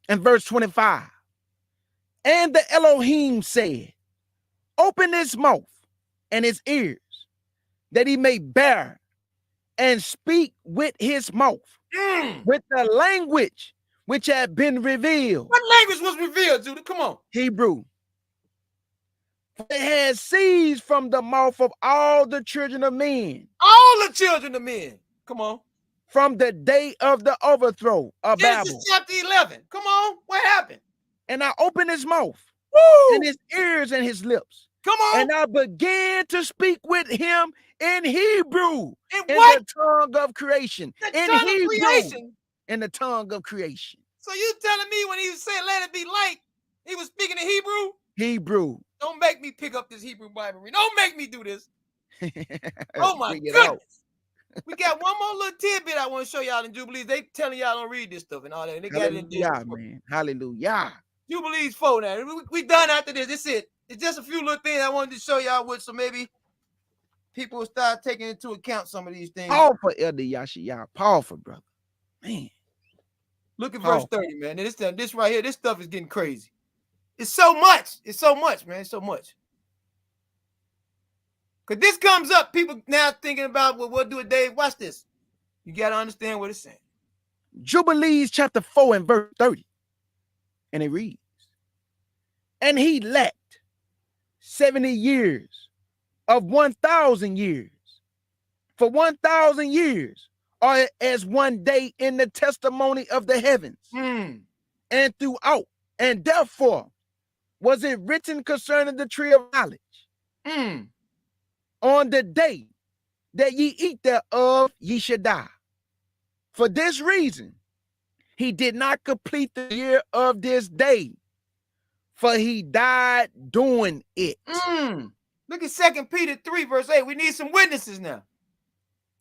and verse 25. And the Elohim said, open his mouth and his ears, that he may bear and speak with his mouth, with the language which had been revealed. What language was revealed, Judah? Come on. Hebrew. For it had ceased from the mouth of all the children of men. All the children of men. Come on. From the day of the overthrow of Babel. Genesis chapter 11. Come on. What happened? And I opened his mouth and his ears and his lips. Come on. And I began to speak with him in Hebrew. In the tongue of creation. In Hebrew. Creation. In the tongue of creation. So you telling me when he was saying let it be light, he was speaking in Hebrew? Hebrew. Don't make me pick up this Hebrew Bible. Don't make me do this. Oh my goodness. We got one more little tidbit I want to show y'all in Jubilees. They telling y'all don't read this stuff and all that. And they got it in this. Yeah, man. Hallelujah. Jubilees 4 now. We done after this. That's it. It's just a few little things I wanted to show y'all with, so maybe people will start taking into account some of these things. Powerful, Elder Yashiyah. Powerful, brother. Man. Look at verse 30, man. And this right here, this stuff is getting crazy. It's so much. It's so much, man. It's so much. Because this comes up, people now thinking about, well, we'll do it, Dave. Watch this. You got to understand what it's saying. Jubilees chapter 4 and verse 30. And it reads, and he lacked 70 years of 1,000 years. For 1,000 years are as one day in the testimony of the heavens and throughout. And therefore was it written concerning the tree of knowledge on the day that ye eat thereof, ye shall die. For this reason, he did not complete the year of this day, for he died doing it. Look at 2 Peter 3, verse 8. We need some witnesses now.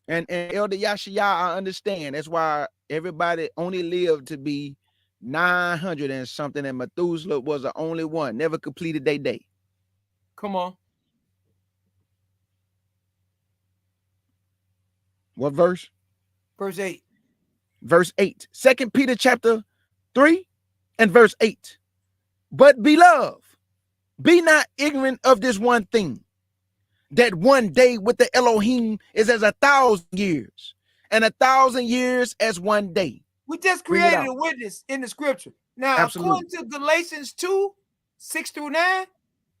And Elder Yashaya, I understand. That's why everybody only lived to be 900 and something, and Methuselah was the only one, never completed their day. Come on. What verse? Verse 8. Verse 8. 2 Peter chapter 3 and verse 8. But beloved, be not ignorant of this one thing, that one day with the Elohim is as 1,000 years, and 1,000 years as one day. We just created a witness in the scripture. Now, according to Galatians 2, 6 through 9,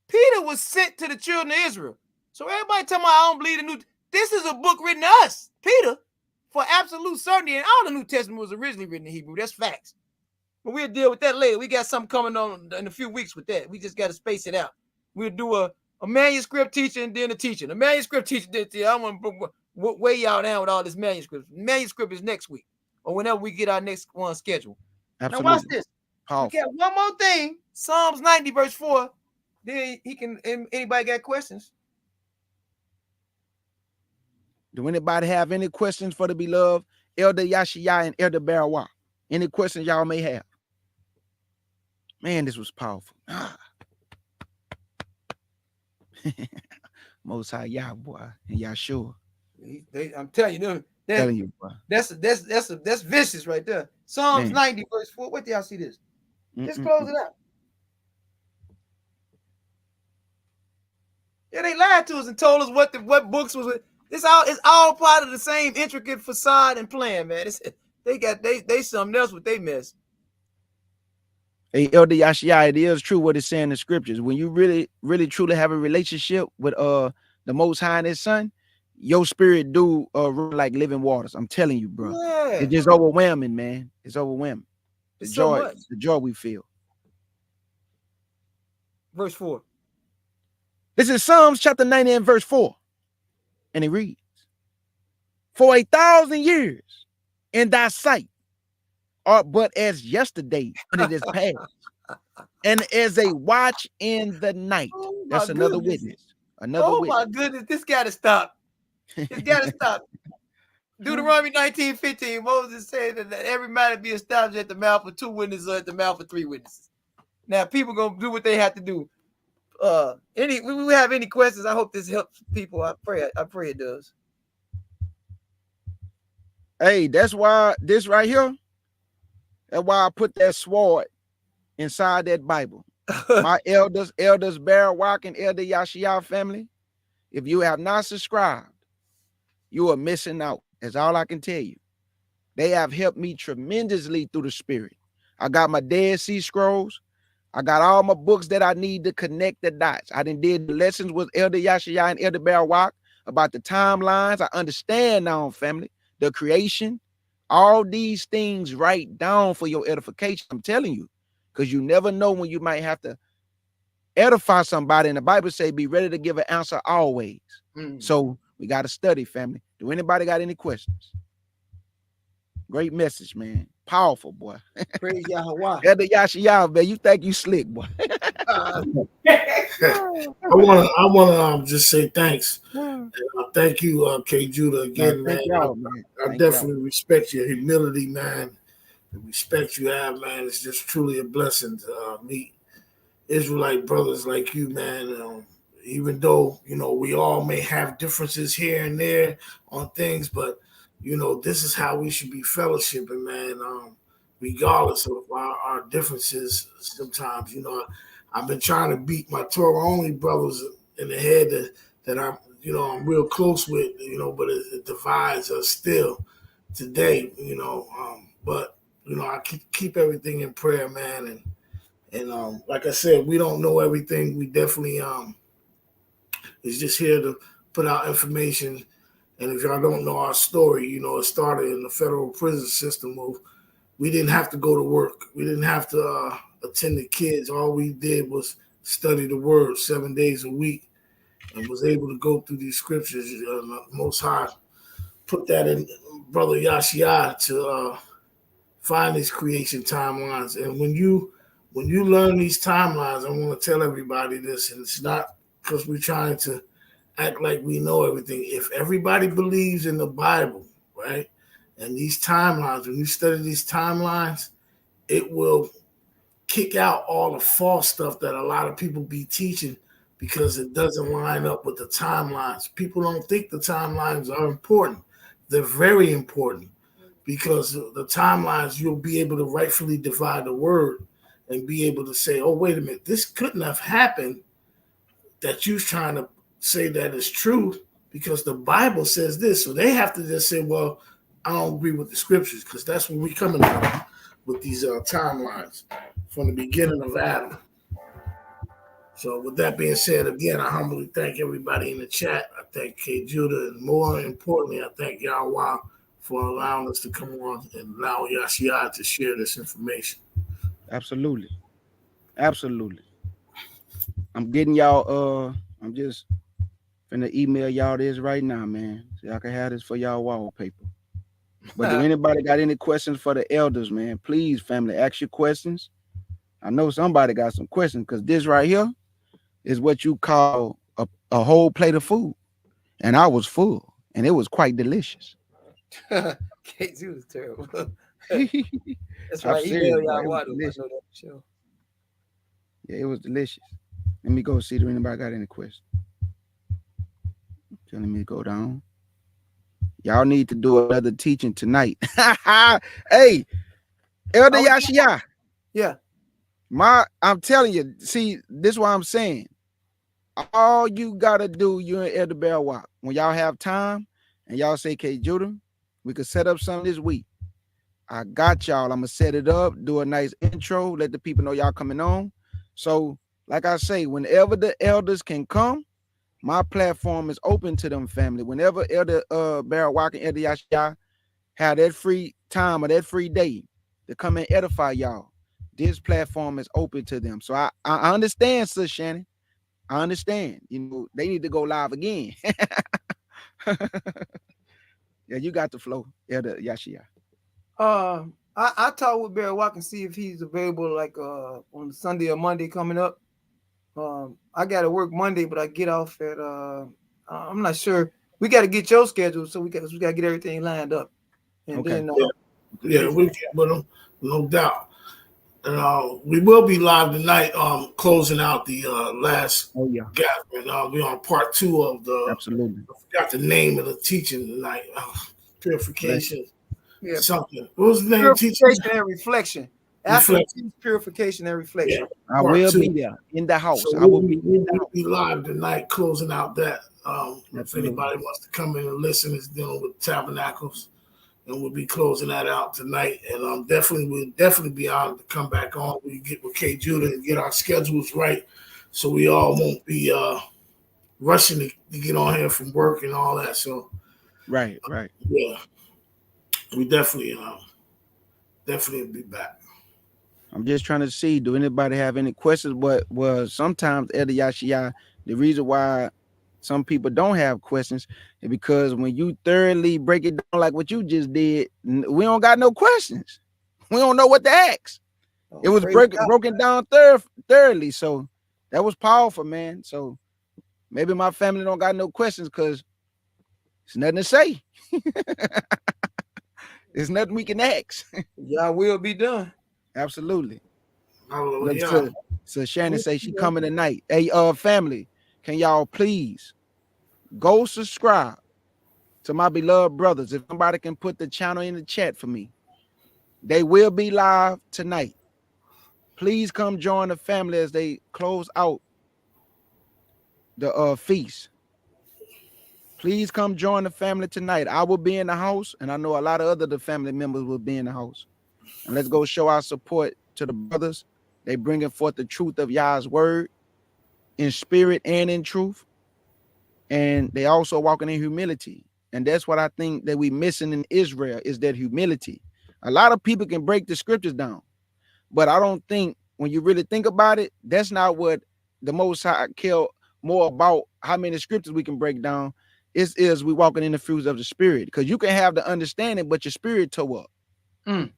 Peter was sent to the children of Israel. So everybody talking about I don't believe the New. This is a book written to us, Peter, for absolute certainty. And all the New Testament was originally written in Hebrew. That's facts. But we'll deal with that later. We got something coming on in a few weeks with that. We just got to space it out. We'll do a manuscript teaching and then a teaching. A manuscript teaching. I want to weigh y'all down with all this manuscript. Manuscript is next week or whenever we get our next one scheduled. Absolutely. Now watch this. Powerful. We got one more thing. Psalms 90 verse 4. Then he can. Anybody got questions? Do anybody have any questions for the beloved Elder Yashaya and Elder Barawa? Any questions y'all may have? Man, this was powerful. Most High Yah, boy, and y'all sure. I'm telling you, boy. That's vicious right there. Psalms 90 verse 4. What do y'all see this? Just close it out. Yeah, they lied to us and told us what books was. It's all part of the same intricate facade and plan, man. They something else with they mess. Hey, Elder Yashaya, it is true what it's saying in the scriptures. When you really, really, truly have a relationship with the Most High and His Son, your spirit do run like living waters. I'm telling you, bro. Yeah. It's just overwhelming, man. It's overwhelming. The joy we feel. Verse 4. This is Psalms chapter 90 and verse 4. And it reads, for 1,000 years in thy sight are but as yesterday when it is past, and as a watch in the night. That's another witness. Another witness. My goodness, this got to stop. It's got to stop. Deuteronomy 19:15, Moses said that every matter be established at the mouth of 2 witnesses or at the mouth of 3 witnesses. Now, people going to do what they have to do. We have any questions? I hope this helps people. I pray it does. Hey, that's why this right here, that's why I put that sword inside that Bible. My elders Barawak and Elder Yashaya family, if you have not subscribed, you are missing out. That's all I can tell you. They have helped me tremendously through the spirit. I got my Dead Sea Scrolls. I got all my books that I need to connect the dots. I done did the lessons with Elder Yashaya and Elder Barawak about the timelines. I understand now, family, the creation, all these things right down for your edification. I'm telling you, because you never know when you might have to edify somebody. And the Bible say, be ready to give an answer always. So we got to study, family. Do anybody got any questions? Great message, man. Powerful, boy. Praise Yahweh. Elder Yashaya, man, you think you slick, boy. I wanna just say thanks. Thank you, K Judah, again, man. I definitely respect your humility, man. The respect you have, man. It's just truly a blessing to meet Israelite brothers like you, man. Even though, we all may have differences here and there on things, but, this is how we should be fellowshipping, man. regardless of our differences. Sometimes, you know, I've been trying to beat my Torah only brothers in the head that I'm, you know, I'm real close with, you know, but it divides us still today, you know. But you know, I keep everything in prayer, man, and like I said, we don't know everything. We definitely is just here to put out information. And if y'all don't know our story, you know, it started in the federal prison system where we didn't have to go to work. We didn't have to attend the kids. All we did was study the word 7 days a week and was able to go through these scriptures. Most High put that in Brother Yashia to find these creation timelines. And when you learn these timelines, I want to tell everybody this, and it's not because we're trying to act like we know everything. If everybody believes in the Bible, right, and these timelines, when you study these timelines, it will kick out all the false stuff that a lot of people be teaching because it doesn't line up with the timelines. People don't think the timelines are important. They're very important because the timelines, you'll be able to rightfully divide the word and be able to say, oh, wait a minute, this couldn't have happened that you're trying to say that is true because the Bible says this. So they have to just say, well, I don't agree with the scriptures because that's what we're coming from with these timelines from the beginning of Adam. So with that being said, again, I humbly thank everybody in the chat. I thank K. Judah, and more importantly, I thank Yahweh for allowing us to come on and allow Yashia to share this information. Absolutely. Absolutely. I'm getting y'all, I'm just finna email y'all this right now, man. So y'all can have this for y'all wallpaper. But do anybody got any questions for the elders, man? Please, family, ask your questions. I know somebody got some questions because this right here is what you call a whole plate of food. And I was full, and it was quite delicious. KZ was terrible. That's I'm right. serious, Email bro. It y'all was why delicious. know that show. Yeah, it was delicious. Let me go see if anybody got any questions. Telling me to go down. Y'all need to do another teaching tonight. Hey, Elder Yashia. Yeah. I'm telling you, see, this is what I'm saying. All you gotta do, you and Elder Bell Walk, when y'all have time and y'all say, K. Judah, we could set up something this week. I got y'all. I'm gonna set it up, do a nice intro, let the people know y'all coming on. So, like I say, whenever the elders can come, my platform is open to them, family. Whenever Elder Barrel Walker and Elder Yashia have that free time or that free day to come and edify y'all, this platform is open to them. So I understand, Sis Shannon. I understand. You know, they need to go live again. Yeah, you got the flow, Elder Yashia. I talk with Barry Walk and see if he's available like on Sunday or Monday coming up. I gotta work Monday, but I get off at I'm not sure. We gotta get your schedule, so we gotta get everything lined up. And Okay. then Yeah, we get with them, no doubt. And we will be live tonight, closing out the last gathering. We're on part 2 of the. Absolutely. I forgot the name of the teaching tonight. Purification. Yeah. Something. What was the name of teaching? Purification and reflection. After purification and reflection. Yeah, I will be there in the house. So I will we'll be live tonight, closing out that. If Absolutely. anybody wants to come in and listen, it's dealing with tabernacles. And we'll be closing that out tonight. And we'll definitely be out to come back on. We get with K. Judah and get our schedules right, so we all won't be rushing to get on here from work and all that. So right. Yeah, we definitely be back. I'm just trying to see, do anybody have any questions? But sometimes, Elder Yashia, the reason why some people don't have questions is because when you thoroughly break it down like what you just did, we don't got no questions. We don't know what to ask. It was broken down thoroughly. So that was powerful, man. So maybe my family don't got no questions because it's nothing to say. There's nothing we can ask. Yeah, will be done. Absolutely. Hallelujah. So Shannon say she coming tonight. Hey, family, can y'all please go subscribe to my beloved brothers? If somebody can put the channel in the chat for me. They will be live tonight. Please come join the family as they close out the feast. Please come join the family tonight. I will be in the house, and I know a lot of the family members will be in the house. And let's go show our support to the brothers. They bringing forth the truth of Yah's word in spirit and in truth. And they also walking in humility. And that's what I think that we missing in Israel is that humility. A lot of people can break the scriptures down, but I don't think when you really think about it, that's not what the Most High care more about how many scriptures we can break down. Is we walking in the fruits of the spirit, because you can have the understanding, but your spirit toe up. And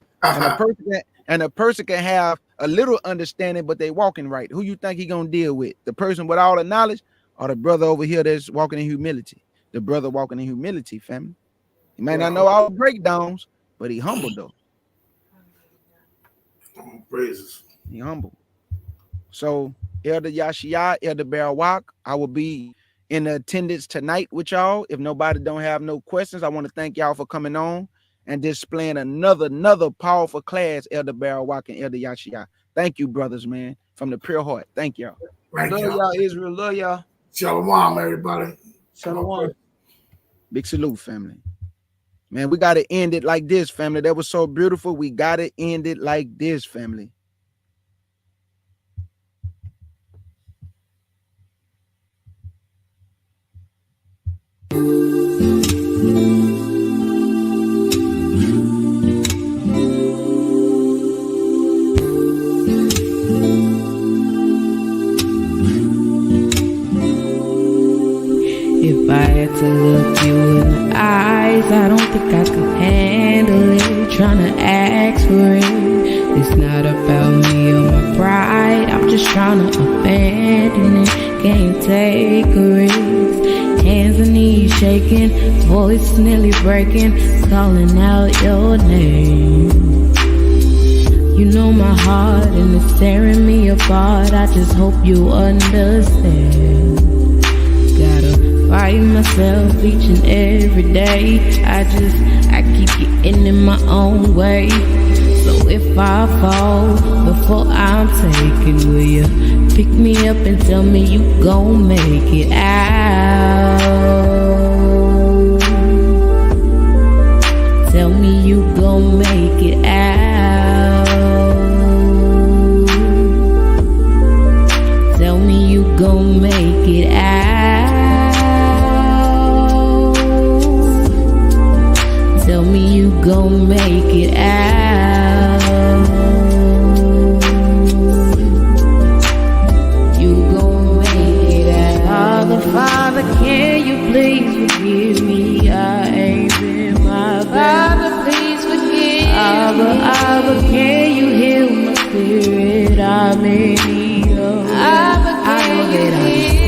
a person can have a little understanding, but they walking right. Who you think he gonna deal with? The person with all the knowledge, or the brother over here that's walking in humility? The brother walking in humility, family. He may not know all the breakdowns, but he humble though. Praises. He humble. So Elder Yashia, Elder Barawak, I will be in attendance tonight with y'all. If nobody don't have no questions, I want to thank y'all for coming on and displaying another powerful class, Elder Barawak and Elder Yashia. Thank you, brothers, man, from the pure heart. Thank y'all. Right, Love y'all, Israel. Love y'all. Shalom, everybody. Shalom. Big salute, family. Man, we got to end it like this, family. That was so beautiful. We got to end it like this, family. If I had to look you in the eyes, I don't think I could handle it. Tryna ask for it. It's not about me or my pride. I'm just tryna abandon it. Can't take a risk. Hands and knees shaking, voice nearly breaking, calling out your name. You know my heart and it's tearing me apart. I just hope you understand. Gotta fight myself each and every day. I keep getting in my own way. So if I fall before I'm taken, will you pick me up and tell me you gon' make it out? Tell me you gon' make it out. Tell me you gon' make it out. Tell me you gon' make it out. You gon' make it out. Father, can you please forgive me? I ain't been my best. Father, please forgive me. Abba, can you heal my spirit? I'm in need of it. I know that I can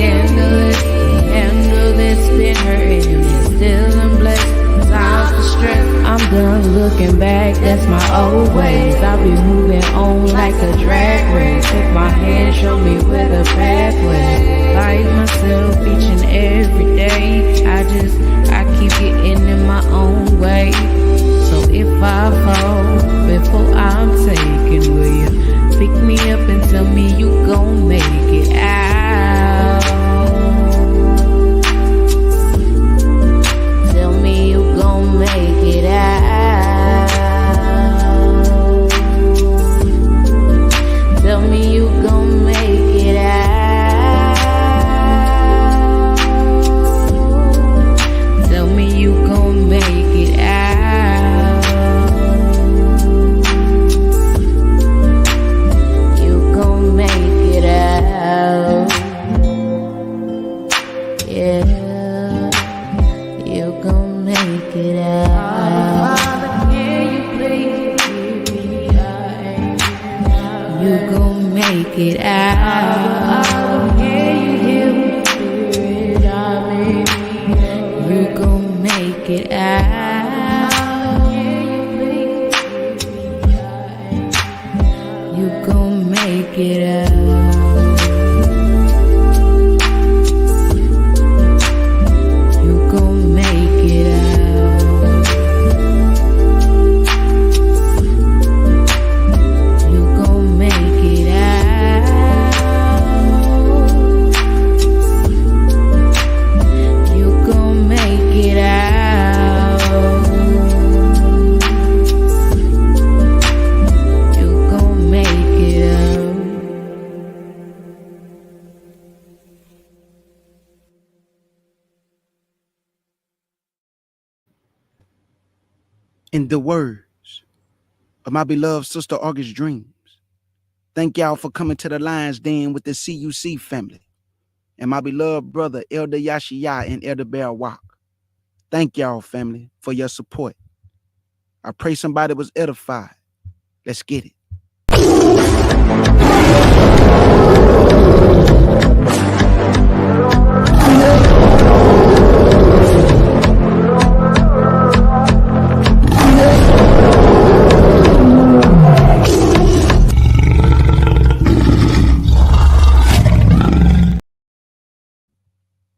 handle this, been hurting and still I'm blessed. Time for strength. I'm done looking back, that's my old ways. I'll be moving on like a drag race. Take my hand, show me where the pathway. Fight myself each and every day. I keep getting in my own way. So if I fall before I'm taken, will you pick me up and tell me you gon' make it out? Tell me you gon' make it out. Tell me you gon' make it out. Tell me you gon' make it out. You gon' make it out. Yeah, you gon' make it out. Father, can you please forgive me? You gon' make it out. Can you heal my spirit? I'm in need. You gon' make it out. Can you please forgive me? You gon' make it out. You gon' make it out. In the words of my beloved sister August Dreams, thank y'all for coming to the Lions Den with the CUC family and my beloved brother Elder Yashiyah and Elder Bear Walk. Thank y'all, family, for your support. I pray somebody was edified. Let's get it.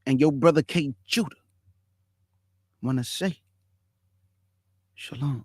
And your brother K. Judah wanna say, Shalom.